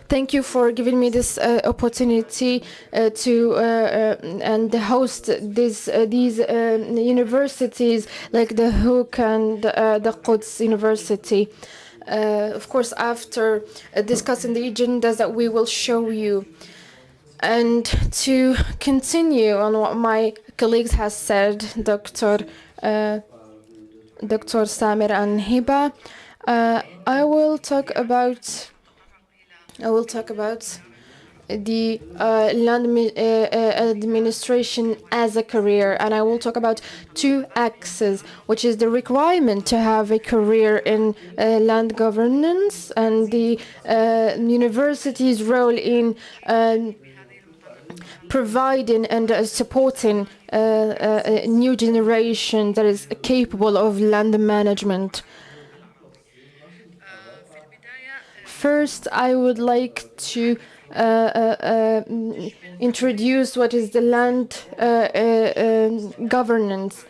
Thank you for giving me this opportunity to and host these universities like the Hook and the Quds University. Of course, after discussing the agendas that we will show you. And to continue on what my colleagues have said, Dr. Samir and Hiba, I will talk about the land administration as a career, and I will talk about two axes, which is the requirement to have a career in land governance and the university's role in providing and supporting a new generation that is capable of land management. First, I would like to introduce what is the land governance,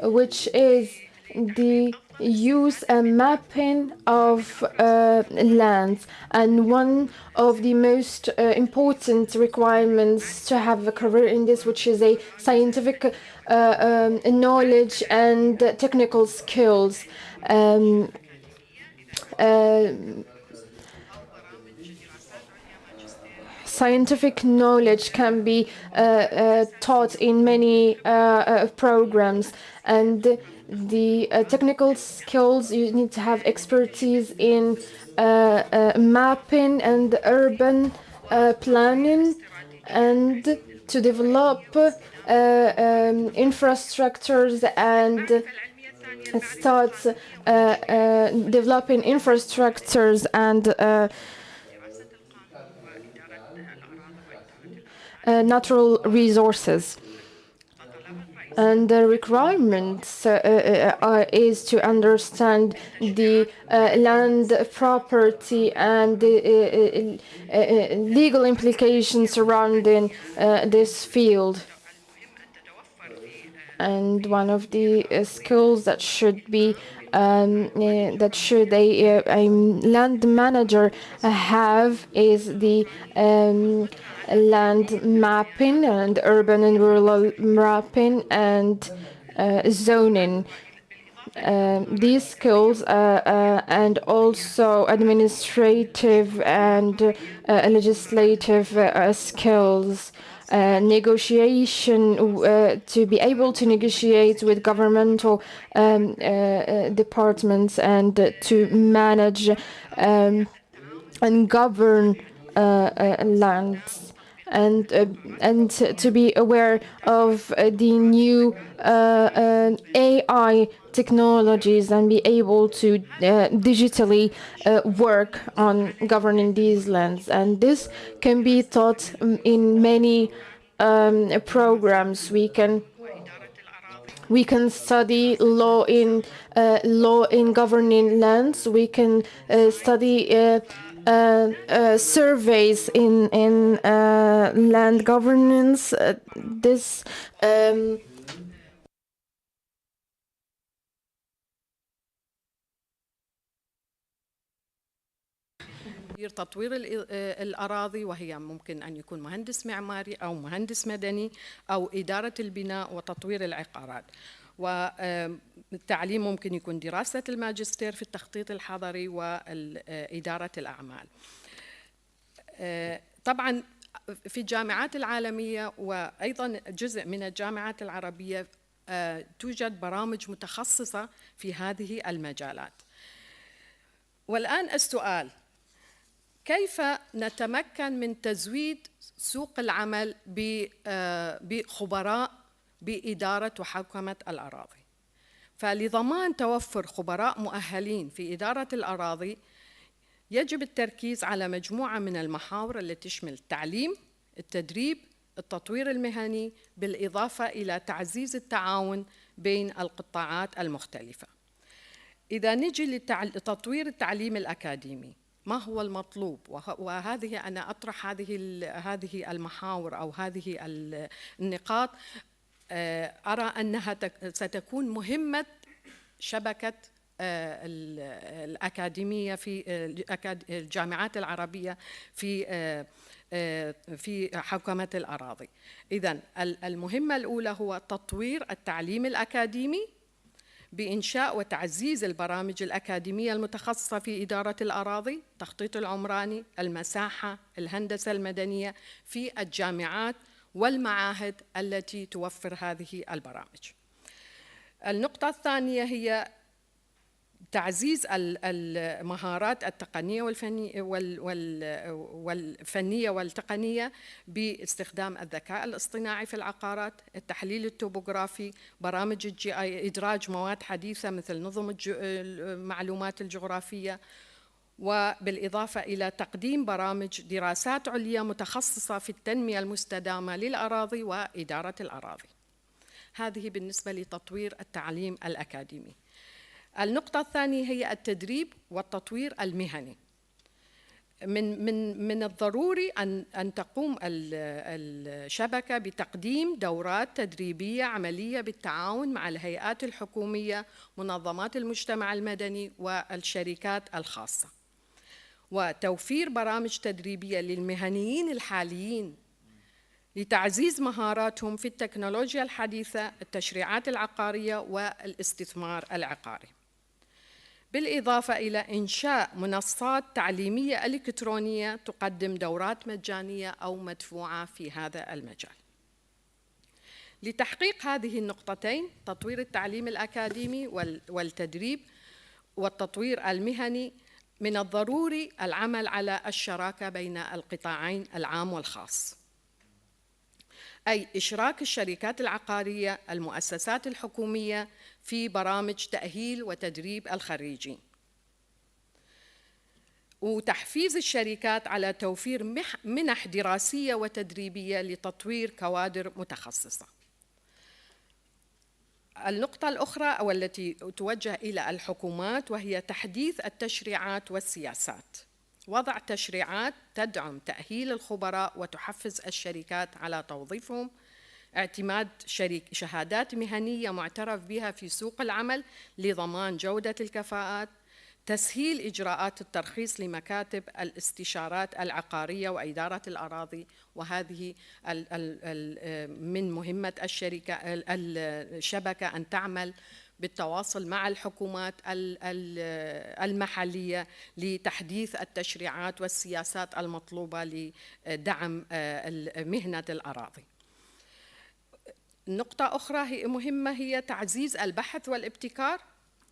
which is the use and mapping of lands, and one of the most important requirements to have a career in this, which is a scientific knowledge and technical skills. Scientific knowledge can be taught in many programs, and the technical skills, you need to have expertise in mapping and urban planning, and to develop infrastructures and start developing infrastructures and natural resources. And the requirements is to understand the land property and the legal implications surrounding this field. And one of the skills that should be a land manager have is the land mapping and urban and rural mapping and zoning. These skills and also administrative and legislative skills. Negotiation, to be able to negotiate with governmental departments and to manage and govern lands, and to be aware of the new AI technologies and be able to digitally work on governing these lands. And this can be taught in many programs. We can study law in governing lands. We can study surveys in land governance. This تطوير الأراضي، وهي ممكن أن يكون مهندس معماري أو مهندس مدني أو إدارة البناء وتطوير العقارات. والتعليم ممكن يكون دراسة الماجستير في التخطيط الحضري وإدارة الأعمال. طبعا في الجامعات العالمية وأيضا جزء من الجامعات العربية توجد برامج متخصصة في هذه المجالات. والآن السؤال: كيف نتمكن من تزويد سوق العمل بخبراء بإدارة وحوكمة الأراضي؟ فلضمان توفر خبراء مؤهلين في إدارة الأراضي يجب التركيز على مجموعة من المحاور التي تشمل التعليم، التدريب، التطوير المهني، بالإضافة إلى تعزيز التعاون بين القطاعات المختلفة. إذا نجي لتطوير التعليم الأكاديمي، ما هو المطلوب؟ وهذه أنا أطرح هذه المحاور أو هذه النقاط. أرى أنها ستكون مهمة شبكة الأكاديمية في الجامعات العربية في حوكمة الأراضي. إذن المهمة الأولى هو تطوير التعليم الأكاديمي بإنشاء وتعزيز البرامج الأكاديمية المتخصصة في إدارة الأراضي، التخطيط العمراني، المساحة، الهندسة المدنية في الجامعات والمعاهد التي توفر هذه البرامج. النقطة الثانية هي تعزيز المهارات التقنية والفنية والتقنية باستخدام الذكاء الاصطناعي في العقارات، التحليل التوبوغرافي، برامج إدراج مواد حديثة مثل نظم المعلومات الجغرافية، وبالإضافة إلى تقديم برامج دراسات عليا متخصصة في التنمية المستدامة للأراضي وإدارة الأراضي. هذه بالنسبة لتطوير التعليم الأكاديمي. النقطة الثانية هي التدريب والتطوير المهني. من الضروري أن تقوم الشبكة بتقديم دورات تدريبية عملية بالتعاون مع الهيئات الحكومية، منظمات المجتمع المدني والشركات الخاصة، وتوفير برامج تدريبية للمهنيين الحاليين لتعزيز مهاراتهم في التكنولوجيا الحديثة، التشريعات العقارية والاستثمار العقاري، بالإضافة إلى إنشاء منصات تعليمية إلكترونية تقدم دورات مجانية أو مدفوعة في هذا المجال. لتحقيق هذه النقطتين، تطوير التعليم الأكاديمي والتدريب والتطوير المهني، من الضروري العمل على الشراكة بين القطاعين العام والخاص، أي إشراك الشركات العقارية، المؤسسات الحكومية في برامج تأهيل وتدريب الخريجين، وتحفيز الشركات على توفير منح دراسية وتدريبية لتطوير كوادر متخصصة. النقطة الأخرى والتي توجه إلى الحكومات وهي تحديث التشريعات والسياسات، وضع تشريعات تدعم تأهيل الخبراء وتحفز الشركات على توظيفهم، اعتماد شهادات مهنية معترف بها في سوق العمل لضمان جودة الكفاءات، تسهيل إجراءات الترخيص لمكاتب الاستشارات العقارية وإدارة الأراضي، وهذه من مهمة الشبكة أن تعمل بالتواصل مع الحكومات المحلية لتحديث التشريعات والسياسات المطلوبة لدعم مهنة الأراضي. نقطة أخرى مهمة هي تعزيز البحث والابتكار،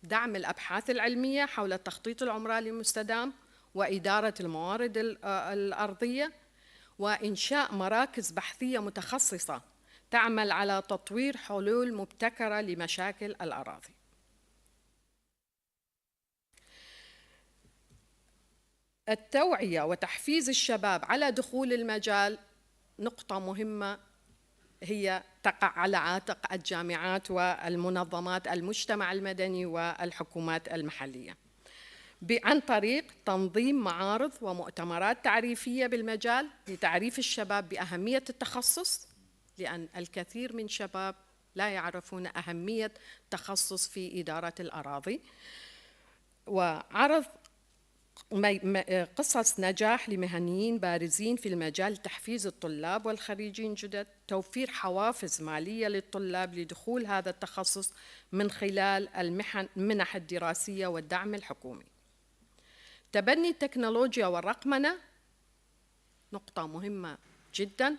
دعم الأبحاث العلمية حول التخطيط العمراني المستدام وإدارة الموارد الأرضية، وإنشاء مراكز بحثية متخصصة تعمل على تطوير حلول مبتكرة لمشاكل الأراضي. التوعية وتحفيز الشباب على دخول المجال نقطة مهمة هي تقع على عاتق الجامعات والمنظمات المجتمع المدني والحكومات المحلية، عن طريق تنظيم معارض ومؤتمرات تعريفية بالمجال لتعريف الشباب بأهمية التخصص، لأن الكثير من شباب لا يعرفون أهمية التخصص في إدارة الأراضي، وعرض قصص نجاح لمهنيين بارزين في المجال تحفيز الطلاب والخريجين جدد، توفير حوافز مالية للطلاب لدخول هذا التخصص من خلال المنح الدراسية والدعم الحكومي. تبني التكنولوجيا والرقمنة، نقطة مهمة جدا،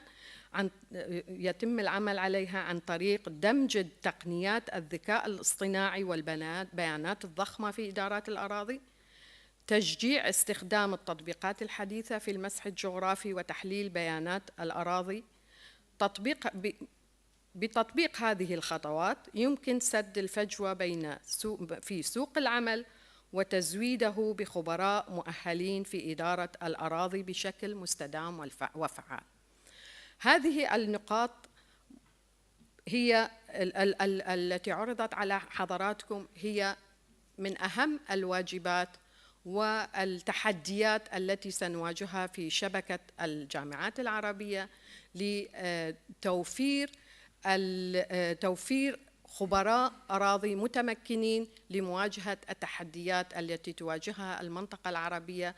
يتم العمل عليها عن طريق دمج تقنيات الذكاء الاصطناعي والبيانات الضخمة في إدارات الأراضي، تشجيع استخدام التطبيقات الحديثة في المسح الجغرافي وتحليل بيانات الأراضي. بتطبيق هذه الخطوات يمكن سد الفجوة في سوق العمل وتزويده بخبراء مؤهلين في إدارة الأراضي بشكل مستدام وفعال. هذه النقاط هي التي عرضت على حضراتكم، هي من أهم الواجبات والتحديات التي سنواجهها في شبكة الجامعات العربية لتوفير خبراء أراضي متمكنين لمواجهة التحديات التي تواجهها المنطقة العربية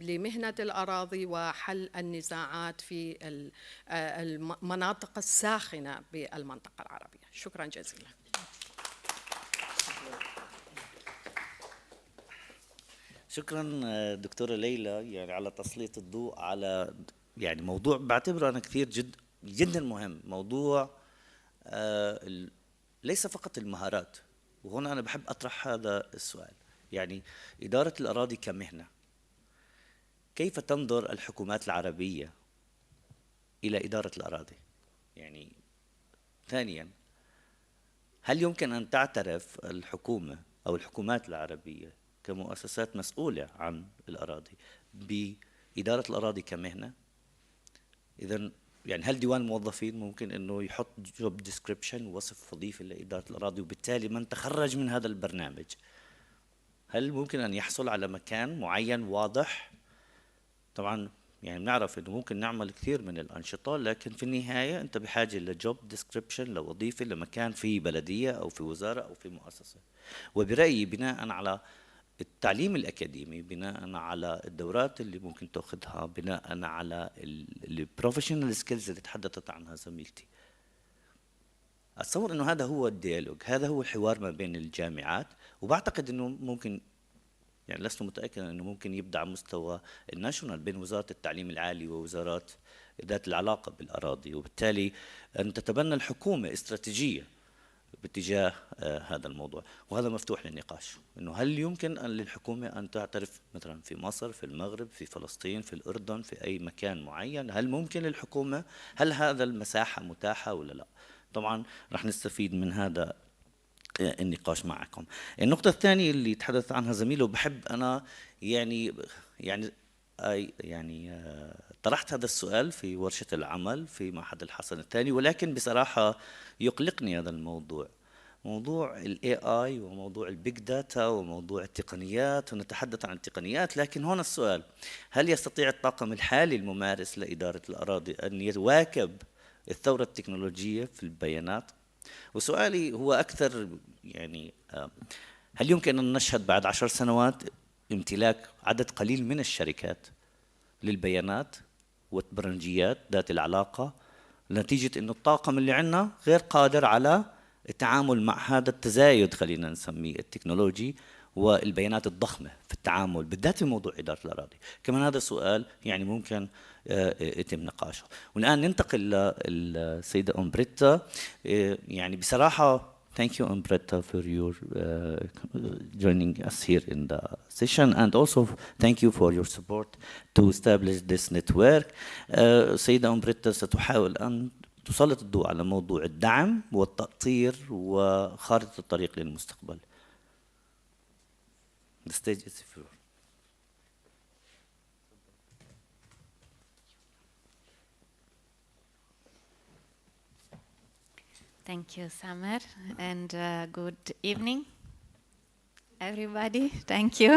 لمهنة الأراضي وحل النزاعات في المناطق الساخنة بالمنطقة العربية. شكرا جزيلا. شكرا دكتورة ليلى يعني على تسليط الضوء على يعني موضوع بعتبره أنا كثير جدا مهم، موضوع ليس فقط المهارات. وهنا أنا بحب أطرح هذا السؤال، يعني إدارة الأراضي كمهنة، كيف تنظر الحكومات العربية إلى إدارة الأراضي؟ يعني ثانيا، هل يمكن أن تعترف الحكومة أو الحكومات العربية كمؤسسات مسؤولة عن الأراضي بإدارة الأراضي كمهنة؟ إذن يعني هل ديوان الموظفين ممكن أنه يحط جوب ديسكريبشن، وصف وظيفي لإدارة الأراضي، وبالتالي من تخرج من هذا البرنامج هل ممكن أن يحصل على مكان معين واضح؟ طبعا يعني بنعرف أنه ممكن نعمل كثير من الأنشطة، لكن في النهاية أنت بحاجة لجوب ديسكريبشن، لوظيفة، لمكان في بلدية أو في وزارة أو في مؤسسة. وبرأيي بناء على التعليم الأكاديمي، بناء على الدورات اللي ممكن تأخذها، بناء على البروفيشنال سكيلز اللي تحدثت عنها زميلتي، أتصور أنه هذا هو الديالوج، هذا هو الحوار ما بين الجامعات. وبعتقد أنه ممكن، يعني لست متأكدا أنه ممكن يبدأ على مستوى الناشونال بين وزارة التعليم العالي ووزارات ذات العلاقة بالأراضي، وبالتالي أن تتبنى الحكومة استراتيجية باتجاه هذا الموضوع. وهذا مفتوح للنقاش، انه هل يمكن للحكومه ان تعترف مثلا في مصر، في المغرب، في فلسطين، في الاردن، في اي مكان معين؟ هل ممكن للحكومه؟ هل هذا المساحه متاحه ولا لا؟ طبعا رح نستفيد من هذا النقاش معكم. النقطه الثانيه اللي تحدث عنها زميله، وبحب انا يعني طرحت هذا السؤال في ورشة العمل في معهد الحسن الثاني، ولكن بصراحة يقلقني هذا الموضوع، موضوع ال AI وموضوع البيج داتا وموضوع التقنيات، ونتحدث عن التقنيات. لكن هنا السؤال، هل يستطيع الطاقم الحالي الممارس لإدارة الأراضي أن يواكب الثورة التكنولوجية في البيانات؟ وسؤالي هو أكثر يعني، هل يمكن أن نشهد بعد 10 سنوات امتلاك عدد قليل من الشركات للبيانات والبرمجيات ذات العلاقة، نتيجة أن الطاقم اللي عندنا غير قادر على التعامل مع هذا التزايد، خلينا نسميه التكنولوجي، والبيانات الضخمة في التعامل بالذات في موضوع إدارة الأراضي؟ كمان هذا سؤال يعني ممكن يتم نقاشه. والآن ننتقل للسيدة أمبريتا. يعني بصراحة thank you Umbretta for your joining us here in the session, and also thank you for your support to establish this network. سيدة أمبريتا ستحاول أن تسلط الضوء على موضوع الدعم والتأطير وخارطة الطريق للمستقبل. The stage is yours. Thank you, Samer, and good evening, everybody. Thank you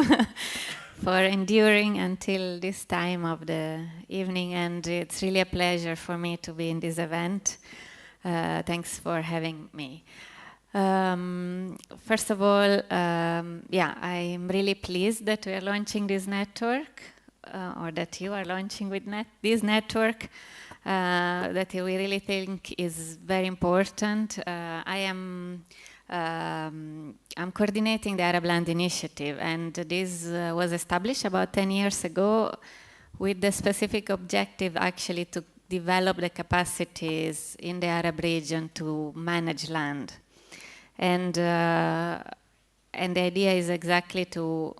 for enduring until this time of the evening, and it's really a pleasure for me to be in this event. Thanks for having me. First of all, yeah, I'm really pleased that we are launching this network, or that you are launching with this network, that we really think is very important. I'm coordinating the Arab Land Initiative, and this was established about 10 years ago with the specific objective actually to develop the capacities in the Arab region to manage land. And the idea is exactly to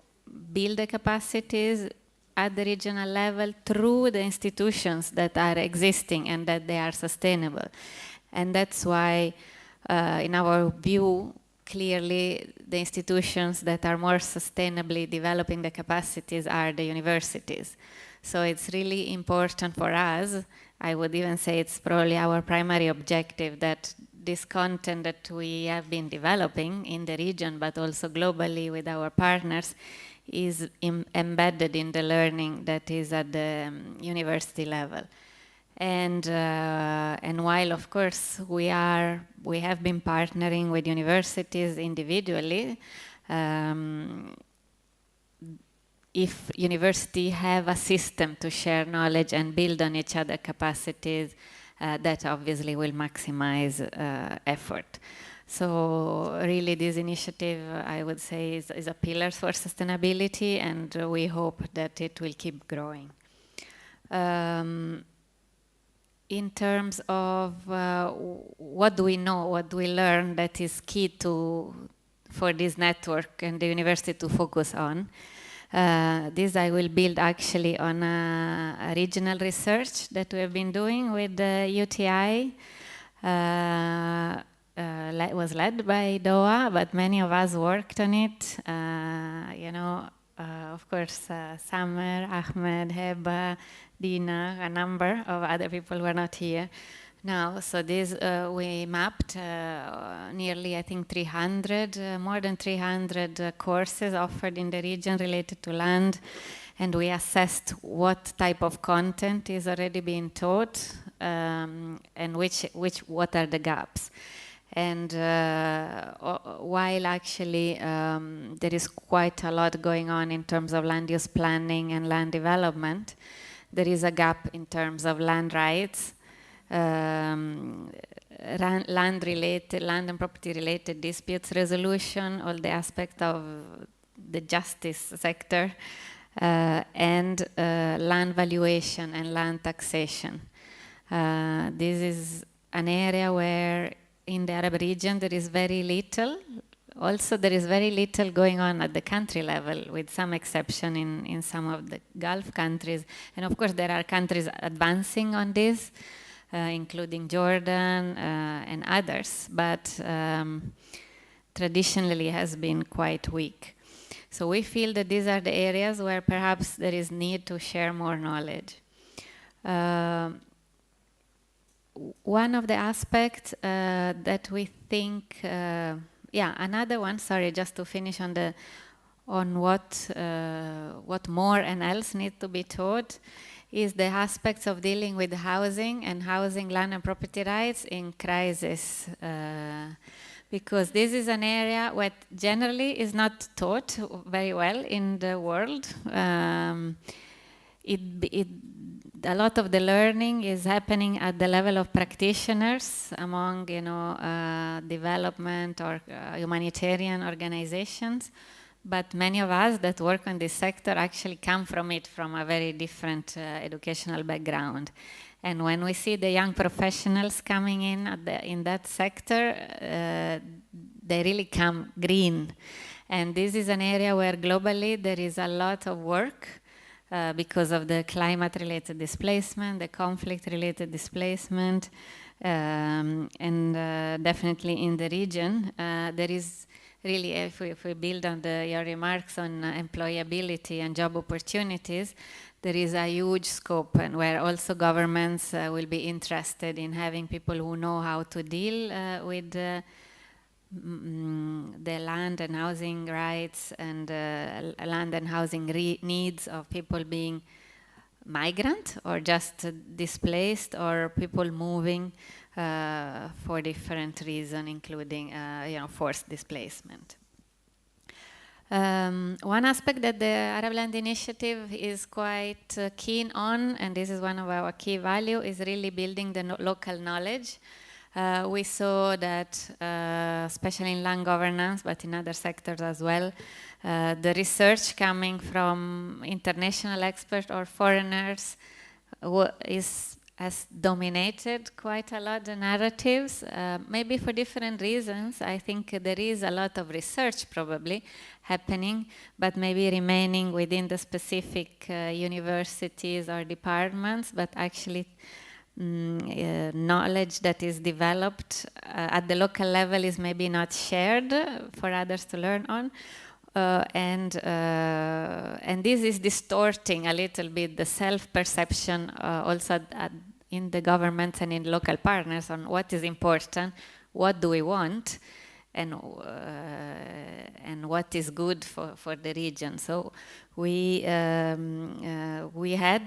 build the capacities at the regional level through the institutions that are existing and that they are sustainable. And that's why, in our view, clearly the institutions that are more sustainably developing the capacities are the universities. So it's really important for us. I would even say it's probably our primary objective that this content that we have been developing in the region, but also globally with our partners, is embedded in the learning that is at the university level. And while of course we have been partnering with universities individually, if universities have a system to share knowledge and build on each other's capacities, that obviously will maximize effort. So really this initiative, I would say, is a pillar for sustainability, and we hope that it will keep growing. In terms of what do we know, what do we learn that is key for this network and the university to focus on, this I will build actually on a regional research that we have been doing with the UTI. Was led by Doha, but many of us worked on it. Of course, Samer, Ahmed, Heba, Dina, a number of other people who are not here now. So this, we mapped nearly, I think, 300, more than 300 courses offered in the region related to land. And we assessed what type of content is already being taught and what are the gaps. And while actually there is quite a lot going on in terms of land use planning and land development, there is a gap in terms of land rights, land and property related disputes resolution, all the aspects of the justice sector, and land valuation and land taxation. This is an area where in the Arab region there is very little. Also, there is very little going on at the country level, with some exception in some of the Gulf countries. And of course, there are countries advancing on this, including Jordan and others, but traditionally has been quite weak. So we feel that these are the areas where perhaps there is need to share more knowledge. One of the aspects that we think, another one, sorry, just to finish on what more and else need to be taught, is the aspects of dealing with housing and housing, land and property rights in crisis. Because this is an area what generally is not taught very well in the world. A lot of the learning is happening at the level of practitioners among, development or humanitarian organizations. But many of us that work on this sector actually come from a very different educational background. And when we see the young professionals coming in that sector, they really come green. And this is an area where globally there is a lot of work because of the climate-related displacement, the conflict-related displacement, and definitely in the region, there is really, if we build on your remarks on employability and job opportunities, there is a huge scope, and where also governments will be interested in having people who know how to deal with the land and housing rights and land and housing needs of people being migrant or just displaced or people moving for different reasons, including forced displacement. One aspect that the Arab Land Initiative is quite keen on, and this is one of our key values, is really building the local knowledge. We saw that, especially in land governance, but in other sectors as well, the research coming from international experts or foreigners has dominated quite a lot the narratives, maybe for different reasons. I think there is a lot of research probably happening, but maybe remaining within the specific universities or departments, but actually knowledge that is developed at the local level is maybe not shared for others to learn on. And this is distorting a little bit the self-perception also in the governments and in local partners on what is important, what do we want, and what is good for the region. So we had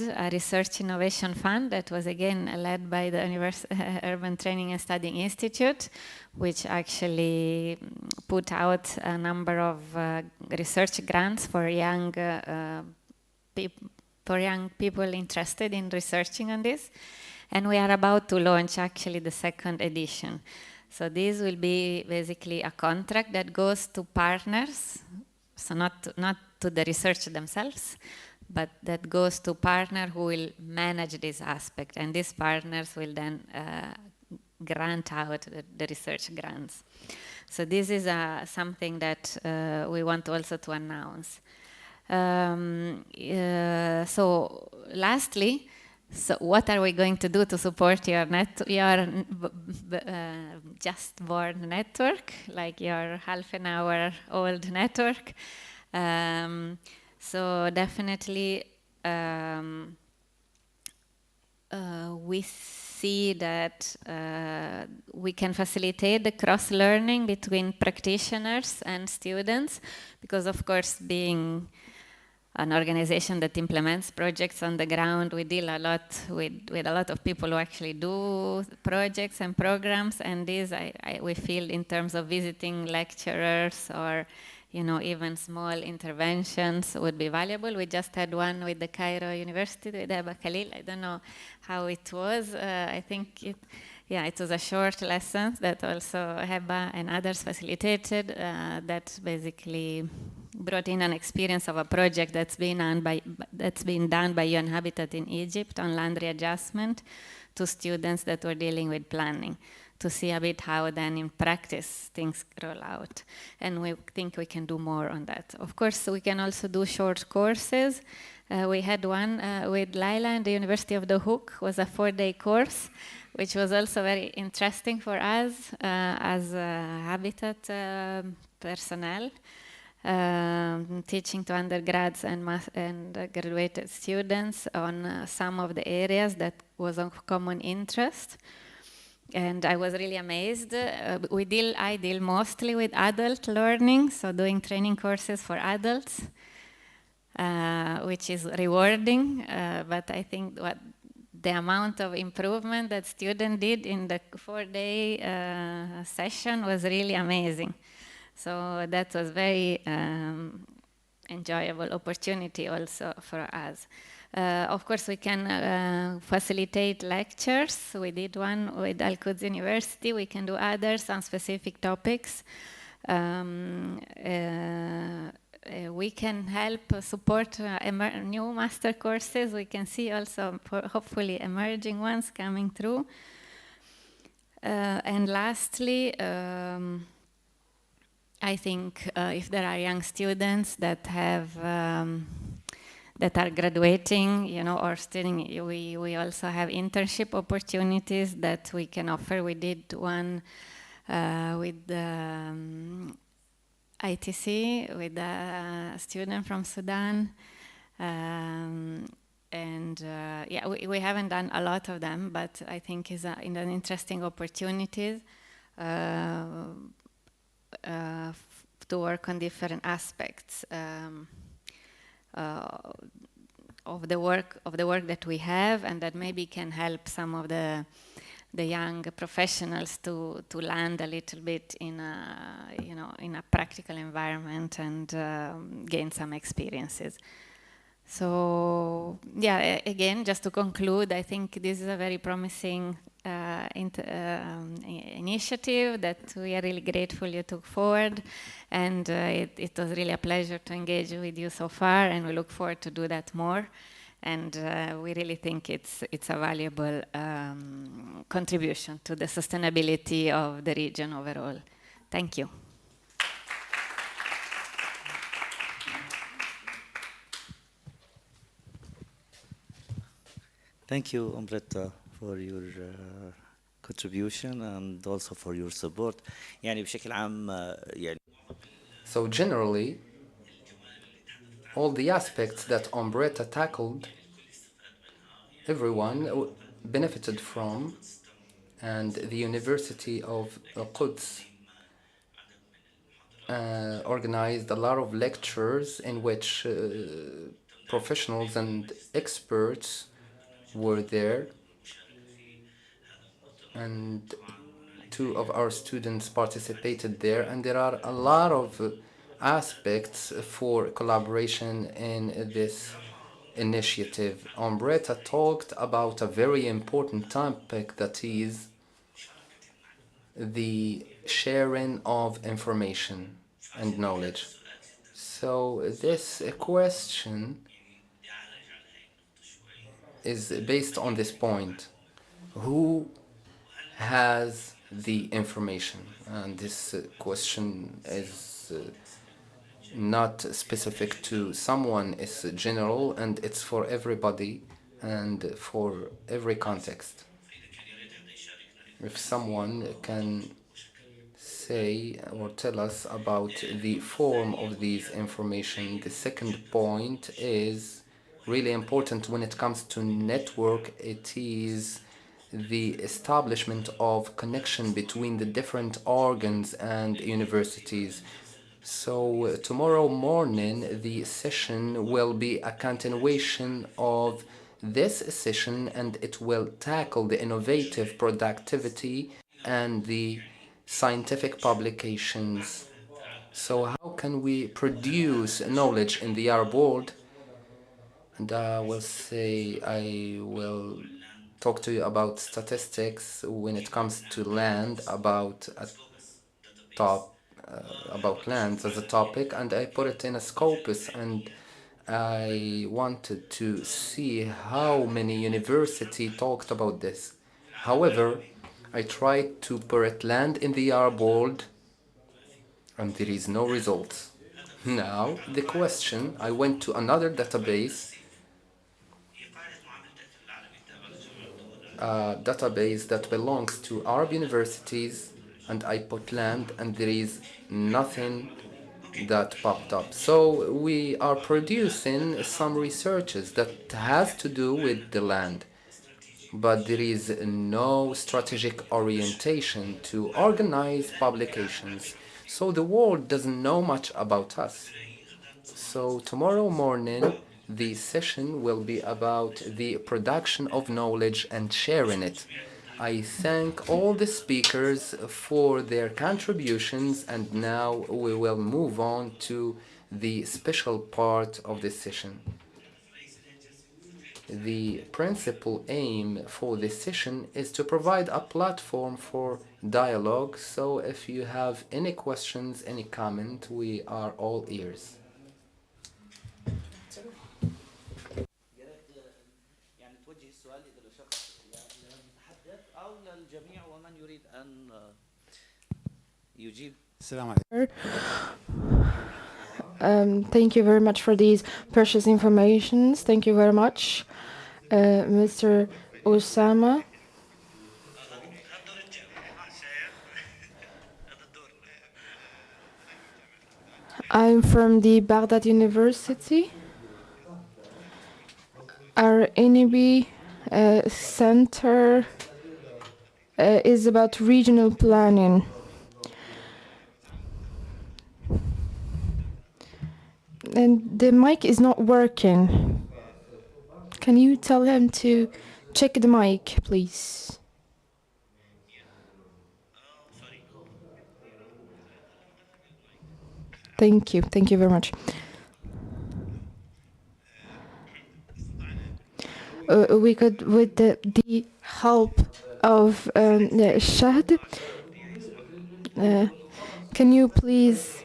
a research innovation fund that was again led by the Urban Training and Studying Institute, which actually put out a number of research grants for young people interested in researching on this. And we are about to launch actually the second edition. So this will be basically a contract that goes to partners, so not to the research themselves, but that goes to partners who will manage this aspect, and these partners will then grant out the research grants. So this is something that we want also to announce. So lastly, so what are we going to do to support your just born network, like your half an hour old network? So definitely we see that we can facilitate the cross-learning between practitioners and students, because of course being an organization that implements projects on the ground, we deal a lot with a lot of people who actually do projects and programs, and this we feel in terms of visiting lecturers or even small interventions would be valuable. We just had one with the Cairo University with Eba Khalil. I don't know how it was. I think it was a short lesson that also Heba and others facilitated that basically brought in an experience of a project that's been done by UN Habitat in Egypt on land readjustment to students that were dealing with planning, to see a bit how then in practice things roll out. And we think we can do more on that. Of course, we can also do short courses. We had one with Laila and the University of the Hook, was a 4-day course, which was also very interesting for us as Habitat personnel. Teaching to undergrads and graduated students on some of the areas that was of common interest. And I was really amazed. I deal mostly with adult learning, so doing training courses for adults, which is rewarding, but I think the amount of improvement that students did in the 4-day session was really amazing. So that was very enjoyable opportunity also for us. Of course, we can facilitate lectures. We did one with Al-Quds University. We can do others on specific topics. We can help support new master courses. We can see also hopefully emerging ones coming through. And lastly, I think if there are young students that have that are graduating, or studying, we also have internship opportunities that we can offer. We did one with ITC with a student from Sudan, and we haven't done a lot of them, but I think is an interesting opportunity to work on different aspects of the work that we have, and that maybe can help some of the the young professionals to land a little bit in a, in a practical environment and gain some experiences. So yeah, again, just to conclude, I think this is a very promising initiative that we are really grateful you took forward, and it was really a pleasure to engage with you so far, and we look forward to do that more. And we really think it's a valuable contribution to the sustainability of the region overall. Thank you. Thank you, Umbretta, for your contribution and also for your support. يعني بشكل عام يعني. So generally, all the aspects that Umbretta tackled, everyone benefited from, and the University of Quds organized a lot of lectures in which professionals and experts were there, and 2 of our students participated there, and there are a lot of aspects for collaboration in this initiative. Umbretta talked about a very important topic, that is the sharing of information and knowledge. So this question is based on this point. Who has the information? And this question is not specific to someone, it's general, and it's for everybody and for every context. If someone can say or tell us about the form of these information. The second point is really important when it comes to network. It is the establishment of connection between the different organs and universities. So tomorrow morning the session will be a continuation of this session, and it will tackle the innovative productivity and the scientific publications. So how can we produce knowledge in the Arab world? And I will talk to you about statistics when it comes to land, about lands as a topic, and I put it in a scopus, and I wanted to see how many universities talked about this. However, I tried to put it land in the Arab world, and there is no results. Now, the question, I went to another database, a database that belongs to Arab universities, and I put land, and there is nothing that popped up. So we are producing some researches that has to do with the land, but there is no strategic orientation to organize publications. So the world doesn't know much about us. So tomorrow morning, the session will be about the production of knowledge and sharing it. I thank all the speakers for their contributions, and now we will move on to the special part of this session. The principal aim for this session is to provide a platform for dialogue, so if you have any questions, any comment, we are all ears. Thank you very much for these precious informations. Thank you very much, Mr. Osama. I'm from the Baghdad University. Our NEB center is about regional planning. And the mic is not working. Can you tell him to check the mic, please? Thank you. Thank you very much. We could, with the help of Shahd, can you please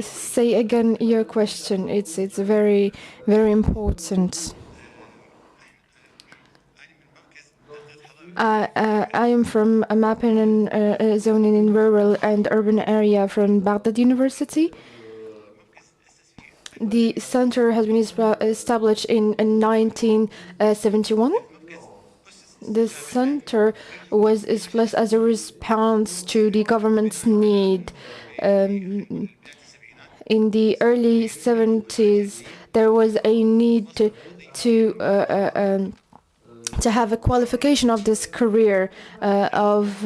say again your question? It's very important. I am from a mapping and zoning in rural and urban area from Baghdad University. The center has been established in 1971. The center was established as a response to the government's need. In the early 70s, there was a need to have a qualification of this career of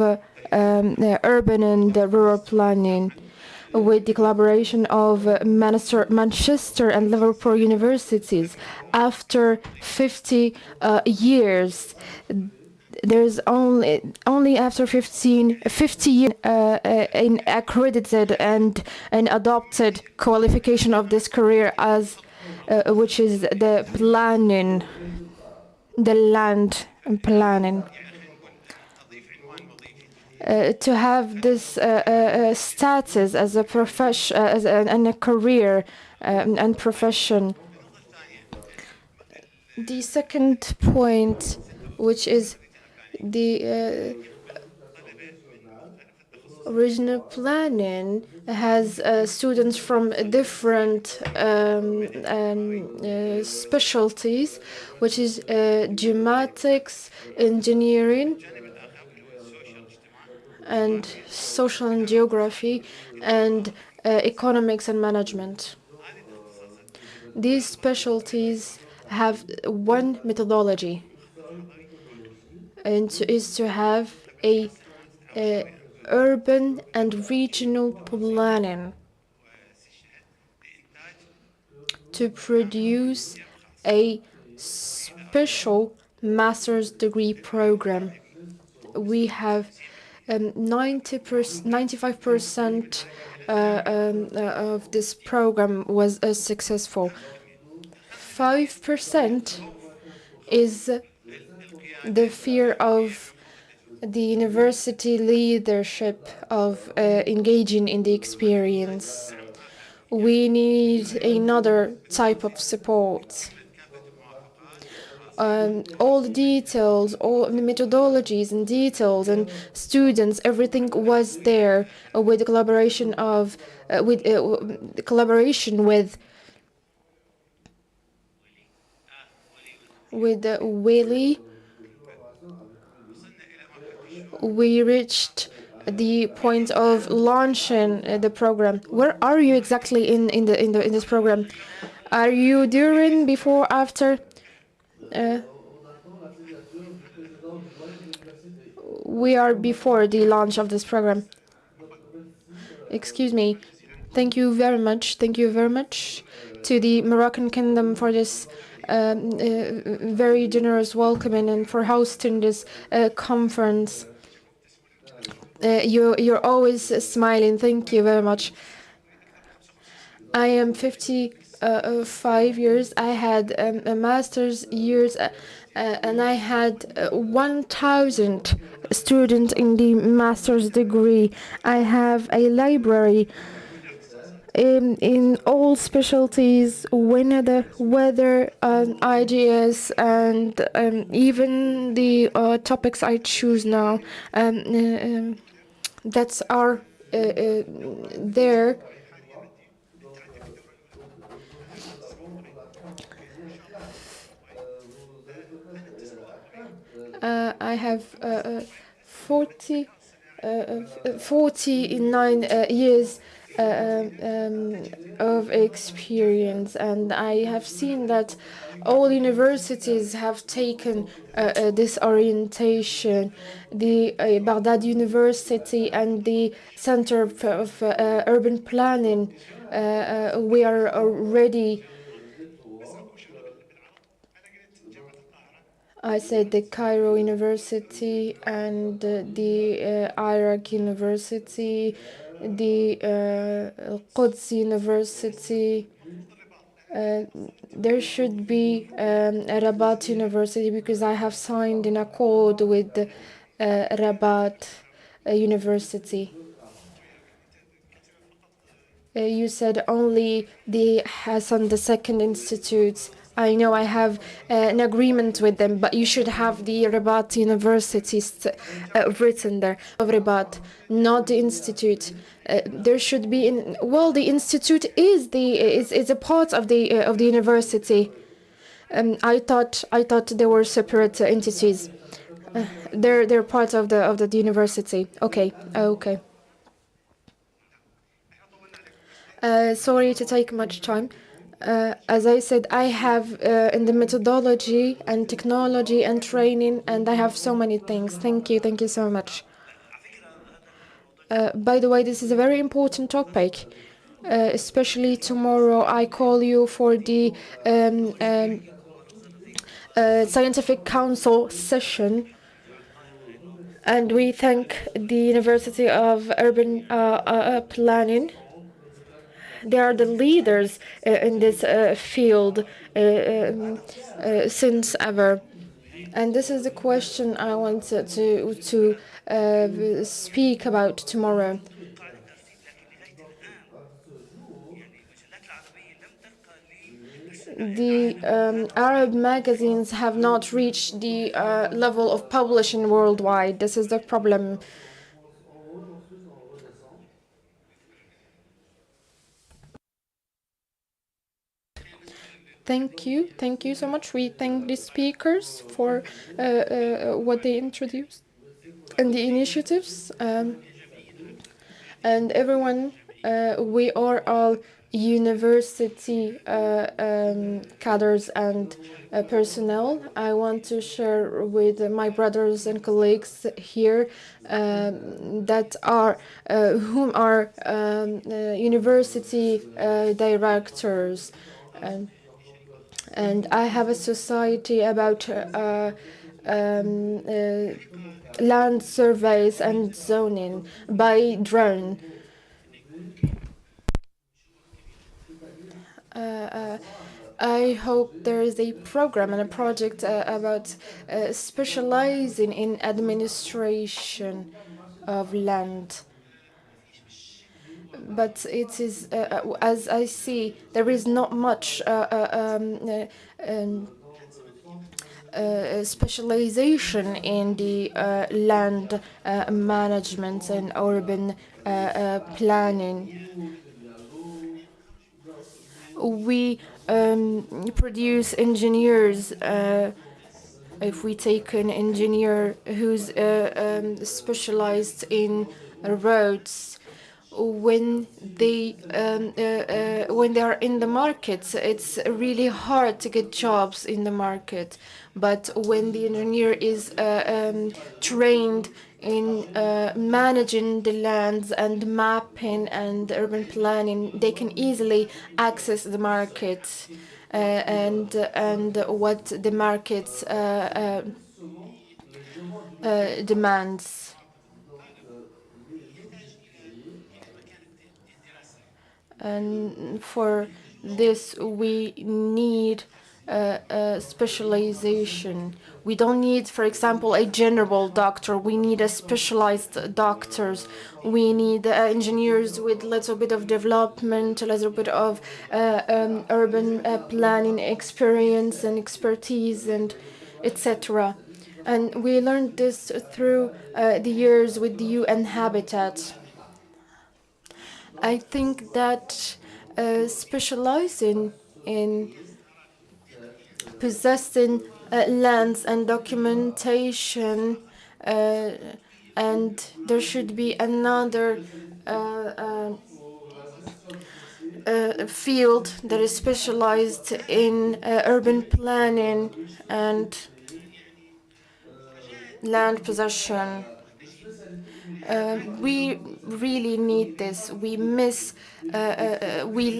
urban and rural planning, with the collaboration of Manchester and Liverpool universities. After 50 years, there's only after 50 years an accredited and an adopted qualification of this career as which is the planning, the land planning. To have this status as a profession, and a career and profession. The second point, which is the regional planning, has students from different specialties, which is geomatics, engineering, and social and geography, and economics and management. These specialties have one methodology, and is to have a urban and regional planning to produce a special master's degree program. We have 95% of this program was successful. 5% is the fear of the university leadership of engaging in the experience. We need another type of support. All the details, all the methodologies and details and students, everything was there with the collaboration of with Willie. We reached the point of launching the program. Where are you exactly in this program? Are you during, before, after? We are before the launch of this program. Excuse me. Thank you very much. Thank you very much to the Moroccan Kingdom for this very generous welcoming and for hosting this conference. You're always smiling. Thank you very much. I am 55 years. I had a master's years, and I had 1,000 students in the master's degree. I have a library in all specialties, weather, ideas, and even the topics I choose now. That's our there. I have 49 years of experience, and I have seen that all universities have taken this orientation. The Baghdad University and the Center of Urban Planning, we are already. I said the Cairo University and the Iraq University, the Quds University. There should be a Rabat University because I have signed an accord with Rabat University. You said only the Hassan II Institute. I know I have an agreement with them, but you should have the Rabat University written there of Rabat, not the institute. There should be well, the institute is a part of the university. I thought they were separate entities. They're part of the university. Okay, okay. Sorry to take much time. As I said, I have in the methodology and technology and training, and I have so many things. Thank you so much. By the way, this is a very important topic, especially tomorrow. I call you for the Scientific Council session, and we thank the University of Urban Planning. They are the leaders in this field since ever. And this is the question I wanted to speak about tomorrow. The Arab magazines have not reached the level of publishing worldwide. This is the problem. Thank you so much. We thank the speakers for what they introduced and the initiatives. And everyone, we are all university cadres and personnel. I want to share with my brothers and colleagues here that are whom are university directors. And I have a society about land surveys and zoning by drone. I hope there is a program and a project about specializing in administration of land. But it is, as I see, there is not much specialization in the land management and urban planning. We produce engineers. If we take an engineer who's specialized in roads, when they are in the market, it's really hard to get jobs in the market. But when the engineer is trained in managing the lands and mapping and urban planning, they can easily access the market and what the market demands. And for this, we need specialization. We don't need, for example, a general doctor. We need a specialized doctors. We need engineers with a little bit of development, a little bit of urban planning experience and expertise, and etc. And we learned this through the years with the UN Habitat. I think that specializing in possessing lands and documentation, and there should be another field that is specialized in urban planning and land possession. We really need this. We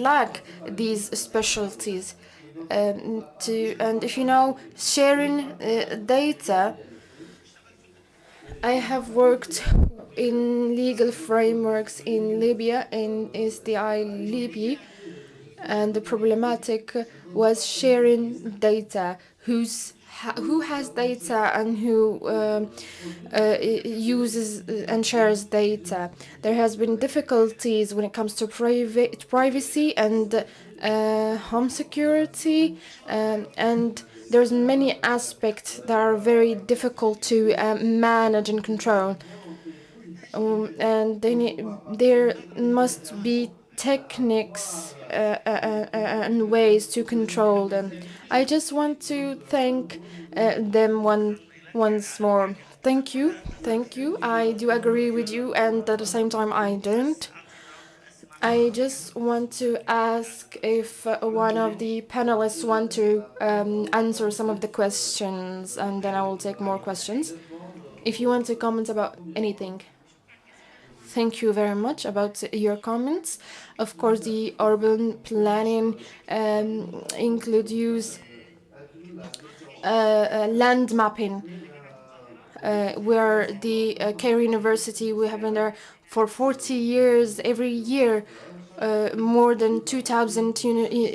lack these specialties. And if you know, sharing data, I have worked in legal frameworks in Libya, in SDI Libya, and the problematic was sharing data. Who has data and who uses and shares data. There has been difficulties when it comes to privacy and home security, and there's many aspects that are very difficult to manage and control. And there must be techniques and ways to control them. I just want to thank them once more. Thank you, thank you. I do agree with you, and at the same time, I don't. I just want to ask if one of the panelists want to answer some of the questions, and then I will take more questions. If you want to comment about anything. Thank you very much about your comments. Of course, the urban planning include use land mapping. We're the Cairo University. We have been there for 40 years. Every year, more than 2,000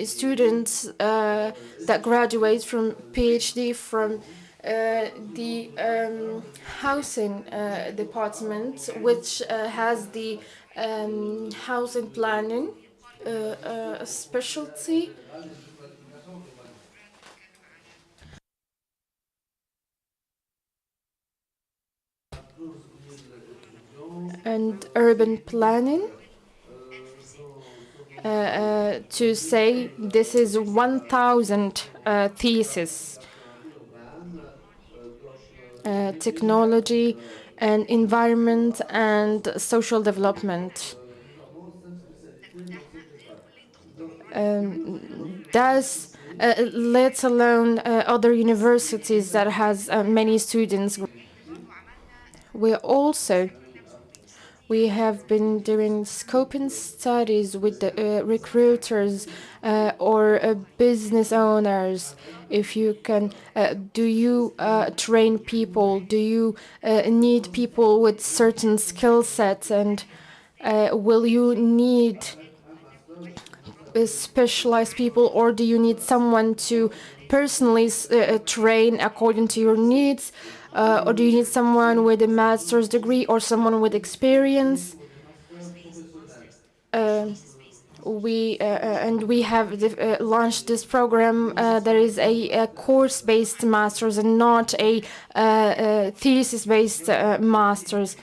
students that graduate from PhD from the housing department, which has the housing planning specialty. And urban planning. To say this is 1,000 thesis. Technology and environment and social development. Does let alone other universities that has many students. We have been doing scoping studies with the recruiters or business owners. If you can, do you train people? Do you need people with certain skill sets? And will you need specialized people, or do you need someone to personally train according to your needs? Or do you need someone with a master's degree or someone with experience? We have launched this program. There is a course-based master's and not a thesis-based master's.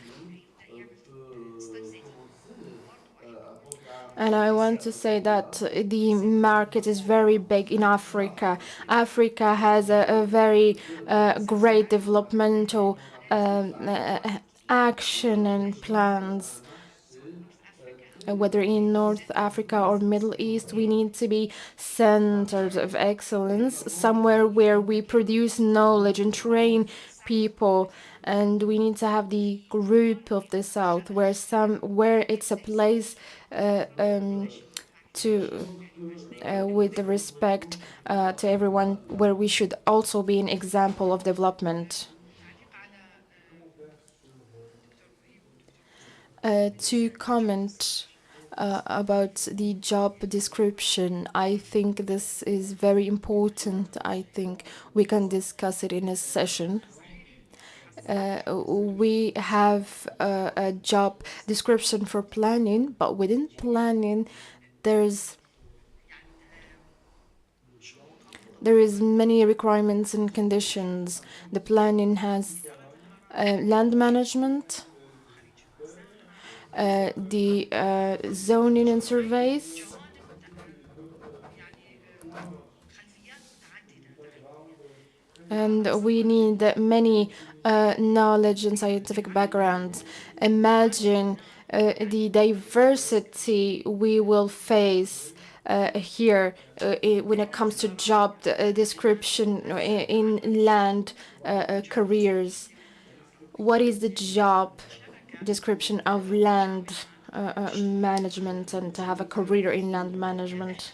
And I want to say that the market is very big in Africa. Africa has a very great developmental action and plans. Whether in North Africa or Middle East, we need to be centers of excellence, somewhere where we produce knowledge and train people. And we need to have the group of the South, where it's a place to with the respect to everyone, where we should also be an example of development. To comment about the job description, I think this is very important. I think we can discuss it in a session. We have a job description for planning, but within planning, there is many requirements and conditions. The planning has land management, the zoning and surveys, and we need many knowledge and scientific backgrounds. Imagine the diversity we will face here when it comes to job description in land careers. What is the job description of land management and to have a career in land management?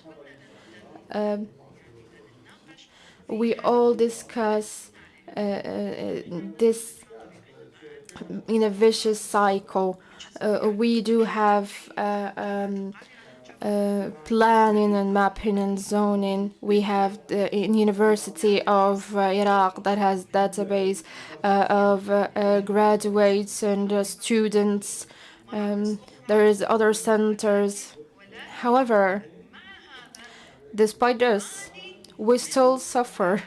We all discuss this in a vicious cycle. We do have planning and mapping and zoning. We have the University of Iraq that has database of graduates and students. There is other centers. However, despite this, we still suffer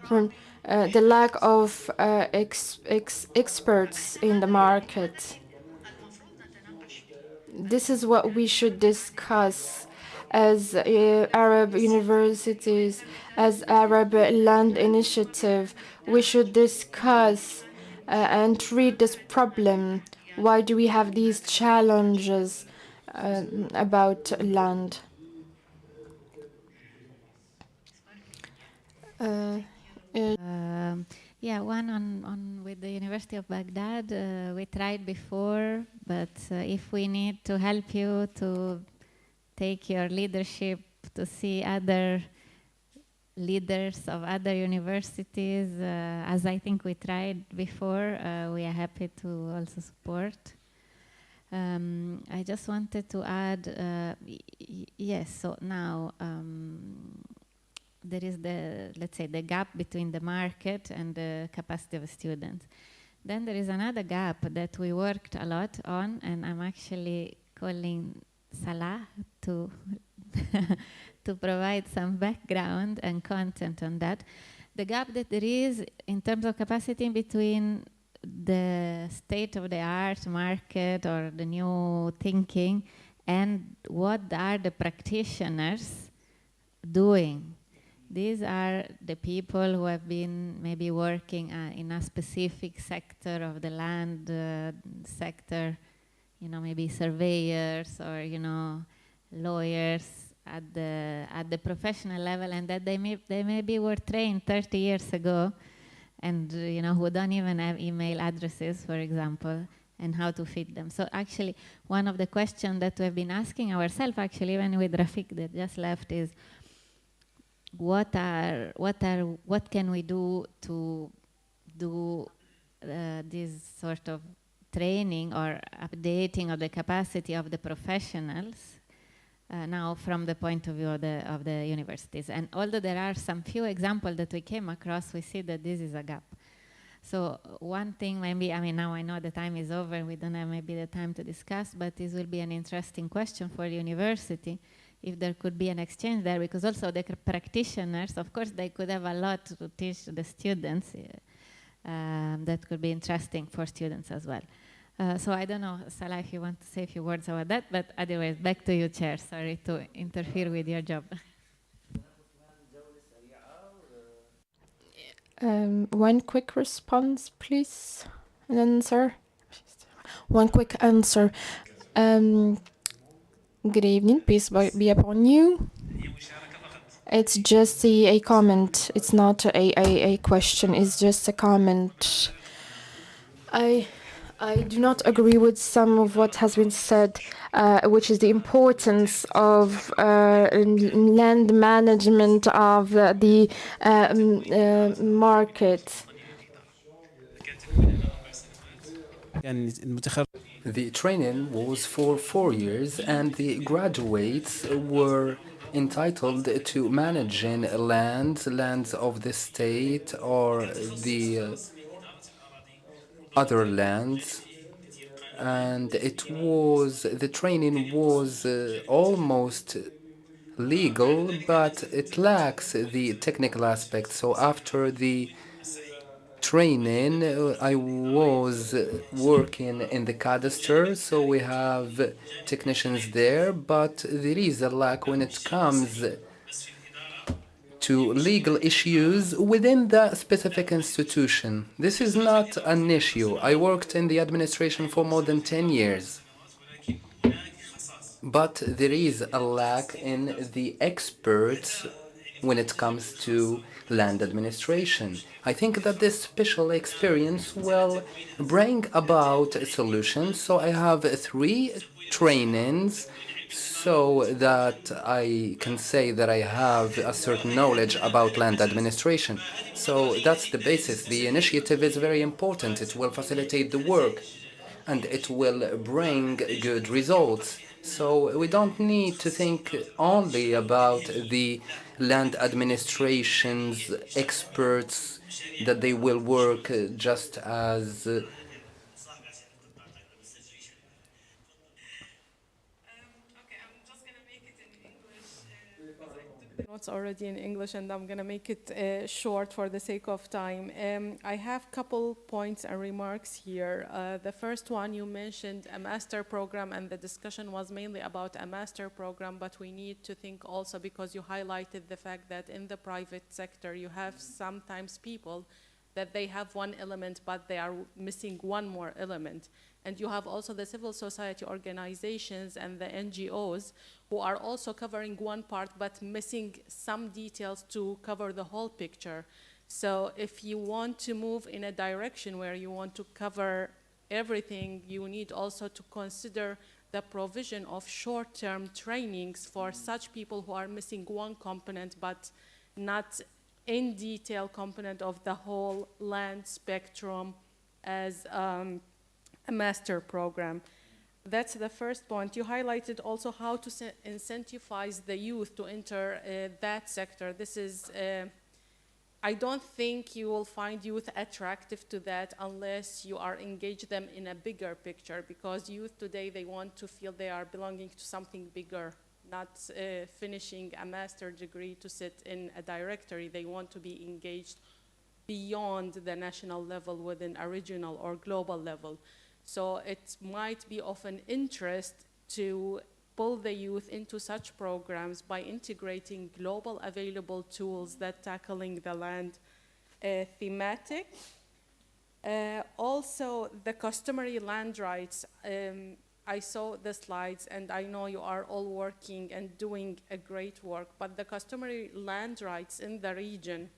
from the lack of experts in the market. This is what we should discuss as Arab universities, as Arab Land Initiative. We should discuss and treat this problem. Why do we have these challenges about land? Yeah, one on with the University of Baghdad. We tried before, but if we need to help you to take your leadership to see other leaders of other universities, as I think we tried before, we are happy to also support. I just wanted to add, yes, so now there is the, let's say, the gap between the market and the capacity of students. Then there is another gap that we worked a lot on, and I'm actually calling Salah to to provide some background and content on that. The gap that there is in terms of capacity between the state-of-the-art market or the new thinking and what are the practitioners doing. These are the people who have been maybe working in a specific sector of the land sector, you know, maybe surveyors or, you know, lawyers at the professional level, and that they maybe were trained 30 years ago, and you know, who don't even have email addresses, for example, and how to feed them. So actually, one of the questions that we've been asking ourselves, actually, even with Rafiq that just left, is what can we do to do this sort of training or updating of the capacity of the professionals now from the point of view of the universities. And although there are some few examples that we came across, we see that this is a gap. So one thing maybe, I mean, now I know the time is over, we don't have maybe the time to discuss, but this will be an interesting question for the university, if there could be an exchange there, because also the practitioners, of course, they could have a lot to teach the students. That could be interesting for students as well. So I don't know, Salah, if you want to say a few words about that, but otherwise, back to you, Chair. Sorry to interfere with your job. One quick response, please. An answer. One quick answer. Good evening, peace be upon you. It's just a comment. It's not a question. It's just a comment. I do not agree with some of what has been said, which is the importance of land management of the market. The training was for 4 years, and the graduates were entitled to managing lands of the state or the other lands. And the training was almost legal, but it lacks the technical aspect. So after the training, I was working in the cadastre, so we have technicians there, but there is a lack when it comes to legal issues within the specific institution. This is not an issue. I worked in the administration for more than 10 years. But there is a lack in the experts when it comes to land administration. I think that this special experience will bring about solutions. So I have 3 trainings so that I can say that I have a certain knowledge about land administration. So that's the basis. The initiative is very important. It will facilitate the work and it will bring good results. So we don't need to think only about the land administration's experts, that they will work just as Notes already in English, and I'm going to make it short for the sake of time. I have a couple points and remarks here. The first one, you mentioned a master program, and the discussion was mainly about a master program, but we need to think also, because you highlighted the fact that in the private sector, you have sometimes people that they have one element, but they are missing one more element. And you have also the civil society organizations and the NGOs who are also covering one part, but missing some details to cover the whole picture. So if you want to move in a direction where you want to cover everything, you need also to consider the provision of short-term trainings for such people who are missing one component, but not in detail component of the whole land spectrum as a master program. That's the first point. You highlighted also how to incentivize the youth to enter that sector. This is, I don't think you will find youth attractive to that unless you are engage them in a bigger picture, because youth today, they want to feel they are belonging to something bigger, not finishing a master degree to sit in a directory. They want to be engaged beyond the national level, within a regional or global level. So it might be of an interest to pull the youth into such programs by integrating global available tools that tackling the land thematic. Also, the customary land rights. I saw the slides, and I know you are all working and doing a great work, but the customary land rights in the region,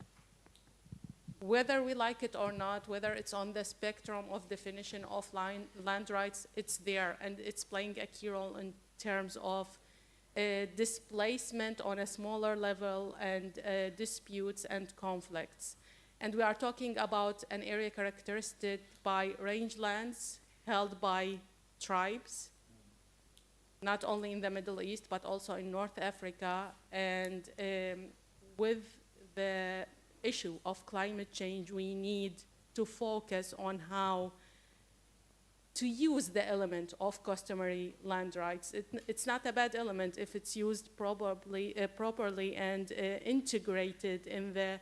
whether we like it or not, whether it's on the spectrum of definition of land rights, it's there, and it's playing a key role in terms of displacement on a smaller level and disputes and conflicts. And we are talking about an area characteristic by rangelands held by tribes, not only in the Middle East, but also in North Africa, and with the issue of climate change, we need to focus on how to use the element of customary land rights. It's not a bad element if it's used properly and integrated in the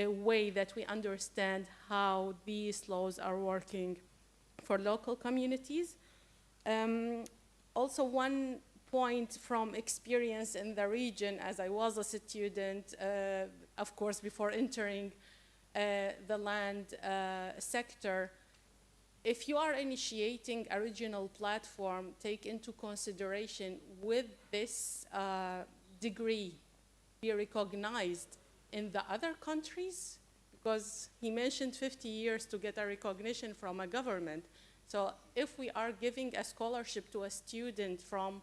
way that we understand how these laws are working for local communities. Also, one point from experience in the region, as I was a student, of course, before entering the land sector, if you are initiating a regional platform, take into consideration, with this degree be recognized in the other countries? Because he mentioned 50 years to get a recognition from a government. So if we are giving a scholarship to a student from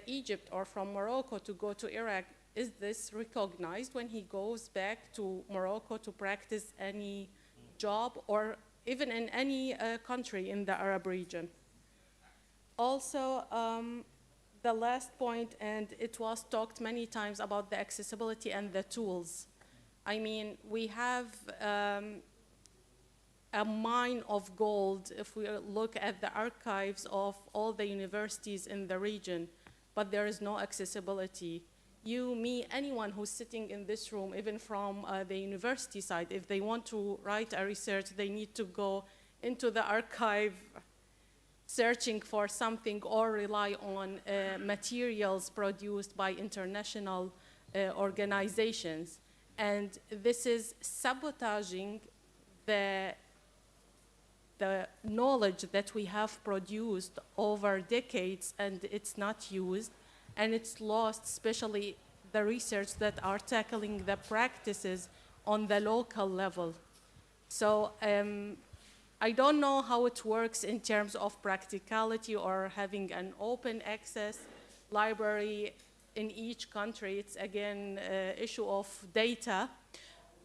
Egypt or from Morocco to go to Iraq, is this recognized when he goes back to Morocco to practice any job, or even in any country in the Arab region? Also, the last point, and it was talked many times about the accessibility and the tools. I mean, we have a mine of gold if we look at the archives of all the universities in the region, but there is no accessibility. You, me, anyone who's sitting in this room, even from the university side, if they want to write a research, they need to go into the archive searching for something, or rely on materials produced by international organizations. And this is sabotaging the knowledge that we have produced over decades, and it's not used, and it's lost, especially the research that are tackling the practices on the local level. So I don't know how it works in terms of practicality or having an open access, library in each country. It's again issue of data,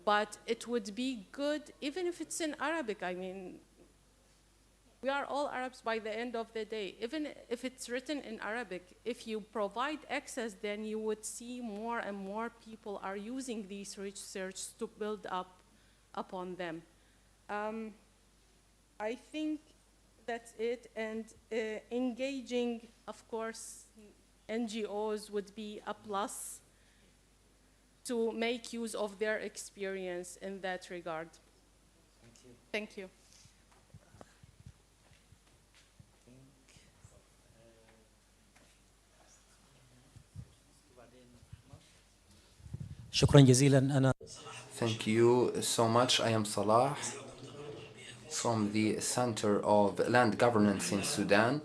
but it would be good even if it's in Arabic. I mean, we are all Arabs by the end of the day. Even if it's written in Arabic, if you provide access, then you would see more and more people are using these research to build up upon them. I think that's it. And engaging, of course, NGOs would be a plus to make use of their experience in that regard. Thank you. Thank you. شكرا جزيلا أنا Thank you so much. I am Salah from the Center of Land Governance in Sudan.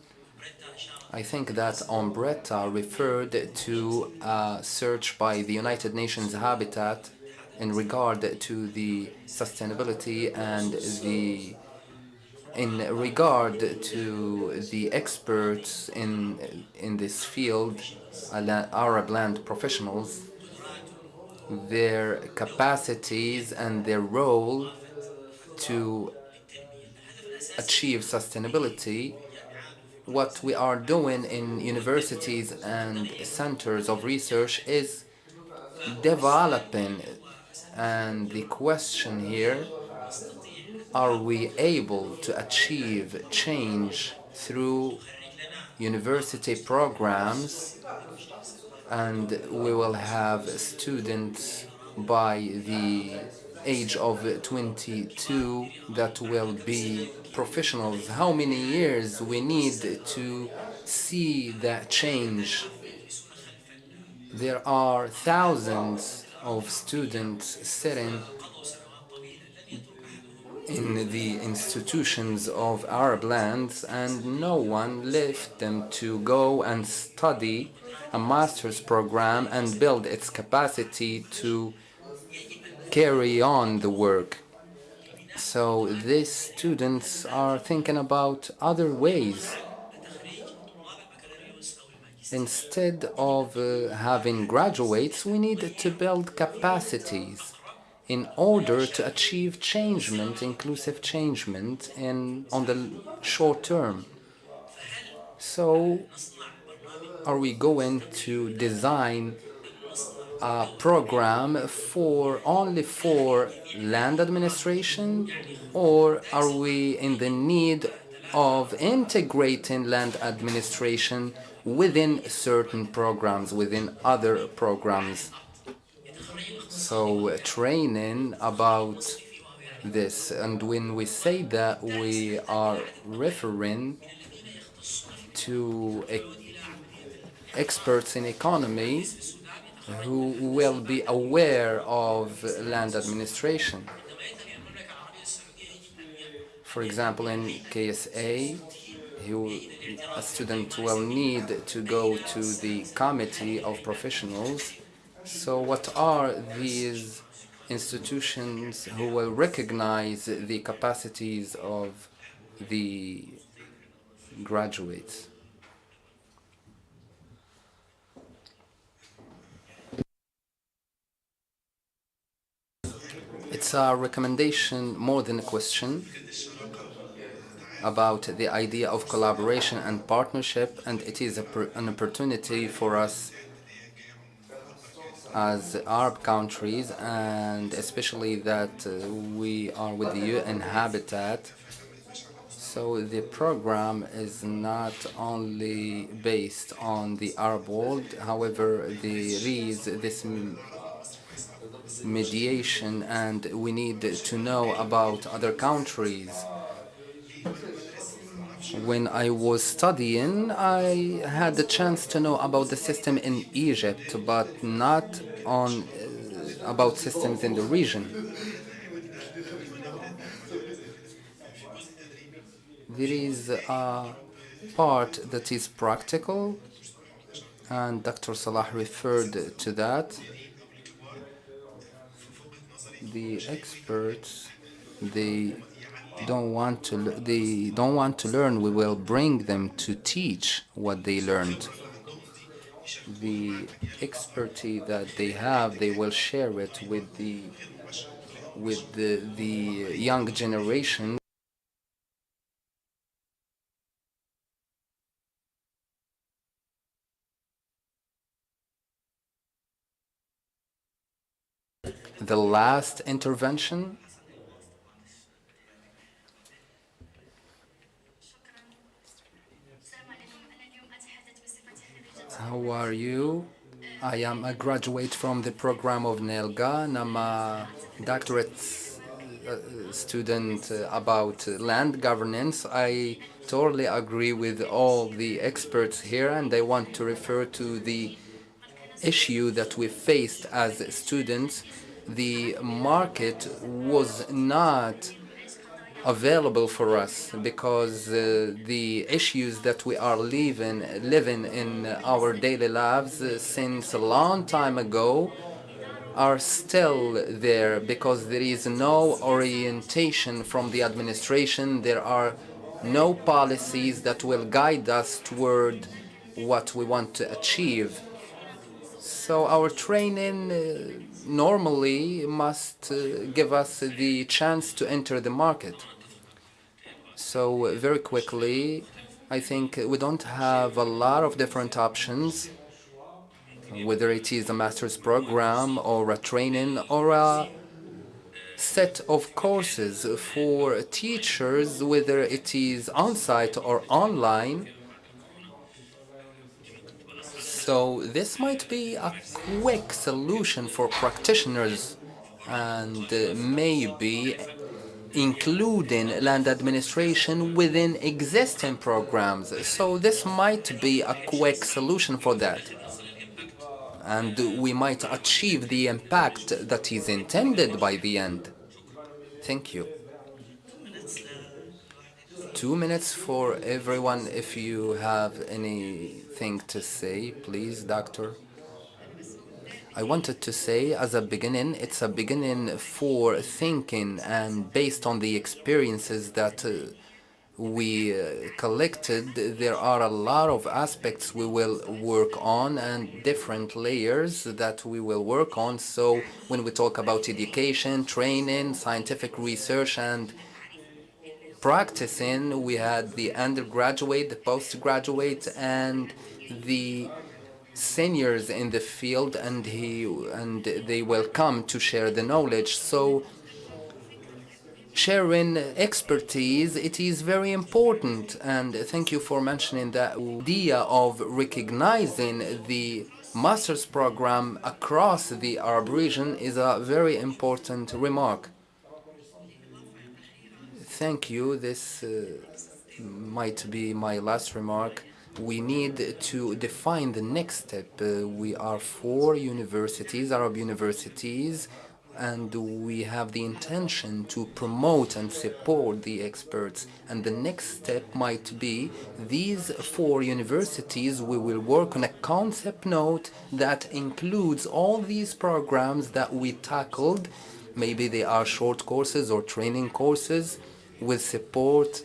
I think that Ombretta referred to a search by the United Nations Habitat in regard to the sustainability and in regard to the experts in this field, Arab land professionals, their capacities and their role to achieve sustainability. What we are doing in universities and centers of research is developing, and the question here, are we able to achieve change through university programs? And we will have students by the age of 22 that will be professionals. How many years we need to see that change? There are thousands of students sitting in the institutions of Arab lands, and no one left them to go and study a master's program and build its capacity to carry on the work. So these students are thinking about other ways. Instead of having graduates, we need to build capacities in order to achieve changement, inclusive changement on the short term. So are we going to design a program only for land administration, or are we in the need of integrating land administration within certain programs, within other programs? So training about this, and when we say that, we are referring to experts in economy who will be aware of land administration. For example, in KSA, a student will need to go to the committee of professionals. So what are these institutions who will recognize the capacities of the graduates? It's a recommendation more than a question about the idea of collaboration and partnership, and it is an opportunity for us as Arab countries, and especially that we are with the UN Habitat. So the program is not only based on the Arab world, however, there is this mediation, and we need to know about other countries. When I was studying, I had the chance to know about the system in Egypt, but not about systems in the region. There is a part that is practical, and Dr. Salah referred to that. The experts, they don't want to learn. We will bring them to teach what they learned. the expertise that they have, they will share it with the young generation. The last intervention. How are you? I am a graduate from the program of NELGA, and I'm a doctorate student about land governance. I totally agree with all the experts here, and I want to refer to the issue that we faced as students. The market was not available for us because the issues that we are living in our daily lives since a long time ago are still there because there is no orientation from the administration. There are no policies that will guide us toward what we want to achieve. So our training normally must give us the chance to enter the market. So very quickly, I think we don't have a lot of different options, whether it is a master's program or a training or a set of courses for teachers, whether it is on-site or online. So this might be a quick solution for practitioners and maybe including land administration within existing programs. So this might be a quick solution for that. And we might achieve the impact that is intended by the end. Thank you. 2 minutes for everyone. If you have anything to say, please, doctor. I wanted to say as a beginning, it's a beginning for thinking, and based on the experiences that we collected, there are a lot of aspects we will work on and different layers that we will work on. So when we talk about education, training, scientific research and practicing, we had the undergraduate, the postgraduate, and the seniors in the field, and they will come to share the knowledge. So sharing expertise, it is very important, and thank you for mentioning that idea of recognizing the master's program across the Arab region is a very important remark. Thank you. This might be my last remark. We need to define the next step. We are 4 universities, Arab universities, and we have the intention to promote and support the experts. And the next step might be these 4 universities, we will work on a concept note that includes all these programs that we tackled. Maybe they are short courses or training courses with support.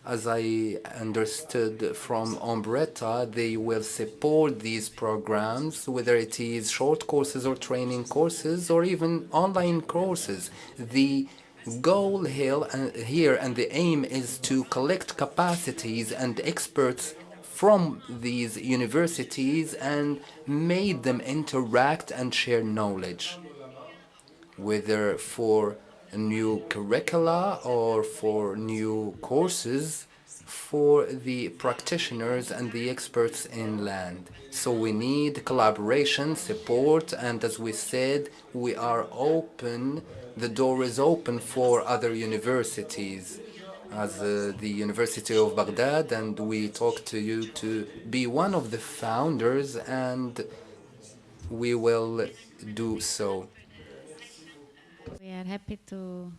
As I understood from Ombretta, they will support these programs, whether it is short courses or training courses or even online courses. The goal here and the aim is to collect capacities and experts from these universities and make them interact and share knowledge, whether for new curricula or for new courses for the practitioners and the experts in land. So we need collaboration, support, and as we said, we are open, the door is open for other universities, as the University of Baghdad, and we talk to you to be one of the founders, and we will do so. We are happy to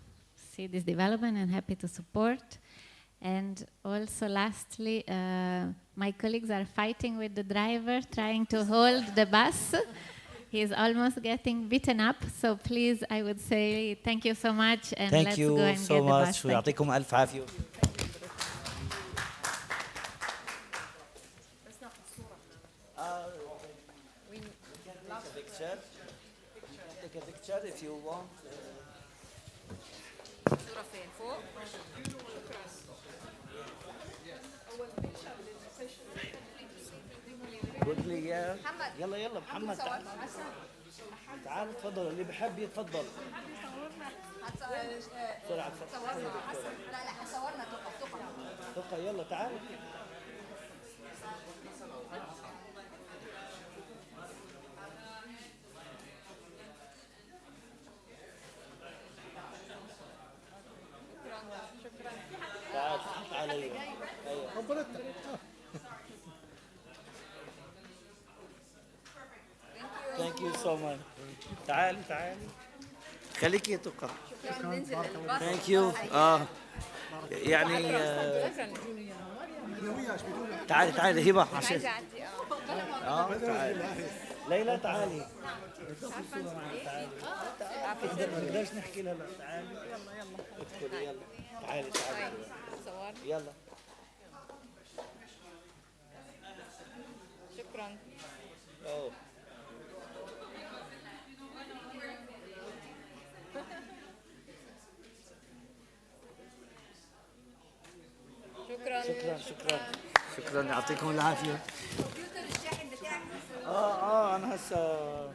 see this development and happy to support. And also lastly, my colleagues are fighting with the driver, trying to hold the bus. He's almost getting beaten up. So please, I would say thank you so much, and let's go and get the bus. ويعطيكم ألف عافية. picture. Take a picture if you want. صورة فين فوق؟ قلت لي يا يلا يلا محمد تعال تعال تفضل اللي بحب يتفضل بسرعة لا لا صورنا تقى يلا تعال تعال تعال ايوه Thank you so much. تعالي خليكي يا تقى. Thank you. يعني تعالي هبة عشان تعالي ليلى تعالي تعالي ما نقدرش نحكي لها تعالي يلا ادخلي يلا تعالي يلا شكرا. شكرا يعطيكم العافية. كمبيوتر الشاحن بتاعك انا هسه